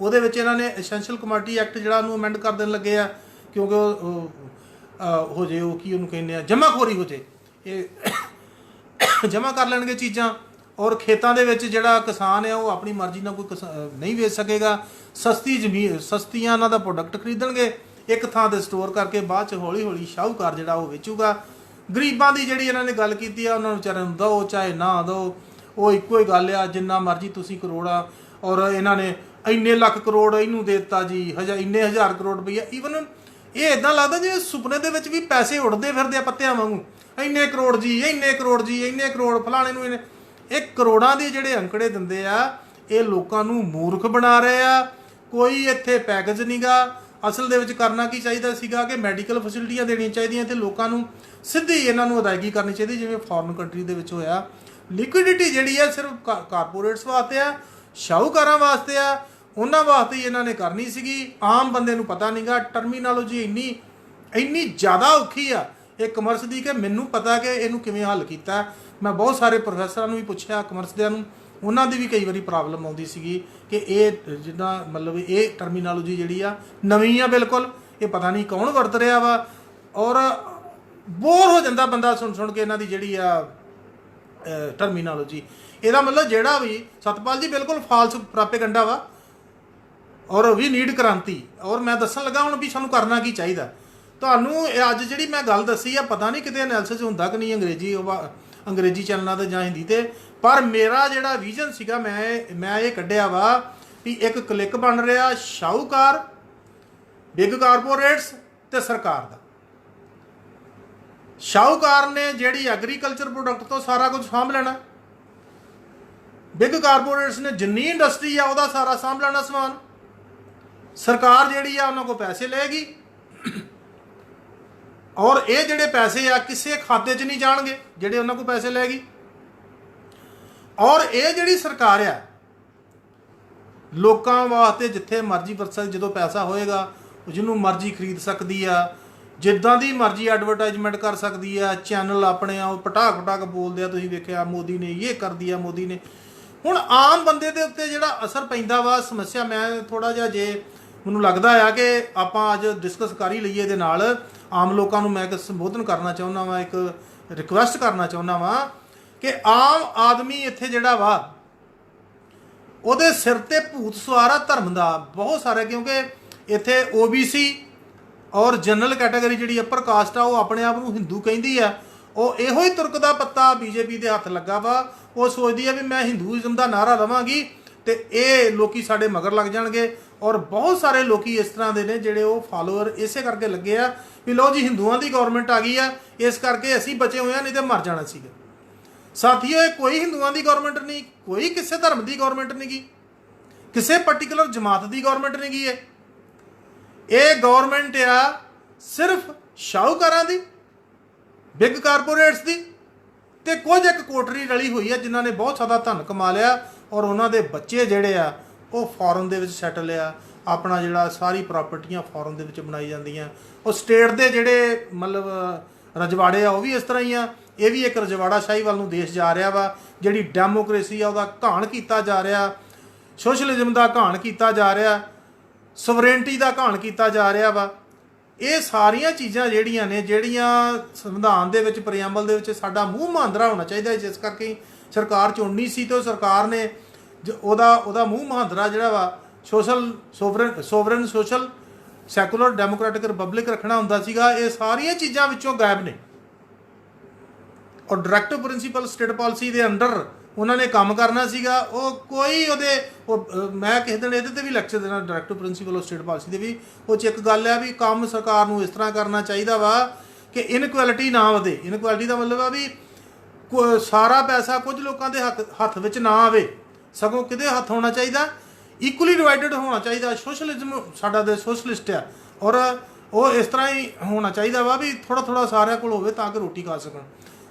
ਉਹਦੇ ਵਿੱਚ ਇਹਨਾਂ ਨੇ ਐਸੈਂਸ਼ੀਅਲ ਕਮੋਡਿਟੀ ਐਕਟ ਜਿਹੜਾ ਉਹਨੂੰ ਅਮੈਂਡ ਕਰ ਦੇਣ ਲੱਗੇ ਆ, ਕਿਉਂਕਿ ਉਹ ਹੋ ਜੇ, ਉਹ ਕੀ ਉਹਨੂੰ ਕਹਿੰਦੇ ਆ, ਜਮ੍ਹਾਖੋਰੀ ਹੋ ਜੇ, ਇਹ ਜਮ੍ਹਾਂ ਕਰ ਲੈਣਗੇ ਚੀਜ਼ਾਂ। ਔਰ ਖੇਤਾਂ ਦੇ ਵਿੱਚ ਜਿਹੜਾ ਕਿਸਾਨ ਹੈ ਉਹ ਆਪਣੀ ਮਰਜ਼ੀ ਨਾਲ ਕੋਈ ਨਹੀਂ ਵੇਚ ਸਕੇਗਾ। ਸਸਤੀਆਂ ਉਹਨਾਂ ਦਾ ਪ੍ਰੋਡਕਟ ਖਰੀਦਣਗੇ, ਇੱਕ ਥਾਂ 'ਤੇ ਸਟੋਰ ਕਰਕੇ ਬਾਅਦ 'ਚ ਹੌਲੀ ਹੌਲੀ ਸ਼ਾਹੂਕਾਰ ਜਿਹੜਾ ਉਹ ਵੇਚੂਗਾ। ਗਰੀਬਾਂ ਦੀ ਜਿਹੜੀ ਇਹਨਾਂ ਨੇ ਗੱਲ ਕੀਤੀ ਆ, ਉਹਨਾਂ ਨੂੰ ਵਿਚਾਰਿਆਂ ਨੂੰ ਦਿਓ ਚਾਹੇ ਨਾ ਦਿਓ, ਉਹ ਇੱਕੋ ਹੀ ਗੱਲ ਆ, ਜਿੰਨਾ ਮਰਜ਼ੀ ਤੁਸੀਂ ਕਰੋੜਾ। ਔਰ ਇਹਨਾਂ ਨੇ ਇੰਨੇ ਲੱਖ ਕਰੋੜ ਇਹਨੂੰ ਦੇ ਦਿੱਤਾ ਜੀ, ਇੰਨੇ ਹਜ਼ਾਰ ਕਰੋੜ ਰੁਪਈਆ। ਈਵਨ ਇਹ ਇੱਦਾਂ ਲੱਗਦਾ ਜਿਵੇਂ ਸੁਪਨੇ ਦੇ ਵਿੱਚ ਵੀ ਪੈਸੇ ਉੱਡਦੇ ਫਿਰਦੇ ਆ ਪੱਤਿਆਂ ਵਾਂਗੂ, ਇੰਨੇ ਕਰੋੜ ਜੀ, ਇੰਨੇ ਕਰੋੜ ਜੀ, ਇੰਨੇ ਕਰੋੜ ਫਲਾਣੇ ਨੂੰ। ਇਹ ਕਰੋੜਾਂ ਦੇ ਜਿਹੜੇ ਅੰਕੜੇ ਦਿੰਦੇ ਆ, ਇਹ ਲੋਕਾਂ ਨੂੰ ਮੂਰਖ ਬਣਾ ਰਹੇ ਆ। ਕੋਈ ਇੱਥੇ ਪੈਕੇਜ ਨਹੀਂਗਾ। ਅਸਲ ਦੇ ਵਿੱਚ ਕਰਨਾ ਕੀ ਚਾਹੀਦਾ ਸੀਗਾ ਕਿ ਮੈਡੀਕਲ ਫੈਸਿਲਿਟੀਆਂ ਦੇਣੀਆਂ ਚਾਹੀਦੀਆਂ ਤੇ ਲੋਕਾਂ ਨੂੰ ਸਿੱਧੀ ਇਹਨਾਂ ਨੂੰ ਅਦਾਇਗੀ ਕਰਨੀ ਚਾਹੀਦੀ, ਜਿਵੇਂ ਫੋਰਨ ਕੰਟਰੀ ਦੇ ਵਿੱਚ ਹੋਇਆ। ਲਿਕੁਇਡਿਟੀ ਜਿਹੜੀ ਆ ਸਿਰਫ ਕਾਰਪੋਰੇਟਸ ਵਾਸਤੇ ਆ, ਸ਼ਾਹੂਕਾਰਾਂ ਵਾਸਤੇ ਆ, ਉਹਨਾਂ ਵਾਸਤੇ ਹੀ ਇਹਨਾਂ ਨੇ ਕਰਨੀ ਸੀਗੀ। ਆਮ ਬੰਦੇ ਨੂੰ ਪਤਾ ਨਹੀਂਗਾ। ਟਰਮੀਨੋਲੋਜੀ ਇੰਨੀ ਜ਼ਿਆਦਾ ਔਖੀ ਆ ਇਹ ਕਮਰਸ ਦੀ ਕਿ ਮੈਨੂੰ ਪਤਾ ਕਿ ਇਹਨੂੰ ਕਿਵੇਂ ਹੱਲ ਕੀਤਾ। ਮੈਂ ਬਹੁਤ ਸਾਰੇ ਪ੍ਰੋਫੈਸਰਾਂ ਨੂੰ ਵੀ ਪੁੱਛਿਆ ਕਮਰਸ ਦਿਆਂ ਨੂੰ, ਉਹਨਾਂ ਦੀ ਵੀ ਕਈ ਵਾਰੀ ਪ੍ਰੋਬਲਮ ਆਉਂਦੀ ਸੀਗੀ ਕਿ ਇਹ ਜਿੱਦਾਂ ਮਤਲਬ ਇਹ ਟਰਮੀਨੋਲੋਜੀ ਜਿਹੜੀ ਆ ਨਵੀਂ ਆ ਬਿਲਕੁਲ, ਇਹ ਪਤਾ ਨਹੀਂ ਕੌਣ ਵਰਤ ਰਿਹਾ ਵਾ। ਔਰ ਬੋਰ ਹੋ ਜਾਂਦਾ ਬੰਦਾ ਸੁਣ ਕੇ ਇਹਨਾਂ ਦੀ ਜਿਹੜੀ ਆ ਟਰਮੀਨੋਲੋਜੀ। ਇਹਦਾ ਮਤਲਬ ਜਿਹੜਾ ਵੀ ਸਤਪਾਲ ਜੀ ਬਿਲਕੁਲ ਫਾਲਸ ਪ੍ਰਾਪੇਗੰਡਾ ਵਾ। ਔਰ ਵੀ ਨੀਡ ਕ੍ਰਾਂਤੀ। ਔਰ ਮੈਂ ਦੱਸਣ ਲੱਗਾ ਹੁਣ ਵੀ ਸਾਨੂੰ ਕਰਨਾ ਕੀ ਚਾਹੀਦਾ। ਤੁਹਾਨੂੰ ਅੱਜ ਜਿਹੜੀ ਮੈਂ ਗੱਲ ਦੱਸੀ ਆ, ਪਤਾ ਨਹੀਂ ਕਿਤੇ ਐਨਾਲਿਸਿਸ ਹੁੰਦਾ ਕਿ ਨਹੀਂ ਅੰਗਰੇਜ਼ੀ ਚੈਨਲਾਂ 'ਤੇ ਜਾਂ ਹਿੰਦੀ 'ਤੇ, ਪਰ ਮੇਰਾ ਜਿਹੜਾ ਵਿਜ਼ਨ ਸੀਗਾ ਮੈਂ ਇਹ ਕੱਢਿਆ ਵਾ ਵੀ ਇੱਕ ਕਲਿੱਕ ਬਣ ਰਿਹਾ ਸ਼ਾਹੂਕਾਰ, ਬਿਗ ਕਾਰਪੋਰੇਟਸ ਤੇ ਸਰਕਾਰ ਦਾ। ਸ਼ਾਹੂਕਾਰ ਨੇ ਜਿਹੜੀ ਐਗਰੀਕਲਚਰ ਪ੍ਰੋਡਕਟ ਤੋਂ ਸਾਰਾ ਕੁਝ ਸਾਂਭ ਲੈਣਾ, ਬਿਗ ਕਾਰਪੋਰੇਟਸ ਨੇ ਜਿੰਨੀ ਇੰਡਸਟਰੀ ਆ ਉਹਦਾ ਸਾਰਾ ਸਾਂਭ ਲੈਣਾ ਸਮਾਨ। ਸਰਕਾਰ ਜਿਹੜੀ ਆ ਉਹਨਾਂ ਕੋਲ ਪੈਸੇ ਲਏਗੀ, ਔਰ ਇਹ ਜਿਹੜੇ ਪੈਸੇ ਆ ਕਿਸੇ ਖਾਤੇ 'ਚ ਨਹੀਂ ਜਾਣਗੇ ਜਿਹੜੇ ਉਹਨਾਂ ਕੋਲ ਪੈਸੇ ਲਏਗੀ। ਔਰ ਇਹ ਜਿਹੜੀ ਸਰਕਾਰ ਆ ਲੋਕਾਂ ਵਾਸਤੇ ਜਿੱਥੇ ਮਰਜ਼ੀ ਵਰਤ ਸਕਦੀ, ਜਦੋਂ ਪੈਸਾ ਹੋਏਗਾ ਜਿਹਨੂੰ ਮਰਜ਼ੀ ਖਰੀਦ ਸਕਦੀ ਆ, ਜਿੱਦਾਂ ਦੀ ਮਰਜ਼ੀ ਐਡਵਰਟਾਈਜ਼ਮੈਂਟ ਕਰ ਸਕਦੀ ਆ। ਚੈਨਲ ਆਪਣੇ ਆ ਉਹ ਪਟਾਕ ਬੋਲਦੇ ਆ, ਤੁਸੀਂ ਵੇਖਿਆ ਮੋਦੀ ਨੇ ਇਹ ਕਰ ਦਿਆ, ਮੋਦੀ ਨੇ। ਹੁਣ ਆਮ ਬੰਦੇ ਦੇ ਉੱਤੇ ਜਿਹੜਾ ਅਸਰ ਪੈਂਦਾ ਵਾ ਸਮੱਸਿਆ, ਮੈਂ ਥੋੜ੍ਹਾ ਜਿਹਾ ਜੇ ਮੈਨੂੰ ਲੱਗਦਾ ਆ ਕਿ ਆਪਾਂ ਅੱਜ ਡਿਸਕਸ ਕਰ ਹੀ ਲਈਏ ਇਹਦੇ ਨਾਲ। ਆਮ ਲੋਕਾਂ ਨੂੰ ਮੈਂ ਇੱਕ ਸੰਬੋਧਨ ਕਰਨਾ ਚਾਹੁੰਦਾ ਵਾਂ, ਇੱਕ ਰਿਕੁਐਸਟ ਕਰਨਾ ਚਾਹੁੰਦਾ ਵਾਂ ਕਿ ਆਮ ਆਦਮੀ ਇੱਥੇ ਜਿਹੜਾ ਵਾ ਉਹਦੇ ਸਿਰ ਤੇ ਭੂਤ ਸਵਾਰ ਆ ਧਰਮ ਦਾ ਬਹੁਤ ਸਾਰਾ, ਕਿਉਂਕਿ ਇੱਥੇ OBC ਔਰ ਜਨਰਲ ਕੈਟਾਗਰੀ ਜਿਹੜੀ ਅਪਰ ਕਾਸਟ ਆ ਉਹ ਆਪਣੇ ਆਪ ਨੂੰ ਹਿੰਦੂ ਕਹਿੰਦੀ ਆ। ਉਹ ਇਹੋ ਹੀ ਤੁਰਕ ਦਾ ਪੱਤਾ BJP ਦੇ ਹੱਥ ਲੱਗਾ ਵਾ। ਉਹ ਸੋਚਦੀ ਆ ਵੀ ਮੈਂ ਹਿੰਦੂਇਜ਼ਮ ਦਾ ਨਾਅਰਾ ਲਵਾਂਗੀ ਤੇ ਇਹ ਲੋਕੀ ਸਾਡੇ ਮਗਰ ਲੱਗ ਜਾਣਗੇ। ਔਰ ਬਹੁਤ ਸਾਰੇ ਲੋਕੀ ਇਸ ਤਰ੍ਹਾਂ ਦੇ ਨੇ ਜਿਹੜੇ ਉਹ ਫਾਲੋਅਰ ਇਸੇ ਕਰਕੇ ਲੱਗੇ ਆ ਵੀ ਲਓ ਜੀ ਹਿੰਦੂਆਂ ਦੀ ਗੌਰਮੈਂਟ ਆ ਗਈ ਆ, ਇਸ ਕਰਕੇ ਅਸੀਂ ਬਚੇ ਹੋਏ ਆ, ਨਹੀਂ ਤੇ ਮਰ ਜਾਣਾ ਸੀਗਾ। ਸਾਥੀਓ, ਇਹ ਕੋਈ ਹਿੰਦੂਆਂ ਦੀ ਗੌਰਮੈਂਟ ਨਹੀਂ, ਕੋਈ ਕਿਸੇ ਧਰਮ ਦੀ ਗੌਰਮੈਂਟ ਨਹੀਂ ਗੀ, ਕਿਸੇ ਪਰਟੀਕੂਲਰ ਜਮਾਤ ਦੀ ਗੌਰਮੈਂਟ ਨਹੀਂ ਗੀ। ਇਹ ਗੌਰਮੈਂਟ ਆ ਸਿਰਫ ਸ਼ਾਹੂਕਾਰਾਂ ਦੀ, ਬਿਗ ਕਾਰਪੋਰੇਟਸ ਦੀ ਤੇ ਕੁਝ ਇੱਕ ਕੋਟਰੀ ਰਲੀ ਹੋਈ ਆ ਜਿਨ੍ਹਾਂ ਨੇ ਬਹੁਤ ਜ਼ਿਆਦਾ ਧਨ ਕਮਾ ਲਿਆ। ਔਰ ਉਹਨਾਂ ਦੇ ਬੱਚੇ ਜਿਹੜੇ ਆ ਉਹ ਫੋਰਨ ਦੇ ਵਿੱਚ ਸੈਟਲ ਆ। ਆਪਣਾ ਜਿਹੜਾ ਸਾਰੀ ਪ੍ਰਾਪਰਟੀਆਂ ਫੋਰਨ ਦੇ ਵਿੱਚ ਬਣਾਈ ਜਾਂਦੀਆਂ। ਉਹ ਸਟੇਟ ਦੇ ਜਿਹੜੇ ਮਤਲਬ ਰਜਵਾੜੇ ਆ ਉਹ ਵੀ ਇਸ ਤਰ੍ਹਾਂ ਹੀ ਆ। ਇਹ ਵੀ ਇੱਕ ਰਜਵਾੜਾਸ਼ਾਹੀ ਵੱਲ ਨੂੰ ਦੇਸ਼ ਜਾ ਰਿਹਾ ਵਾ। ਜਿਹੜੀ ਡੈਮੋਕ੍ਰੇਸੀ ਆ ਉਹਦਾ ਘਾਣ ਕੀਤਾ ਜਾ ਰਿਹਾ, ਸੋਸ਼ਲਿਜ਼ਮ ਦਾ ਘਾਣ ਕੀਤਾ ਜਾ ਰਿਹਾ, ਸੋਵਰੇਨਟੀ ਦਾ ਘਾਣ ਕੀਤਾ ਜਾ ਰਿਹਾ ਵਾ। ਇਹ ਸਾਰੀਆਂ ਚੀਜ਼ਾਂ ਜਿਹੜੀਆਂ ਨੇ, ਜਿਹੜੀਆਂ ਸੰਵਿਧਾਨ ਦੇ ਵਿੱਚ ਪ੍ਰੀਐਂਬਲ ਦੇ ਵਿੱਚ ਸਾਡਾ ਮੂੰਹ ਮਹਾਂਦਰਾ ਹੋਣਾ ਚਾਹੀਦਾ। ਜਿਸ ਕਰਕੇ ਸਰਕਾਰ ਚੁਣਨੀ ਸੀ ਤੇ ਉਹ ਸਰਕਾਰ ਨੇ ਉਹਦਾ ਮੂੰਹ ਮਹਾਂਦਰਾ ਜਿਹੜਾ ਵਾ sovereign social secular democratic republic ਰੱਖਣਾ ਹੁੰਦਾ ਸੀਗਾ। ਇਹ ਸਾਰੀਆਂ ਚੀਜ਼ਾਂ ਵਿੱਚੋਂ ਗਾਇਬ ਨੇ। ਔਰ ਡਾਇਰੈਕਟਿਵ ਪ੍ਰਿੰਸੀਪਲ ਸਟੇਟ ਪਾਲਿਸੀ ਦੇ ਅੰਡਰ ਉਹਨਾਂ ਨੇ ਕੰਮ ਕਰਨਾ ਸੀਗਾ। ਉਹ ਕੋਈ ਮੈਂ ਕਿਸੇ ਦਿਨ ਇਹਦੇ 'ਤੇ ਵੀ ਲੈਕਚਰ ਦੇਣਾ, directive principal of state policy ਦੇ ਵੀ। ਉਹ 'ਚ ਇੱਕ ਗੱਲ ਆ ਵੀ ਕੰਮ ਸਰਕਾਰ ਨੂੰ ਇਸ ਤਰ੍ਹਾਂ ਕਰਨਾ ਚਾਹੀਦਾ ਵਾ ਕਿ ਇਨਕੁਐਲਿਟੀ ਨਾ ਵਧੇ। ਇਨਕੁਐਲਿਟੀ ਦਾ ਮਤਲਬ ਆ ਵੀ ਸਾਰਾ ਪੈਸਾ ਕੁਝ ਲੋਕਾਂ ਦੇ ਹੱਥ ਵਿੱਚ ਨਾ ਆਵੇ, ਸਗੋਂ ਕਿਹਦੇ ਹੱਥ ਹੋਣਾ ਚਾਹੀਦਾ, ਇਕੁਅਲੀ ਡਿਵਾਈਡਡ ਹੋਣਾ ਚਾਹੀਦਾ। ਸੋਸ਼ਲਿਜ਼ਮ ਸਾਡਾ ਦੇ ਸੋਸ਼ਲਿਸਟ ਆ, ਔਰ ਉਹ ਇਸ ਤਰ੍ਹਾਂ ਹੀ ਹੋਣਾ ਚਾਹੀਦਾ ਵਾ ਵੀ ਥੋੜ੍ਹਾ ਥੋੜ੍ਹਾ ਸਾਰਿਆਂ ਕੋਲ ਹੋਵੇ ਤਾਂ ਕਿ ਰੋਟੀ ਖਾ ਸਕਣ।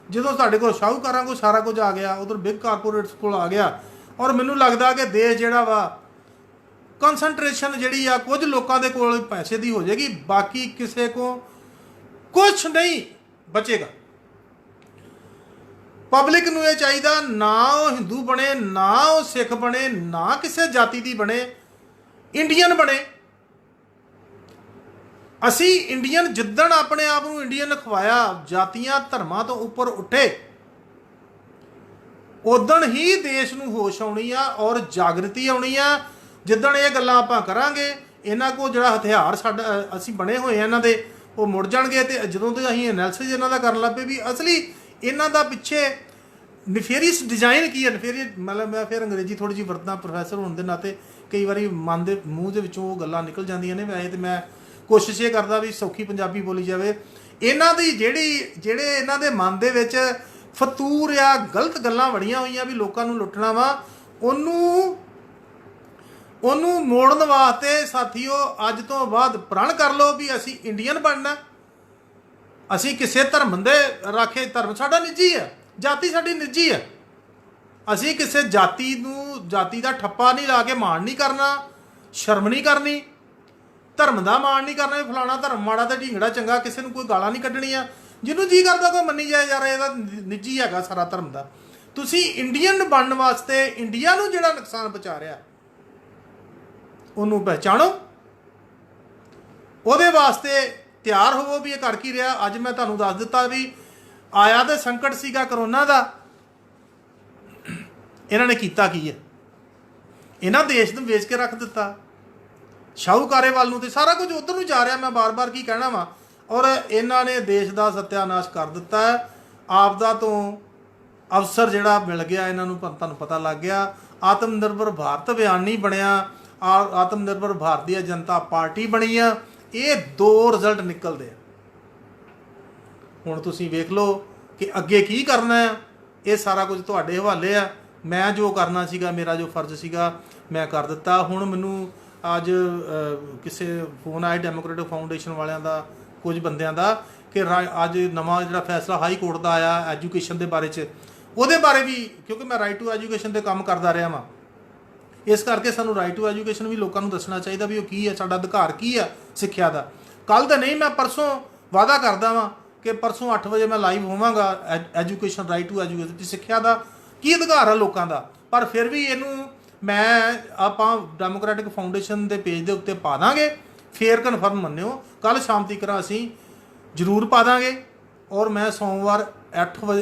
ਜਦੋਂ ਸਾਡੇ ਕੋਲ ਸ਼ਾਹੂਕਾਰਾਂ ਕੋਲ ਸਾਰਾ ਕੁਝ ਆ ਗਿਆ, ਉਧਰ ਬਿਗ ਕਾਰਪੋਰੇਟਸ ਕੋਲ ਆ ਗਿਆ, ਔਰ ਮੈਨੂੰ ਲੱਗਦਾ ਕਿ ਦੇਸ਼ ਜਿਹੜਾ ਵਾ ਕਨਸੈਂਟਰੇਸ਼ਨ ਜਿਹੜੀ ਆ ਕੁਝ ਲੋਕਾਂ ਦੇ ਕੋਲ ਪੈਸੇ ਦੀ ਹੋ ਜਾਏਗੀ, ਬਾਕੀ ਕਿਸੇ ਕੋ ਕੁਛ ਨਹੀਂ ਬਚੇਗਾ। ਪਬਲਿਕ ਨੂੰ ਇਹ ਚਾਹੀਦਾ ਨਾ ਉਹ ਹਿੰਦੂ ਬਣੇ, ਨਾ ਉਹ ਸਿੱਖ ਬਣੇ, ਨਾ ਕਿਸੇ ਜਾਤੀ ਦੀ ਬਣੇ, ਇੰਡੀਅਨ ਬਣੇ। ਅਸੀਂ ਇੰਡੀਅਨ ਜਿੱਦਣ ਆਪਣੇ ਆਪ ਨੂੰ ਇੰਡੀਅਨ ਖਵਾਇਆ, ਜਾਤੀਆਂ ਧਰਮਾਂ ਤੋਂ ਉੱਪਰ ਉੱਠੇ, ਉਦਣ ਹੀ ਦੇਸ਼ ਨੂੰ ਹੋਸ਼ ਆਉਣੀ ਆ ਔਰ ਜਾਗਰਤੀ ਆਉਣੀ ਆ। ਜਿੱਦਣ ਇਹ ਗੱਲਾਂ ਆਪਾਂ ਕਰਾਂਗੇ, ਇਹਨਾਂ ਕੋਲ ਜਿਹੜਾ ਹਥਿਆਰ ਸਾਡਾ ਅਸੀਂ ਬਣੇ ਹੋਏ ਆ ਇਹਨਾਂ ਦੇ, ਉਹ ਮੁੜ ਜਾਣਗੇ। ਤੇ ਜਦੋਂ ਤੋਂ ਅਸੀਂ ਐਨਾਲਿਸਿਸ ਇਹਨਾਂ ਦਾ ਕਰਨ ਲੱਗ ਪਏ ਵੀ ਅਸਲੀ ਇਹਨਾਂ ਦਾ ਪਿੱਛੇ ਨਫੇਰੀਅਸ ਡਿਜ਼ਾਈਨ ਕੀ ਹੈ। ਨਫੇਰੀਅਸ ਮਤਲਬ ਮੈਂ ਫਿਰ ਅੰਗਰੇਜ਼ੀ ਥੋੜ੍ਹੀ ਜਿਹੀ ਵਰਤਦਾ ਪ੍ਰੋਫੈਸਰ ਹੋਣ ਦੇ ਨਾਤੇ, ਕਈ ਵਾਰੀ ਮਨ ਦੇ ਮੂੰਹ ਦੇ ਵਿੱਚੋਂ ਉਹ ਗੱਲਾਂ ਨਿਕਲ ਜਾਂਦੀਆਂ ਨੇ। ਵੈਸੇ ਤਾਂ ਮੈਂ ਕੋਸ਼ਿਸ਼ ਇਹ ਕਰਦਾ ਵੀ ਸੌਖੀ ਪੰਜਾਬੀ ਬੋਲੀ ਜਾਵੇ। ਇਹਨਾਂ ਦੀ ਜਿਹੜੇ ਇਹਨਾਂ ਦੇ ਮਨ ਦੇ ਵਿੱਚ ਫਤੂਰ ਆ, ਗਲਤ ਗੱਲਾਂ ਵੜੀਆਂ ਹੋਈਆਂ ਵੀ ਲੋਕਾਂ ਨੂੰ ਲੁੱਟਣਾ ਵਾ, ਉਹਨੂੰ ਮੋੜਨ ਵਾਸਤੇ ਸਾਥੀਓ ਅੱਜ ਤੋਂ ਬਾਅਦ ਪ੍ਰਣ ਕਰ ਲਓ ਵੀ ਅਸੀਂ ਇੰਡੀਅਨ ਬਣਨਾ। ਅਸੀਂ ਕਿਸੇ ਧਰਮ ਦੇ ਰਾਖੇ, ਧਰਮ ਸਾਡਾ ਨਿੱਜੀ ਹੈ, ਜਾਤੀ ਸਾਡੀ ਨਿੱਜੀ ਹੈ। ਅਸੀਂ ਕਿਸੇ ਜਾਤੀ ਨੂੰ, ਜਾਤੀ ਦਾ ਠੱਪਾ ਨਹੀਂ ਲਾ ਕੇ ਮਾਣ ਨਹੀਂ ਕਰਨਾ, ਸ਼ਰਮ ਨਹੀਂ ਕਰਨੀ, ਧਰਮ ਦਾ ਮਾਣ ਨਹੀਂ ਕਰਨਾ। ਫਲਾਣਾ ਧਰਮ ਮਾੜਾ ਤੇ ਢੀਂਗੜਾ ਚੰਗਾ, ਕਿਸੇ ਨੂੰ ਕੋਈ ਗਾਲਾਂ ਨਹੀਂ ਕੱਢਣੀਆਂ। ਜਿਹਨੂੰ ਜੀ ਕਰਦਾ ਕੋਈ ਮੰਨੀ ਜਾਏ, ਯਾਰ ਇਹਦਾ ਨਿੱਜੀ ਹੈਗਾ ਸਾਰਾ ਧਰਮ ਦਾ। ਤੁਸੀਂ ਇੰਡੀਅਨ ਬਣਨ ਵਾਸਤੇ ਇੰਡੀਆ ਨੂੰ ਜਿਹੜਾ ਨੁਕਸਾਨ ਪਹੁੰਚਾ ਰਿਹਾ ਉਹਨੂੰ ਪਹਿਚਾਣੋ, ਉਹਦੇ ਵਾਸਤੇ ਤਿਆਰ ਹੋਵੋ ਵੀ ਇਹ ਕਰ ਕੀ ਰਿਹਾ। ਅੱਜ ਮੈਂ ਤੁਹਾਨੂੰ ਦੱਸ ਦਿੱਤਾ ਵੀ ਆਇਆ ਤੇ ਸੰਕਟ ਸੀਗਾ ਕਰੋਨਾ ਦਾ, ਇਹਨਾਂ ਨੇ ਕੀਤਾ ਕੀ ਹੈ। ਇਹਨਾਂ ਦੇਸ਼ ਨੂੰ ਵੇਚ ਕੇ ਰੱਖ ਦਿੱਤਾ ਸ਼ਾਹੂਕਾਰੇ ਵੱਲ ਨੂੰ, ਤੇ ਸਾਰਾ ਕੁਝ ਉਧਰ ਨੂੰ ਜਾ ਰਿਹਾ। ਮੈਂ ਬਾਰ-ਬਾਰ ਕੀ ਕਹਿਣਾ ਵਾ, ਔਰ ਇਹਨਾਂ ਨੇ ਦੇਸ਼ ਦਾ ਸੱਤਿਆਨਾਸ਼ ਕਰ ਦਿੱਤਾ ਹੈ। ਆਪਦਾ ਤੋਂ ਅਵਸਰ ਜਿਹੜਾ ਮਿਲ ਗਿਆ ਇਹਨਾਂ ਨੂੰ, ਤੁਹਾਨੂੰ ਪਤਾ ਲੱਗ ਗਿਆ। ਆਤਮ ਨਿਰਭਰ ਭਾਰਤ ਅਭਿਆਨ ਨਹੀਂ ਬਣਿਆ, ਆਤਮ ਨਿਰਭਰ ਭਾਰਤੀ ਜਨਤਾ ਪਾਰਟੀ ਬਣੀ ਆ। ਇਹ ਦੋ ਰਿਜ਼ਲਟ ਨਿਕਲਦੇ ਆ। ਹੁਣ ਤੁਸੀਂ ਵੇਖ ਲਓ ਕਿ ਅੱਗੇ ਕੀ ਕਰਨਾ ਆ। ਇਹ ਸਾਰਾ ਕੁਝ ਤੁਹਾਡੇ ਹਵਾਲੇ ਆ। ਮੈਂ ਜੋ ਕਰਨਾ ਸੀਗਾ, ਮੇਰਾ ਜੋ ਫਰਜ਼ ਸੀਗਾ, ਮੈਂ ਕਰ ਦਿੱਤਾ। ਹੁਣ ਮੈਨੂੰ ਅੱਜ ਕਿਸੇ ਫੋਨ ਆਇਆ ਡੈਮੋਕ੍ਰੇਟਿਕ ਫਾਊਂਡੇਸ਼ਨ ਵਾਲਿਆਂ ਦਾ, ਕੁਝ ਬੰਦਿਆਂ ਦਾ, ਕਿ ਅੱਜ ਨਵਾਂ ਜਿਹੜਾ ਫੈਸਲਾ ਹਾਈ ਕੋਰਟ ਦਾ ਆਇਆ ਐਜੂਕੇਸ਼ਨ ਦੇ ਬਾਰੇ 'ਚ, ਉਹਦੇ ਬਾਰੇ ਵੀ, ਕਿਉਂਕਿ ਮੈਂ ਰਾਈਟ ਟੂ ਐਜੂਕੇਸ਼ਨ 'ਤੇ ਕੰਮ ਕਰਦਾ ਰਿਹਾ ਵਾਂ, ਇਸ ਕਰਕੇ ਸਾਨੂੰ ਰਾਈਟ ਟੂ ਐਜੂਕੇਸ਼ਨ ਵੀ ਲੋਕਾਂ ਨੂੰ ਦੱਸਣਾ ਚਾਹੀਦਾ ਵੀ ਉਹ ਕੀ ਹੈ, ਸਾਡਾ ਅਧਿਕਾਰ ਕੀ ਆ ਸਿੱਖਿਆ ਦਾ। ਕੱਲ੍ਹ ਤਾਂ ਨਹੀਂ, ਮੈਂ ਪਰਸੋਂ ਵਾਅਦਾ ਕਰਦਾ ਵਾਂ ਕਿ ਪਰਸੋਂ 8 ਵਜੇ ਮੈਂ ਲਾਈਵ ਹੋਵਾਂਗਾ। ਐਜੂਕੇਸ਼ਨ, ਰਾਈਟ ਟੂ ਐਜੂਕੇਸ਼ਨ ਦੀ ਸਿੱਖਿਆ ਦਾ ਕੀ ਅਧਿਕਾਰ ਆ ਲੋਕਾਂ ਦਾ। ਪਰ ਫਿਰ ਵੀ ਇਹਨੂੰ ਆਪਾਂ ਡੈਮੋਕ੍ਰੈਟਿਕ ਫਾਊਂਡੇਸ਼ਨ ਦੇ ਪੇਜ ਦੇ ਉੱਤੇ ਪਾ ਦਾਂਗੇ, ਫੇਰ ਕਨਫਰਮ ਮੰਨਿਓ। ਕੱਲ੍ਹ ਸ਼ਾਮ ਤੱਕ ਅਸੀਂ ਜ਼ਰੂਰ ਪਾ ਦਾਂਗੇ, ਔਰ ਮੈਂ ਸੋਮਵਾਰ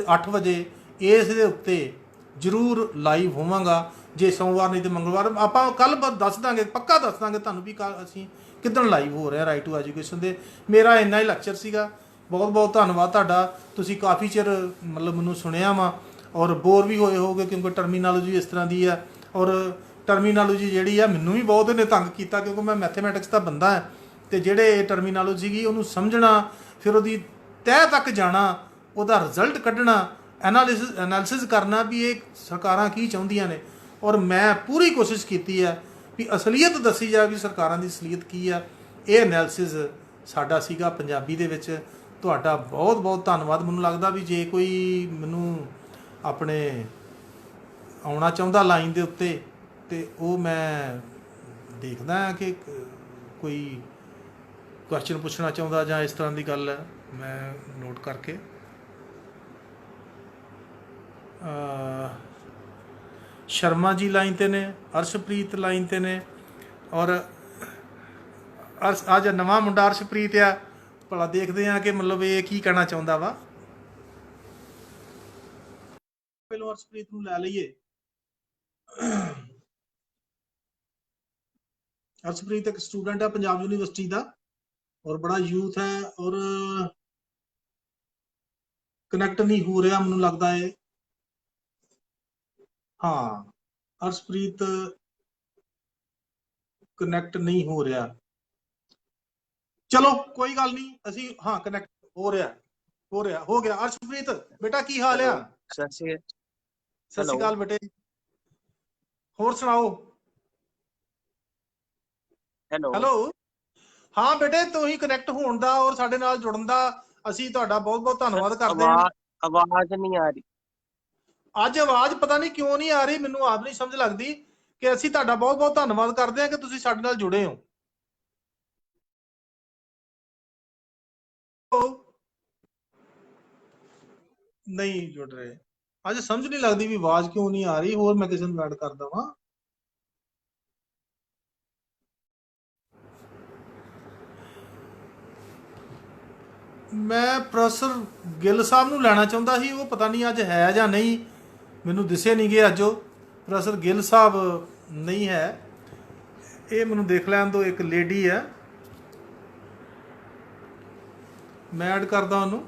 8 ਵਜੇ ਇਸ ਦੇ ਉੱਤੇ ਜ਼ਰੂਰ ਲਾਈਵ ਹੋਵਾਂਗਾ। ਜੇ ਸੋਮਵਾਰ ਨਹੀਂ ਤਾਂ ਮੰਗਲਵਾਰ ਆਪਾਂ ਕੱਲ੍ਹ ਦੱਸ ਦਾਂਗੇ, ਪੱਕਾ ਦੱਸ ਦਾਂਗੇ ਤੁਹਾਨੂੰ ਵੀ ਅਸੀਂ ਕਿੱਦਣ ਲਾਈਵ ਹੋ ਰਿਹਾ ਰਾਈਟ ਟੂ ਐਜੂਕੇਸ਼ਨ ਦੇ। ਮੇਰਾ ਇੰਨਾ ਹੀ ਲੈਕਚਰ ਸੀਗਾ। ਬਹੁਤ ਬਹੁਤ ਧੰਨਵਾਦ ਤੁਹਾਡਾ। ਤੁਸੀਂ ਕਾਫੀ ਚਿਰ ਮਤਲਬ ਮੈਨੂੰ ਸੁਣਿਆ ਵਾ, ਔਰ ਬੋਰ ਵੀ ਹੋਏ ਹੋਗੇ ਕਿਉਂਕਿ ਟਰਮੀਨਾਲੋਜੀ ਇਸ ਤਰ੍ਹਾਂ ਦੀ ਆ। ਔਰ ਟਰਮੀਨਾਲੋਜੀ ਜਿਹੜੀ ਆ ਮੈਨੂੰ ਵੀ ਬਹੁਤ ਇਹਨੇ ਤੰਗ ਕੀਤਾ, ਕਿਉਂਕਿ ਮੈਂ ਮੈਥਮੈਟਿਕਸ ਦਾ ਬੰਦਾ ਹੈ। ਅਤੇ ਜਿਹੜੇ ਟਰਮੀਨਾਲੋਜੀ ਗਈ ਉਹਨੂੰ ਸਮਝਣਾ, ਫਿਰ ਉਹਦੀ ਤਹਿ ਤੱਕ ਜਾਣਾ, ਉਹਦਾ ਰਿਜ਼ਲਟ ਕੱਢਣਾ, ਐਨਾਲਿਸਿਸ ਕਰਨਾ ਵੀ ਇਹ ਸਰਕਾਰਾਂ ਕੀ ਚਾਹੁੰਦੀਆਂ ਨੇ। ਔਰ ਮੈਂ ਪੂਰੀ ਕੋਸ਼ਿਸ਼ ਕੀਤੀ ਹੈ ਵੀ ਅਸਲੀਅਤ ਦੱਸੀ ਜਾਵੇ ਵੀ ਸਰਕਾਰਾਂ ਦੀ ਅਸਲੀਅਤ ਕੀ ਆ। ਇਹ ਐਨਾਲਿਸਿਸ ਸਾਡਾ ਸੀਗਾ ਪੰਜਾਬੀ ਦੇ ਵਿੱਚ। ਤੁਹਾਡਾ ਬਹੁਤ ਬਹੁਤ ਧੰਨਵਾਦ। ਮੈਨੂੰ ਲੱਗਦਾ ਵੀ ਜੇ ਕੋਈ ਮੈਨੂੰ ਆਪਣੇ ਆਉਣਾ ਚਾਹੁੰਦਾ ਲਾਈਨ ਦੇ ਉੱਤੇ, ਤੇ ਉਹ ਮੈਂ ਦੇਖਦਾ ਹਾਂ ਕਿ ਕੋਈ ਕੁਐਸਚਨ ਪੁੱਛਣਾ ਚਾਹੁੰਦਾ ਜਾਂ ਇਸ ਤਰ੍ਹਾਂ ਦੀ ਗੱਲ ਹੈ, ਮੈਂ ਨੋਟ ਕਰਕੇ ਸ਼ਰਮਾ ਜੀ ਲਾਈਨ 'ਤੇ ਨੇ, ਅਰਸ਼ਪ੍ਰੀਤ ਲਾਈਨ 'ਤੇ ਨੇ, ਔਰ ਅੱਜ ਨਵਾਂ ਮੁੰਡਾ ਅਰਸ਼ਪ੍ਰੀਤ ਆ। ਭਲਾ ਦੇਖਦੇ ਹਾਂ ਕਿ ਮਤਲਬ ਇਹ ਕੀ ਕਹਿਣਾ ਚਾਹੁੰਦਾ ਵਾ। ਪਹਿਲਾਂ ਅਰਸ਼ਪ੍ਰੀਤ ਨੂੰ ਲੈ ਲਈਏ। ਅਰਸ਼ਪ੍ਰੀਤ ਇੱਕ ਸਟੂਡੈਂਟ ਹੈ ਪੰਜਾਬ ਯੂਨੀਵਰਸਿਟੀ ਦਾ, ਔਰ ਬੜਾ ਯੂਥ ਹੈ, ਔਰ ਕਨੈਕਟ ਨਹੀਂ ਹੋ ਰਿਹਾ ਮੈਨੂੰ ਲੱਗਦਾ ਹੈ। ਹਾਂ, ਅਰਸ਼ਪ੍ਰੀਤ ਕਨੈਕਟ ਨਹੀਂ ਹੋ ਰਿਹਾ। ਚਲੋ ਕੋਈ ਗੱਲ ਨਹੀਂ, ਅਸੀਂ ਹਾਂ ਕਨੈਕਟ ਹੋ ਗਿਆ। ਅਰਸ਼ਪ੍ਰੀਤ ਬੇਟਾ ਕੀ ਹਾਲ ਆ? ਸਤਿ ਸ਼੍ਰੀ ਅਕਾਲ ਬੇਟੇ, ਹੋਰ ਸੁਣਾਓ? ਹੈਲੋ। ਹੈਲੋ। ਹਾਂ ਬੇਟੇ, ਤੁਸੀਂ ਕਨੈਕਟ ਹੋਣ ਦਾ ਔਰ ਸਾਡੇ ਨਾਲ ਜੁੜਨ ਦਾ ਅਸੀਂ ਤੁਹਾਡਾ ਬਹੁਤ ਬਹੁਤ ਸਰ ਧੰਨਵਾਦ ਕਰਦੇ ਹਾਂ। ਆਵਾਜ਼ ਨਹੀਂ ਆ ਰਹੀ। ਅੱਜ ਆਵਾਜ਼ ਪਤਾ ਨਹੀਂ ਕਿਉਂ ਨਹੀਂ ਆ ਰਹੀ, ਮੈਨੂੰ ਆਪ ਨਹੀਂ ਸਮਝ ਲੱਗਦੀ। ਕਿ ਅਸੀਂ ਤੁਹਾਡਾ ਬਹੁਤ ਬਹੁਤ ਧੰਨਵਾਦ ਕਰਦੇ ਹਾਂ ਕਿ ਤੁਸੀਂ ਸਾਡੇ ਨਾਲ ਜੁੜੇ ਹੋ। ਨਹੀਂ ਜੁੜ ਰਹੇ। ਅੱਜ ਸਮਝ ਨਹੀਂ ਲੱਗਦੀ ਵੀ ਆਵਾਜ਼ ਕਿਉਂ ਨਹੀਂ ਆ ਰਹੀ। ਹੋਰ ਮੈਂ ਕਿਸੇ ਨੂੰ ਐਡ ਕਰਦਾ ਵਾਂ। ਮੈਂ ਪ੍ਰੋਫੈਸਰ ਗਿੱਲ ਸਾਹਿਬ ਨੂੰ ਲੈਣਾ ਚਾਹੁੰਦਾ ਸੀ, ਉਹ ਪਤਾ ਨਹੀਂ ਅੱਜ ਹੈ ਜਾਂ ਨਹੀਂ, ਮੈਨੂੰ ਦਿਸੇ ਨਹੀਂ ਗਏ ਅੱਜ। ਉਹ ਪ੍ਰੋਫੈਸਰ ਗਿੱਲ ਸਾਹਿਬ ਨਹੀਂ ਹੈ। ਇਹ ਮੈਨੂੰ ਦੇਖ ਲੈਣ ਦਿਓ, ਇੱਕ ਲੇਡੀ ਹੈ, ਮੈਂ ਐਡ ਕਰਦਾ ਉਹਨੂੰ।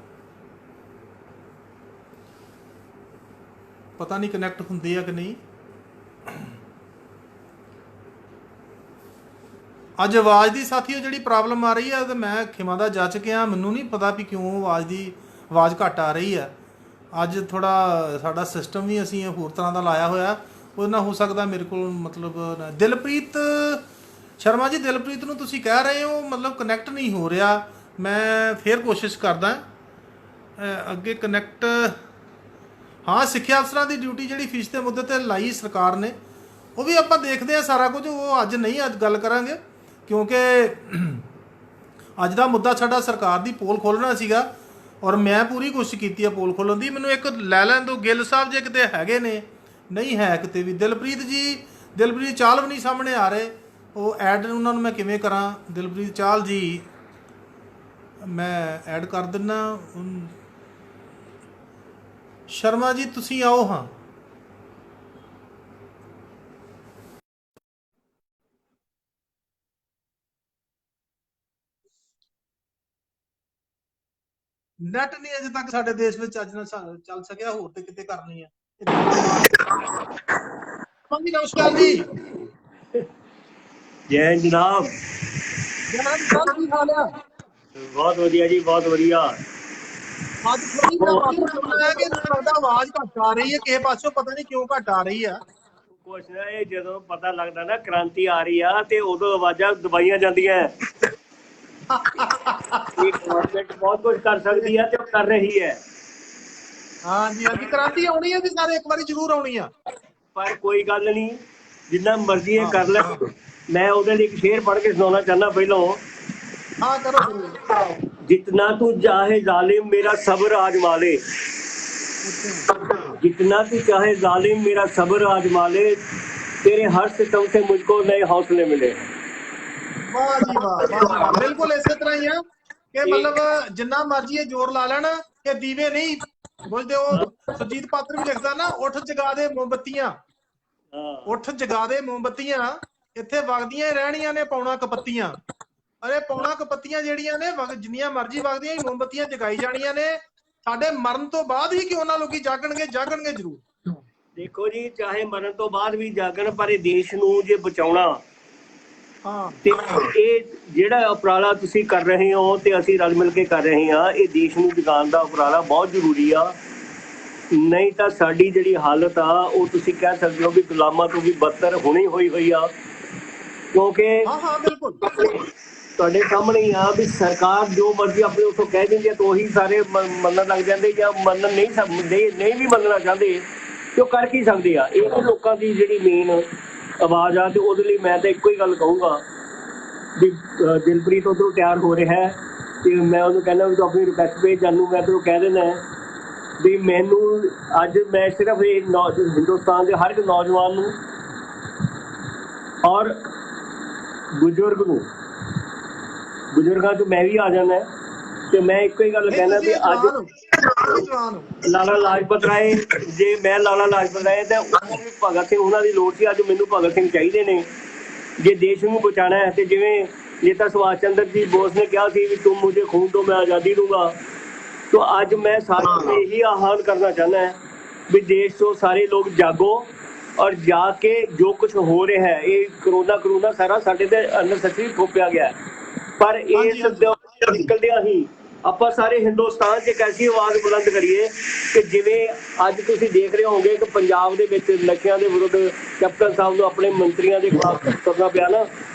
ਪਤਾ ਨਹੀਂ ਕਨੈਕਟ ਹੁੰਦੀ ਆ ਕਿ ਨਹੀਂ। ਅੱਜ ਆਵਾਜ਼ ਦੀ ਸਾਥੀਓ ਜਿਹੜੀ ਪ੍ਰੋਬਲਮ ਆ ਰਹੀ ਹੈ, ਤੇ ਮੈਂ ਖਿਮਾ ਦਾ ਜਾ ਚੁੱਕਿਆ। ਮੈਨੂੰ ਨਹੀਂ ਪਤਾ ਵੀ ਕਿਉਂ ਆਵਾਜ਼ ਘੱਟ ਆ ਰਹੀ ਹੈ। ਅੱਜ ਥੋੜਾ ਸਾਡਾ ਸਿਸਟਮ ਵੀ ਅਸੀਂ ਹੋਰ ਤਰ੍ਹਾਂ ਦਾ ਲਾਇਆ ਹੋਇਆ, ਉਹਦੇ ਨਾਲ ਹੋ ਸਕਦਾ ਮੇਰੇ ਕੋਲ ਮਤਲਬ ਦਿਲਪ੍ਰੀਤ ਸ਼ਰਮਾ ਜੀ, ਦਿਲਪ੍ਰੀਤ ਨੂੰ ਤੁਸੀਂ ਕਹਿ ਰਹੇ ਹੋ ਮਤਲਬ ਕਨੈਕਟ ਨਹੀਂ ਹੋ ਰਿਹਾ। ਮੈਂ ਫੇਰ ਕੋਸ਼ਿਸ਼ ਕਰਦਾ ਅੱਗੇ ਕਨੈਕਟ। ਹਾਂ, ਸਿੱਖਿਆ ਅਫਸਰਾਂ ਦੀ ਡਿਊਟੀ ਜਿਹੜੀ ਫੀਸ ਦੇ ਮੁੱਦੇ ਤੇ ਲਾਈ ਸਰਕਾਰ ਨੇ, ਉਹ ਵੀ ਆਪਾਂ ਦੇਖਦੇ ਹਾਂ ਸਾਰਾ ਕੁਝ। ਉਹ ਅੱਜ ਨਹੀਂ, ਅੱਜ ਗੱਲ ਕਰਾਂਗੇ ਕਿਉਂਕਿ ਅੱਜ ਦਾ ਮੁੱਦਾ ਸਾਡਾ ਸਰਕਾਰ ਦੀ ਪੋਲ ਖੋਲ੍ਹਣਾ ਸੀਗਾ, ਔਰ ਮੈਂ ਪੂਰੀ ਕੋਸ਼ਿਸ਼ ਕੀਤੀ ਆ ਪੋਲ ਖੋਲ੍ਹਣ ਦੀ। ਮੈਨੂੰ ਇੱਕ ਲੈ ਲੈਣ ਦਿਓ ਗਿੱਲ ਸਾਹਿਬ, ਜੇ ਕਿਤੇ ਹੈਗੇ ਨੇ। ਨਹੀਂ ਹੈ ਕਿਤੇ ਵੀ। ਦਿਲਪ੍ਰੀਤ ਜੀ, ਦਿਲਪ੍ਰੀਤ ਚਾਹਲ ਵੀ ਨਹੀਂ ਸਾਹਮਣੇ ਆ ਰਹੇ। ਉਹ ਐਡ ਉਹਨਾਂ ਨੂੰ ਮੈਂ ਕਿਵੇਂ ਕਰਾਂ? ਦਿਲਪ੍ਰੀਤ ਚਾਹਲ ਜੀ ਮੈਂ ਐਡ ਕਰ ਦਿੰਦਾ। ਸ਼ਰਮਾ ਜੀ ਤੁਸੀਂ ਆਓ। ਹਾਂ, ਨੈਟ ਨਹੀਂ ਅਜੇ ਤੱਕ ਸਾਡੇ ਦੇਸ਼ ਵਿੱਚ ਅੱਜ ਨਾ ਚੱਲ ਸਕਿਆ, ਹੋਰ ਤੇ ਕਿਤੇ ਕਰਨੀ ਆ। ਮੰਮੀ ਨਮਸਕਾਰ ਜੀ। ਜੈ ਜਨਾਬ। ਜਨਾਬ ਸਾਹਿਬ ਕੀ ਹਾਲ ਆ? ਬਹੁਤ ਵਧੀਆ ਜੀ, ਬਹੁਤ ਵਧੀਆ। ਅੱਜ ਥੋੜੀ ਜਿਹਾ ਵਾਪਸ ਸੁਣਨਾ ਹੈ ਕਿ ਮੈਨੂੰ ਲੱਗਦਾ ਆਵਾਜ਼ ਘੱਟ ਆ ਰਹੀ ਹੈ ਕਿਸੇ ਪਾਸੋਂ, ਪਤਾ ਨਹੀਂ ਕਿਉਂ ਘੱਟ ਆ ਰਹੀ ਆ। ਕੁਛ ਨਾ, ਇਹ ਜਦੋਂ ਪਤਾ ਲੱਗਦਾ ਨਾ ਕ੍ਰਾਂਤੀ ਆ ਰਹੀ ਆ, ਤੇ ਉਦੋਂ ਆਵਾਜ਼ਾਂ ਦਬਾਈਆਂ ਜਾਂਦੀਆਂ। ਇਹ ਗਵਰਨਮੈਂਟ ਬਹੁਤ ਕੁਝ ਕਰ ਸਕਦੀ ਹੈ ਤੇ ਉਹ ਕਰ ਰਹੀ ਹੈ। ਹਾਂਜੀ ਹਾਂਜੀ, ਕ੍ਰਾਂਤੀ ਆਉਣੀ ਹੈ ਜੀ, ਸਾਰੇ ਇੱਕ ਵਾਰੀ ਜ਼ਰੂਰ ਆਉਣੀ ਆ। ਪਰ ਕੋਈ ਗੱਲ ਨਹੀਂ, ਜਿੰਨਾ ਮਰਜ਼ੀ ਇਹ ਹਾਂ ਕਰ ਲੈ। ਮੈਂ ਉਹਦੇ ਲਈ ਇੱਕ ਸ਼ੇਰ ਪੜ੍ਹ ਕੇ ਸੁਣਾਉਣਾ ਚਾਹੁੰਦਾ ਪਹਿਲਾਂ। ਹਾਂ ਕਰੋ ਕਰੋ। जितना तू चाहे जालिम मेरा सब्र आजमा ले, जितना तू चाहे जालिम मेरा सब्र आजमा ले, तेरे हर सितम से मुझको नए हौसले मिले। ਵਾਹ ਜੀ ਵਾਹ, ਵਾਹ ਜੀ ਵਾਹ। ਬਿਲਕੁਲ ਇਸੇ ਤਰ੍ਹਾਂ ਹੀ ਆ ਕਿ ਮਤਲਬ ਜਿੰਨਾ ਮਰਜ਼ੀ ਇਹ ਜ਼ੋਰ ਲਾ ਲੈਣ ਕਿ ਦੀਵੇ ਨਹੀਂ ਬੁਝਦੇ। ਉਹ ਸੁਰਜੀਤ ਪਾਤਰ ਵੀ ਲਿਖਦਾ ਨਾ, ਉੱਠ ਜਗਾ ਦੇ ਮੋਮਬੱਤੀਆਂ, ਉੱਠ ਜਗਾ ਦੇ ਮੋਮਬੱਤੀਆਂ, ਇੱਥੇ ਵਗਦੀਆਂ ਹੀ ਰਹਿਣੀਆਂ ਨੇ ਪੌਣਾ ਕਪੱਤੀਆਂ। ਅਰੇ ਪੌਣਾ ਕਪੱਤੀਆਂ ਜਿਹੜੀਆਂ ਨੇ ਜਿੰਨੀਆਂ ਮਰਜ਼ੀ ਵਗਦੀਆਂ ਹੀ, ਮੋਮਬੱਤੀਆਂ ਜਗਾਈ ਜਾਣੀਆਂ ਨੇ। ਸਾਡੇ ਮਰਨ ਤੋਂ ਬਾਅਦ ਹੀ ਕਿਉਂ ਨਾ ਲੋਕੀ ਜਾਗਣਗੇ, ਜਾਗਣਗੇ ਜ਼ਰੂਰ। ਦੇਖੋ ਜੀ, ਚਾਹੇ ਮਰਨ ਤੋਂ ਬਾਅਦ ਵੀ ਜਾਗਣ, ਪਰ ਇਹ ਦੇਸ਼ ਨੂੰ ਜੇ ਬਚਾਉਣਾ, ਹਾਂ, ਤੇ ਇਹ ਜਿਹੜਾ ਉਪਰਾਲਾ ਤੁਸੀਂ ਕਰ ਰਹੇ ਹੋ ਤੇ ਅਸੀਂ ਰਲ ਮਿਲ ਕੇ ਕਰ ਰਹੇ ਹਾਂ, ਇਹ ਦੇਸ਼ ਨੂੰ ਜਗਾਉਣ ਦਾ ਉਪਰਾਲਾ ਬਹੁਤ ਜ਼ਰੂਰੀ ਆ। ਨਹੀਂ ਤਾਂ ਸਾਡੀ ਜਿਹੜੀ ਹਾਲਤ ਆ, ਉਹ ਤੁਸੀਂ ਕਹਿ ਸਕਦੇ ਹੋ ਵੀ ਗੁਲਾਮਾਂ ਤੋਂ ਵੀ ਬਦਤਰ ਹੋਣੀ ਹੋਈ ਆ। ਕਿਉਂਕਿ ਹਾਂ ਹਾਂ ਬਿਲਕੁਲ ਤੁਹਾਡੇ ਸਾਹਮਣੇ ਹੀ ਆ ਵੀ ਸਰਕਾਰ ਜੋ ਮਰਜ਼ੀ ਆਪਣੇ ਉੱਥੋਂ ਕਹਿ ਦਿੰਦੀ ਹੈ, ਤਾਂ ਉਹੀ ਸਾਰੇ ਮੰਨਣ ਲੱਗ ਜਾਂਦੇ, ਜਾਂ ਮੰਨਣ ਨਹੀਂ ਵੀ ਮੰਨਣਾ ਚਾਹੁੰਦੇ ਤੇ ਉਹ ਕਰ ਕੀ ਸਕਦੇ ਆ। ਇਹ ਲੋਕਾਂ ਦੀ ਜਿਹੜੀ ਮੇਨ ਆਵਾਜ਼ ਆ, ਤੇ ਉਹਦੇ ਲਈ ਮੈਂ ਤਾਂ ਇੱਕੋ ਹੀ ਗੱਲ ਕਹੂੰਗਾ ਵੀ ਦਿਲਪ੍ਰੀਤ ਉੱਧਰੋਂ ਤਿਆਰ ਹੋ ਰਿਹਾ ਹੈ, ਤੇ ਮੈਂ ਉਹਨੂੰ ਕਹਿੰਦਾ ਵੀ ਤੂੰ ਆਪਣੀ ਰਿਕੁਐਸਟ ਭੇਜ। ਜਾਨੂੰ ਮੈਂ ਤੈਨੂੰ ਕਹਿ ਦੇਣਾ ਵੀ ਮੈਨੂੰ ਅੱਜ ਮੈਂ ਸਿਰਫ ਇਹ ਹਿੰਦੁਸਤਾਨ ਦੇ ਹਰ ਇੱਕ ਨੌਜਵਾਨ ਨੂੰ ਔਰ ਬਜ਼ੁਰਗਾਂ 'ਚ ਮੈਂ ਵੀ ਆ ਜਾਣਾ, ਤੇ ਮੈਂ ਇੱਕੋ ਹੀ ਗੱਲ ਕਹਿਣਾ ਵੀ ਅੱਜ ਲਾਲਾ ਲਾਜਪਤ ਰਾਏ, ਜੇ ਮੈਂ ਲਾਲਾ ਲਾਜਪਤ ਰਾਏ ਤਾਂ ਭਗਤ ਸਿੰਘ ਉਹਨਾਂ ਦੀ ਲੋੜ ਸੀ, ਅੱਜ ਮੈਨੂੰ ਭਗਤ ਸਿੰਘ ਚਾਹੀਦੇ ਨੇ ਜੇ ਦੇਸ਼ ਨੂੰ ਬਚਾਉਣਾ ਹੈ। ਤੇ ਜਿਵੇਂ ਨੇਤਾ ਸੁਭਾਸ਼ ਚੰਦਰ ਜੀ ਬੋਸ ਨੇ ਕਿਹਾ ਸੀ ਵੀ ਤੁਮ ਮੁਝੇ ਖੂਨ ਦੋ ਮੈਂ ਆਜ਼ਾਦੀ ਦੂੰਗਾ, तो आज मैं सारों से यही आह्वान करना चाहना है भी देश तो सारे लोग जागो और जाके जो कुछ हो रहा है, ये करोना सारा साडे ते अंदर सच्ची थोपिया गया है, पर इस निकलदियां ही ਆਪਾਂ ਸਾਰੇ ਹਿੰਦੁਸਤਾਨ 'ਚ ਇੱਕ ਐਸੀ ਆਵਾਜ਼ ਬੁਲੰਦ ਕਰੀਏ ਕਿ ਜਿਵੇਂ ਅੱਜ ਤੁਸੀਂ ਦੇਖ ਰਹੇ ਹੋਗੇ ਕਿ ਪੰਜਾਬ ਦੇ ਵਿੱਚ ਨਸ਼ਿਆਂ ਦੇ ਵਿਰੁੱਧ ਕੈਪਟਨ ਸਾਹਿਬ ਨੂੰ ਆਪਣੇ ਮੰਤਰੀਆਂ ਦੇ ਖਿਲਾਫ ਕਰਨਾ ਪਿਆ ਨਾ,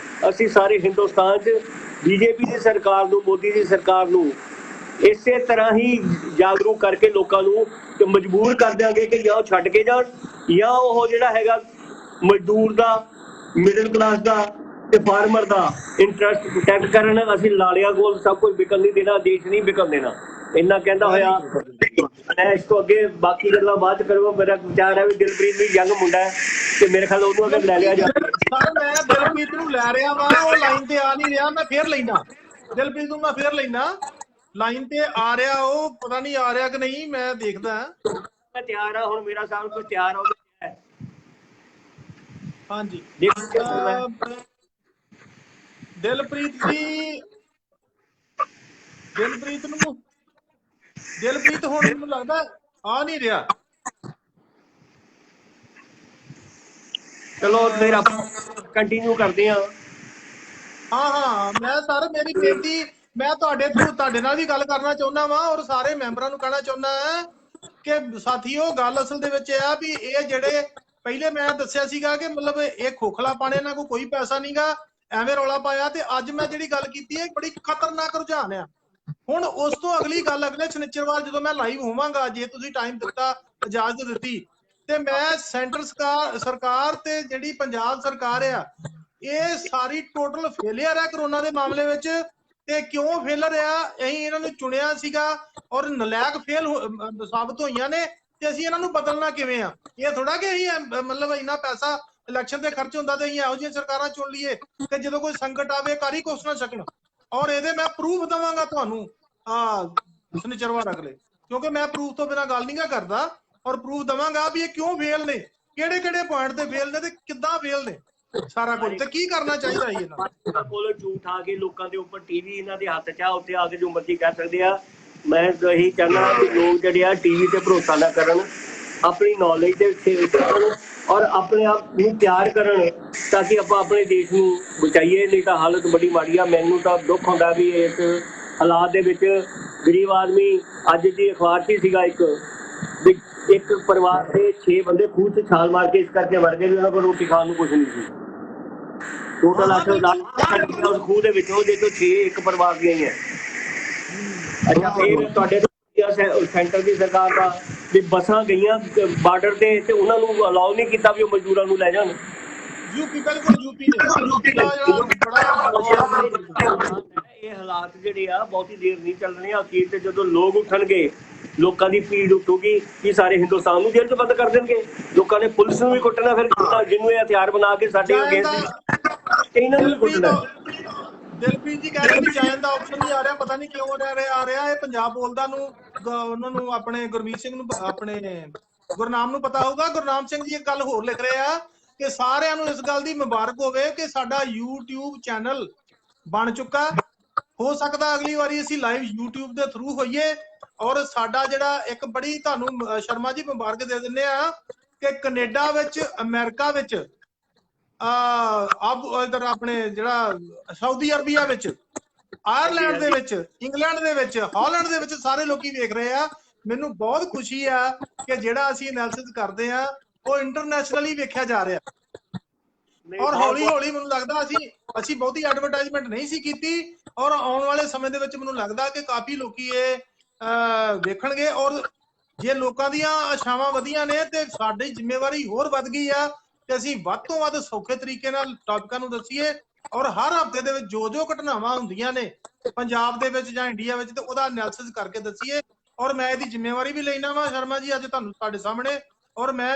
ਅਸੀਂ ਸਾਰੇ ਹਿੰਦੁਸਤਾਨ 'ਚ ਬੀਜੇਪੀ ਦੀ ਸਰਕਾਰ ਨੂੰ, ਮੋਦੀ ਦੀ ਸਰਕਾਰ ਨੂੰ ਇਸੇ ਤਰ੍ਹਾਂ ਹੀ ਜਾਗਰੂਕ ਕਰਕੇ ਲੋਕਾਂ ਨੂੰ ਤੇ ਮਜਬੂਰ ਕਰ ਦਿਆਂਗੇ ਕਿ ਜਾਂ ਉਹ ਛੱਡ ਕੇ ਜਾਣ, ਜਾਂ ਉਹ ਜਿਹੜਾ ਹੈਗਾ ਮਜ਼ਦੂਰ ਦਾ, ਮਿਡਲ ਕਲਾਸ ਦਾ ਤੇ ਫਾਰਮਰ ਦਾ ਇੰਟਰਸਟ ਪ੍ਰੋਟੈਕਟ ਕਰਨ। ਅਸੀਂ ਲਾਲਿਆਂ ਕੋਲ ਸਭ ਕੁਝ ਵਿਕਣ ਨਹੀਂ ਦੇਣਾ, ਦੇਸ਼ ਨਹੀਂ ਵਿਕਣ ਦੇਣਾ। ਇੰਨਾ ਕਹਿੰਦਾ ਹੋਇਆ ਮੈਂ ਇਸ ਤੋਂ ਅੱਗੇ ਬਾਕੀ ਗੱਲਾਂ ਬਾਅਦ ਚ ਕਰੂੰਗਾ। ਮੇਰਾ ਵਿਚਾਰ ਹੈ ਵੀ ਦਿਲਪ੍ਰੀਤ ਵੀ ਯੰਗ ਮੁੰਡਾ ਹੈ ਤੇ ਮੇਰੇ ਖਿਆਲ ਉਹਨੂੰ ਅਗਰ ਲੈ ਲਿਆ ਜਾਵੇ। ਸਰ ਮੈਂ ਦਿਲਪ੍ਰੀਤ ਨੂੰ ਲੈ ਰਿਹਾ ਵਾ, ਉਹ ਲਾਈਨ ਤੇ ਆ ਨਹੀਂ ਰਿਹਾ, ਮੈਂ ਫੇਰ ਲੈਣਾ ਦਿਲਪ੍ਰੀਤ ਨੂੰ, ਮੈਂ ਫੇਰ ਲੈਣਾ ਲਾਈਨ ਤੇ ਆ ਰਿਹਾ, ਉਹ ਪਤਾ ਨਹੀਂ ਆ ਰਿਹਾ ਕਿ ਨਹੀਂ, ਮੈਂ ਦੇਖਦਾ। ਮੈਂ ਤਿਆਰ ਆ, ਹੁਣ ਮੇਰਾ ਸਭ ਕੁਝ ਤਿਆਰ ਹੋ ਗਿਆ। ਹਾਂਜੀ ਦਿਲਪ੍ਰੀਤ ਜੀ, ਦਿਲਪ੍ਰੀਤ ਹੁਣ ਮੈਨੂੰ ਲੱਗਦਾ ਆ ਨਹੀਂ ਰਿਹਾ। ਚਲੋ ਫਿਰ ਆਪਾਂ ਕੰਟੀਨਿਊ ਕਰਦੇ ਹਾਂ। ਹਾਂ ਮੈਂ ਸਰ ਮੇਰੀ ਬੇਨਤੀ, ਮੈਂ ਤੁਹਾਡੇ ਨਾਲ ਵੀ ਗੱਲ ਕਰਨਾ ਚਾਹੁੰਦਾ ਵਾ ਔਰ ਸਾਰੇ ਮੈਂਬਰਾਂ ਨੂੰ ਕਹਿਣਾ ਚਾਹੁੰਦਾ ਕਿ ਸਾਥੀਓ, ਗੱਲ ਅਸਲ ਦੇ ਵਿੱਚ ਆ ਵੀ ਇਹ ਜਿਹੜੇ ਪਹਿਲੇ ਮੈਂ ਦੱਸਿਆ ਸੀਗਾ ਕਿ ਮਤਲਬ ਇਹ ਖੋਖਲਾ ਪਾਣੇ ਨਾਲ ਕੋਈ ਪੈਸਾ ਨਹੀਂਗਾ, ਐਵੇਂ ਰੌਲਾ ਪਾਇਆ, ਤੇ ਅੱਜ ਮੈਂ ਜਿਹੜੀ ਗੱਲ ਕੀਤੀ ਹੈ ਬੜੀ ਖਤਰਨਾਕ ਰੁਝਾਨ ਆ। ਹੁਣ ਉਸ ਤੋਂ ਅਗਲੀ ਗੱਲ, ਅਗਲੇ ਸ਼ਨੀਚਰਵਾਰ ਜਦੋਂ ਮੈਂ ਲਾਈਵ ਹੋਵਾਂਗਾ, ਜੇ ਤੁਸੀਂ ਟਾਈਮ ਦਿੱਤਾ, ਇਜਾਜ਼ਤ ਦਿੱਤੀ, ਤੇ ਮੈਂ ਸੈਂਟਰ ਸਰਕਾਰ ਤੇ ਜਿਹੜੀ ਪੰਜਾਬ ਸਰਕਾਰ ਆ, ਇਹ ਸਾਰੀ ਟੋਟਲ ਫੇਲਿਅਰ ਹੈ ਕਰੋਨਾ ਦੇ ਮਾਮਲੇ ਵਿੱਚ। ਤੇ ਕਿਉਂ ਫੇਲਰ ਆ? ਅਸੀਂ ਇਹਨਾਂ ਨੂੰ ਚੁਣਿਆ ਸੀਗਾ ਔਰ ਨਲਾਇਕ ਸਾਬਤ ਹੋਈਆਂ ਨੇ, ਤੇ ਅਸੀਂ ਇਹਨਾਂ ਨੂੰ ਬਦਲਣਾ ਕਿਵੇਂ ਆ? ਇਹ ਥੋੜਾ ਕਿ ਅਸੀਂ ਮਤਲਬ ਇੰਨਾ ਪੈਸਾ ਇਲੈਕਸ਼ਨ ਤੇ ਖਰਚ ਹੁੰਦਾ ਤੇ ਅਸੀਂ ਇਹੋ ਜਿਹੀਆਂ ਸਰਕਾਰਾਂ ਚੁਣ ਲਈਏ ਕਿ ਜਦੋਂ ਕੋਈ ਸੰਕਟ ਆਵੇ ਕਰ ਹੀ ਕੁਛ ਨਾ ਸਕਣ। ਔਰ ਇਹਦੇ ਮੈਂ ਪ੍ਰੂਫ ਦਵਾਂਗਾ ਤੁਹਾਨੂੰ ਸ਼ਨੀਚਰਵਾਰ ਅਗਲੇ, ਕਿਉਂਕਿ ਮੈਂ ਪ੍ਰੂਫ ਤੋਂ ਬਿਨਾਂ ਗੱਲ ਨਹੀਂ ਕਰਦਾ, ਔਰ ਪ੍ਰੂਫ ਦਵਾਂਗਾ ਵੀ ਇਹ ਕਿਉਂ ਫੇਲ ਨੇ, ਕਿਹੜੇ ਪੁਆਇੰਟ ਤੇ ਫੇਲ ਨੇ ਤੇ ਕਿੱਦਾਂ ਫੇਲ ਨੇ, ਸਾਰਾ ਕੁਝ, ਤੇ ਕੀ ਕਰਨਾ ਚਾਹੀਦਾ ਜੀ ਇਹਨਾਂ ਕੋਲ। ਝੂਠ ਆ ਕੇ ਲੋਕਾਂ ਦੇ ਉੱਪਰ ਟੀਵੀ ਇਹਨਾਂ ਦੇ ਹੱਥ 'ਚ ਆ, ਉੱਤੇ ਆ ਕੇ ਜੋ ਮਰਜ਼ੀ ਕਹਿ ਸਕਦੇ ਆ। ਮੈਂ ਇਹੀ ਚਾਹੁੰਦਾ ਕਿ ਲੋਕ ਜਿਹੜੇ ਆ ਟੀਵੀ ਤੇ ਭਰੋਸਾ ਨਾ ਕਰਨ, ਆਪਣੀ ਨੌਲੇਜ ਦੇ ਉੱਤੇ ਔਰ ਆਪਣੇ ਆਪ ਨੂੰ ਤਿਆਰ ਕਰਨ ਤਾਂ ਕਿ ਆਪਾਂ ਆਪਣੇ ਦੇਸ਼ ਨੂੰ ਬਚਾਈਏ। ਨਹੀਂ ਤਾਂ ਹਾਲਤ ਬੜੀ ਮਾੜੀ ਆ। ਮੈਨੂੰ ਤਾਂ ਦੁੱਖ ਹੁੰਦਾ ਵੀ ਇਸ ਹਾਲਾਤ ਦੇ ਵਿੱਚ ਗਰੀਬ ਆਦਮੀ, ਅੱਜ ਦੀ ਅਖਬਾਰ 'ਚ ਸੀਗਾ ਇੱਕ ਪਰਿਵਾਰ ਦੇ 6 ਬੰਦੇ ਖੂਹ 'ਚ ਛਾਲ ਮਾਰ ਕੇ ਇਸ ਕਰਕੇ ਮਰ ਗਏ ਵੀ ਉਹਨਾਂ ਕੋਲ ਰੋਟੀ ਖਾਣ ਨੂੰ ਕੁਛ ਨਹੀਂ ਸੀ। ਟੋਟਲ 8 ਲੱਖ ਉਸ ਖੂਹ ਦੇ ਵਿੱਚੋਂ ਦੇਖੋ 6 ਇੱਕ ਪਰਿਵਾਰ ਦੀਆਂ ਹੀ ਹੈ। ਅੱਛਾ, ਫਿਰ ਤੁਹਾਡੇ ਸੈਂਟਰ ਦੀ ਸਰਕਾਰ ਦਾ ਵੀ ਬੱਸਾਂ ਗਈਆਂ ਬਾਰਡਰ ਤੇ ਉਹਨਾਂ ਨੂੰ ਅਲਾਉ ਨਹੀਂ ਕੀਤਾ ਵੀ ਉਹ ਮਜ਼ਦੂਰਾਂ ਨੂੰ ਲੈ ਜਾਣ। ਯੂਪੀ, ਬਿਲਕੁਲ ਯੂਪੀ ਇਹ ਹਾਲਾਤ ਜਿਹੜੇ ਆ ਬਹੁਤੀ ਦੇਰ ਨਹੀਂ ਚੱਲਣੇ ਆ। ਅਖੀਰ ਤੇ ਜਦੋਂ ਲੋਕ ਉੱਠਣਗੇ, ਲੋਕਾਂ ਦੀ ਭੀੜ ਉੱਠੂਗੀ ਕਿ ਸਾਰੇ ਹਿੰਦੁਸਤਾਨ ਨੂੰ ਜੇਲ੍ਹ 'ਚ ਬੰਦ ਕਰ ਦੇਣਗੇ। ਲੋਕਾਂ ਨੇ ਪੁਲਿਸ ਨੂੰ ਵੀ ਕੁੱਟਣਾ, ਫਿਰ ਜਿਹਨੂੰ ਇਹ ਹਥਿਆਰ ਬਣਾ ਕੇ ਸਾਡੇ ਅਗੇਂਸਟ ਇਹਨਾਂ ਨੂੰ ਵੀ ਕੁੱਟਣਾ। ਦਿਲਪ੍ਰੀਤ ਜੀ ਕਹਿ ਰਹੇ ਕਿ ਜਾਣ ਦਾ ਆਪਸ਼ਨ ਨਹੀਂ ਆ ਰਿਹਾ, ਪਤਾ ਨਹੀਂ ਕਿਉਂ ਆ ਰਿਹਾ। ਇਹ ਪੰਜਾਬ ਬੋਲਦਾ ਨੂੰ ਉਹਨਾਂ ਨੂੰ, ਆਪਣੇ ਗੁਰਮੀਤ ਸਿੰਘ ਨੂੰ, ਆਪਣੇ ਗੁਰਨਾਮ ਨੂੰ ਪਤਾ ਹੋਊਗਾ। ਗੁਰਨਾਮ ਸਿੰਘ ਜੀ ਇੱਕ ਗੱਲ ਹੋਰ ਲਿਖ ਰਹੇ ਆ ਕਿ ਸਾਰਿਆਂ ਨੂੰ ਇਸ ਗੱਲ ਦੀ ਮੁਬਾਰਕ ਹੋਵੇ ਕਿ ਸਾਡਾ YouTube ਚੈਨਲ ਬਣ ਚੁੱਕਾ। ਹੋ ਸਕਦਾ ਅਗਲੀ ਵਾਰੀ ਅਸੀਂ ਲਾਈਵ YouTube ਦੇ ਥਰੂ ਹੋਈਏ। ਔਰ ਸਾਡਾ ਜਿਹੜਾ ਇੱਕ ਬੜੀ ਤੁਹਾਨੂੰ ਸ਼ਰਮਾ ਜੀ ਮੁਬਾਰਕ ਦੇ ਦਿੰਦੇ ਆ ਕਿ ਕੈਨੇਡਾ ਵਿੱਚ, ਅਮਰੀਕਾ ਵਿੱਚ, ਇਧਰ ਆਪਣੇ ਜਿਹੜਾ ਸਾਊਦੀ ਅਰਬੀਆ ਵਿੱਚ, ਆਇਰਲੈਂਡ ਦੇ ਵਿੱਚ, ਇੰਗਲੈਂਡ ਦੇ ਵਿੱਚ, ਹਾਲੈਂਡ ਦੇ ਵਿੱਚ ਸਾਰੇ ਲੋਕੀ ਵੇਖ ਰਹੇ ਆ। ਮੈਨੂੰ ਬਹੁਤ ਖੁਸ਼ੀ ਆ ਕਿ ਜਿਹੜਾ ਅਸੀਂ ਐਨਾਲਿਸਿਸ ਕਰਦੇ ਆ ਉਹ ਇੰਟਰਨੈਸ਼ਨਲੀ ਵੇਖਿਆ ਜਾ ਰਿਹਾ। ਔਰ ਹੌਲੀ ਹੌਲੀ ਮੈਨੂੰ ਲੱਗਦਾ ਅਸੀਂ ਬਹੁਤੀ ਐਡਵਰਟਾਈਜ਼ਮੈਂਟ ਨਹੀਂ ਸੀ ਕੀਤੀ, ਔਰ ਆਉਣ ਵਾਲੇ ਸਮੇਂ ਦੇ ਵਿੱਚ ਮੈਨੂੰ ਲੱਗਦਾ ਕਿ ਕਾਫੀ ਲੋਕੀ ਇਹ ਵੇਖਣਗੇ। ਔਰ ਜੇ ਲੋਕਾਂ ਦੀਆਂ ਆਸ਼ਾਵਾਂ ਵਧੀਆਂ ਨੇ ਤੇ ਸਾਡੀ ਜ਼ਿੰਮੇਵਾਰੀ ਹੋਰ ਵੱਧ ਗਈ ਆ ਕਿ ਅਸੀਂ ਵੱਧ ਤੋਂ ਵੱਧ ਸੌਖੇ ਤਰੀਕੇ ਨਾਲ ਟਾਪਿਕਾਂ ਨੂੰ ਦੱਸੀਏ। ਔਰ ਹਰ ਹਫ਼ਤੇ ਦੇ ਵਿੱਚ ਜੋ ਘਟਨਾਵਾਂ ਹੁੰਦੀਆਂ ਨੇ ਪੰਜਾਬ ਦੇ ਵਿੱਚ ਜਾਂ ਇੰਡੀਆ ਵਿੱਚ, ਤੇ ਉਹਦਾ ਐਨਾਲਿਸਿਸ ਕਰਕੇ ਦੱਸੀਏ। ਔਰ ਮੈਂ ਇਹਦੀ ਜ਼ਿੰਮੇਵਾਰੀ ਵੀ ਲੈਣਾ ਵਾ ਸ਼ਰਮਾ ਜੀ ਅੱਜ ਤੁਹਾਨੂੰ ਤੁਹਾਡੇ ਸਾਹਮਣੇ। ਔਰ ਮੈਂ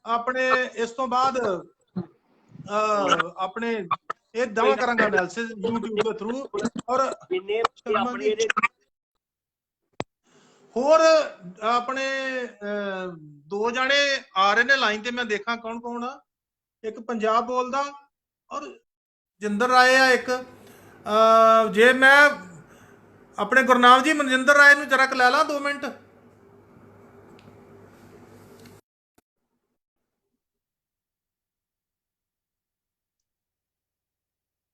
ਆਪਣੇ ਇਸ ਤੋਂ ਬਾਅਦ ਆਪਣੇ ਇਹ ਦਾਵਾ ਕਰਾਂਗਾ ਐਨਾਲਿਸਿਸ YouTube ਦੇ ਥਰੂ। ਔਰ ਹੋਰ ਆਪਣੇ 2 ਜਾਣੇ ਆ ਰਹੇ ਨੇ ਲਾਈਨ ਤੇ, ਮੈਂ ਦੇਖਾਂ ਕੌਣ ਕੌਣ ਆ। ਇੱਕ ਪੰਜਾਬ ਬੋਲਦਾ ਔਰ ਜਿੰਦਰ ਰਾਏ ਆ ਇੱਕ। ਜੇ ਮੈਂ ਆਪਣੇ ਗੁਰਨਾਮ ਜੀ ਮਨਜਿੰਦਰ ਰਾਏ ਨੂੰ ਜਰਾ ਲੈ ਲਾਂ 2 ਮਿੰਟ।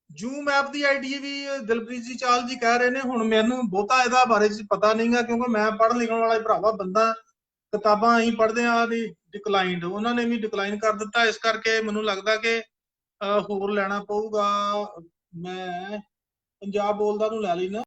ਜੂਮ ਐਪ ਦੀ ਆਈਡੀ ਵੀ ਦਿਲਪ੍ਰੀਤ ਜੀ ਚਾਲ ਜੀ ਕਹਿ ਰਹੇ ਨੇ। ਹੁਣ ਮੈਨੂੰ ਬਹੁਤਾ ਇਹਦਾ ਬਾਰੇ ਚ ਪਤਾ ਨਹੀਂਗਾ ਕਿਉਂਕਿ ਮੈਂ ਪੜ੍ਹਨ ਲਿਖਣ ਵਾਲਾ ਭਰਾਵਾ ਬੰਦਾ, ਕਿਤਾਬਾਂ ਅਸੀਂ ਪੜ੍ਹਦੇ ਆ ਦੀ ਡਿਕਲਾਈਨਡ, ਉਹਨਾਂ ਨੇ ਵੀ ਡਿਕਲਾਈਨ ਕਰ ਦਿੱਤਾ। ਇਸ ਕਰਕੇ ਮੈਨੂੰ ਲੱਗਦਾ ਕਿ ਹੋਰ ਲੈਣਾ ਪਊਗਾ। ਮੈਂ ਪੰਜਾਬ ਬੋਲਦਾ ਨੂੰ ਲੈ ਲੈਣਾ।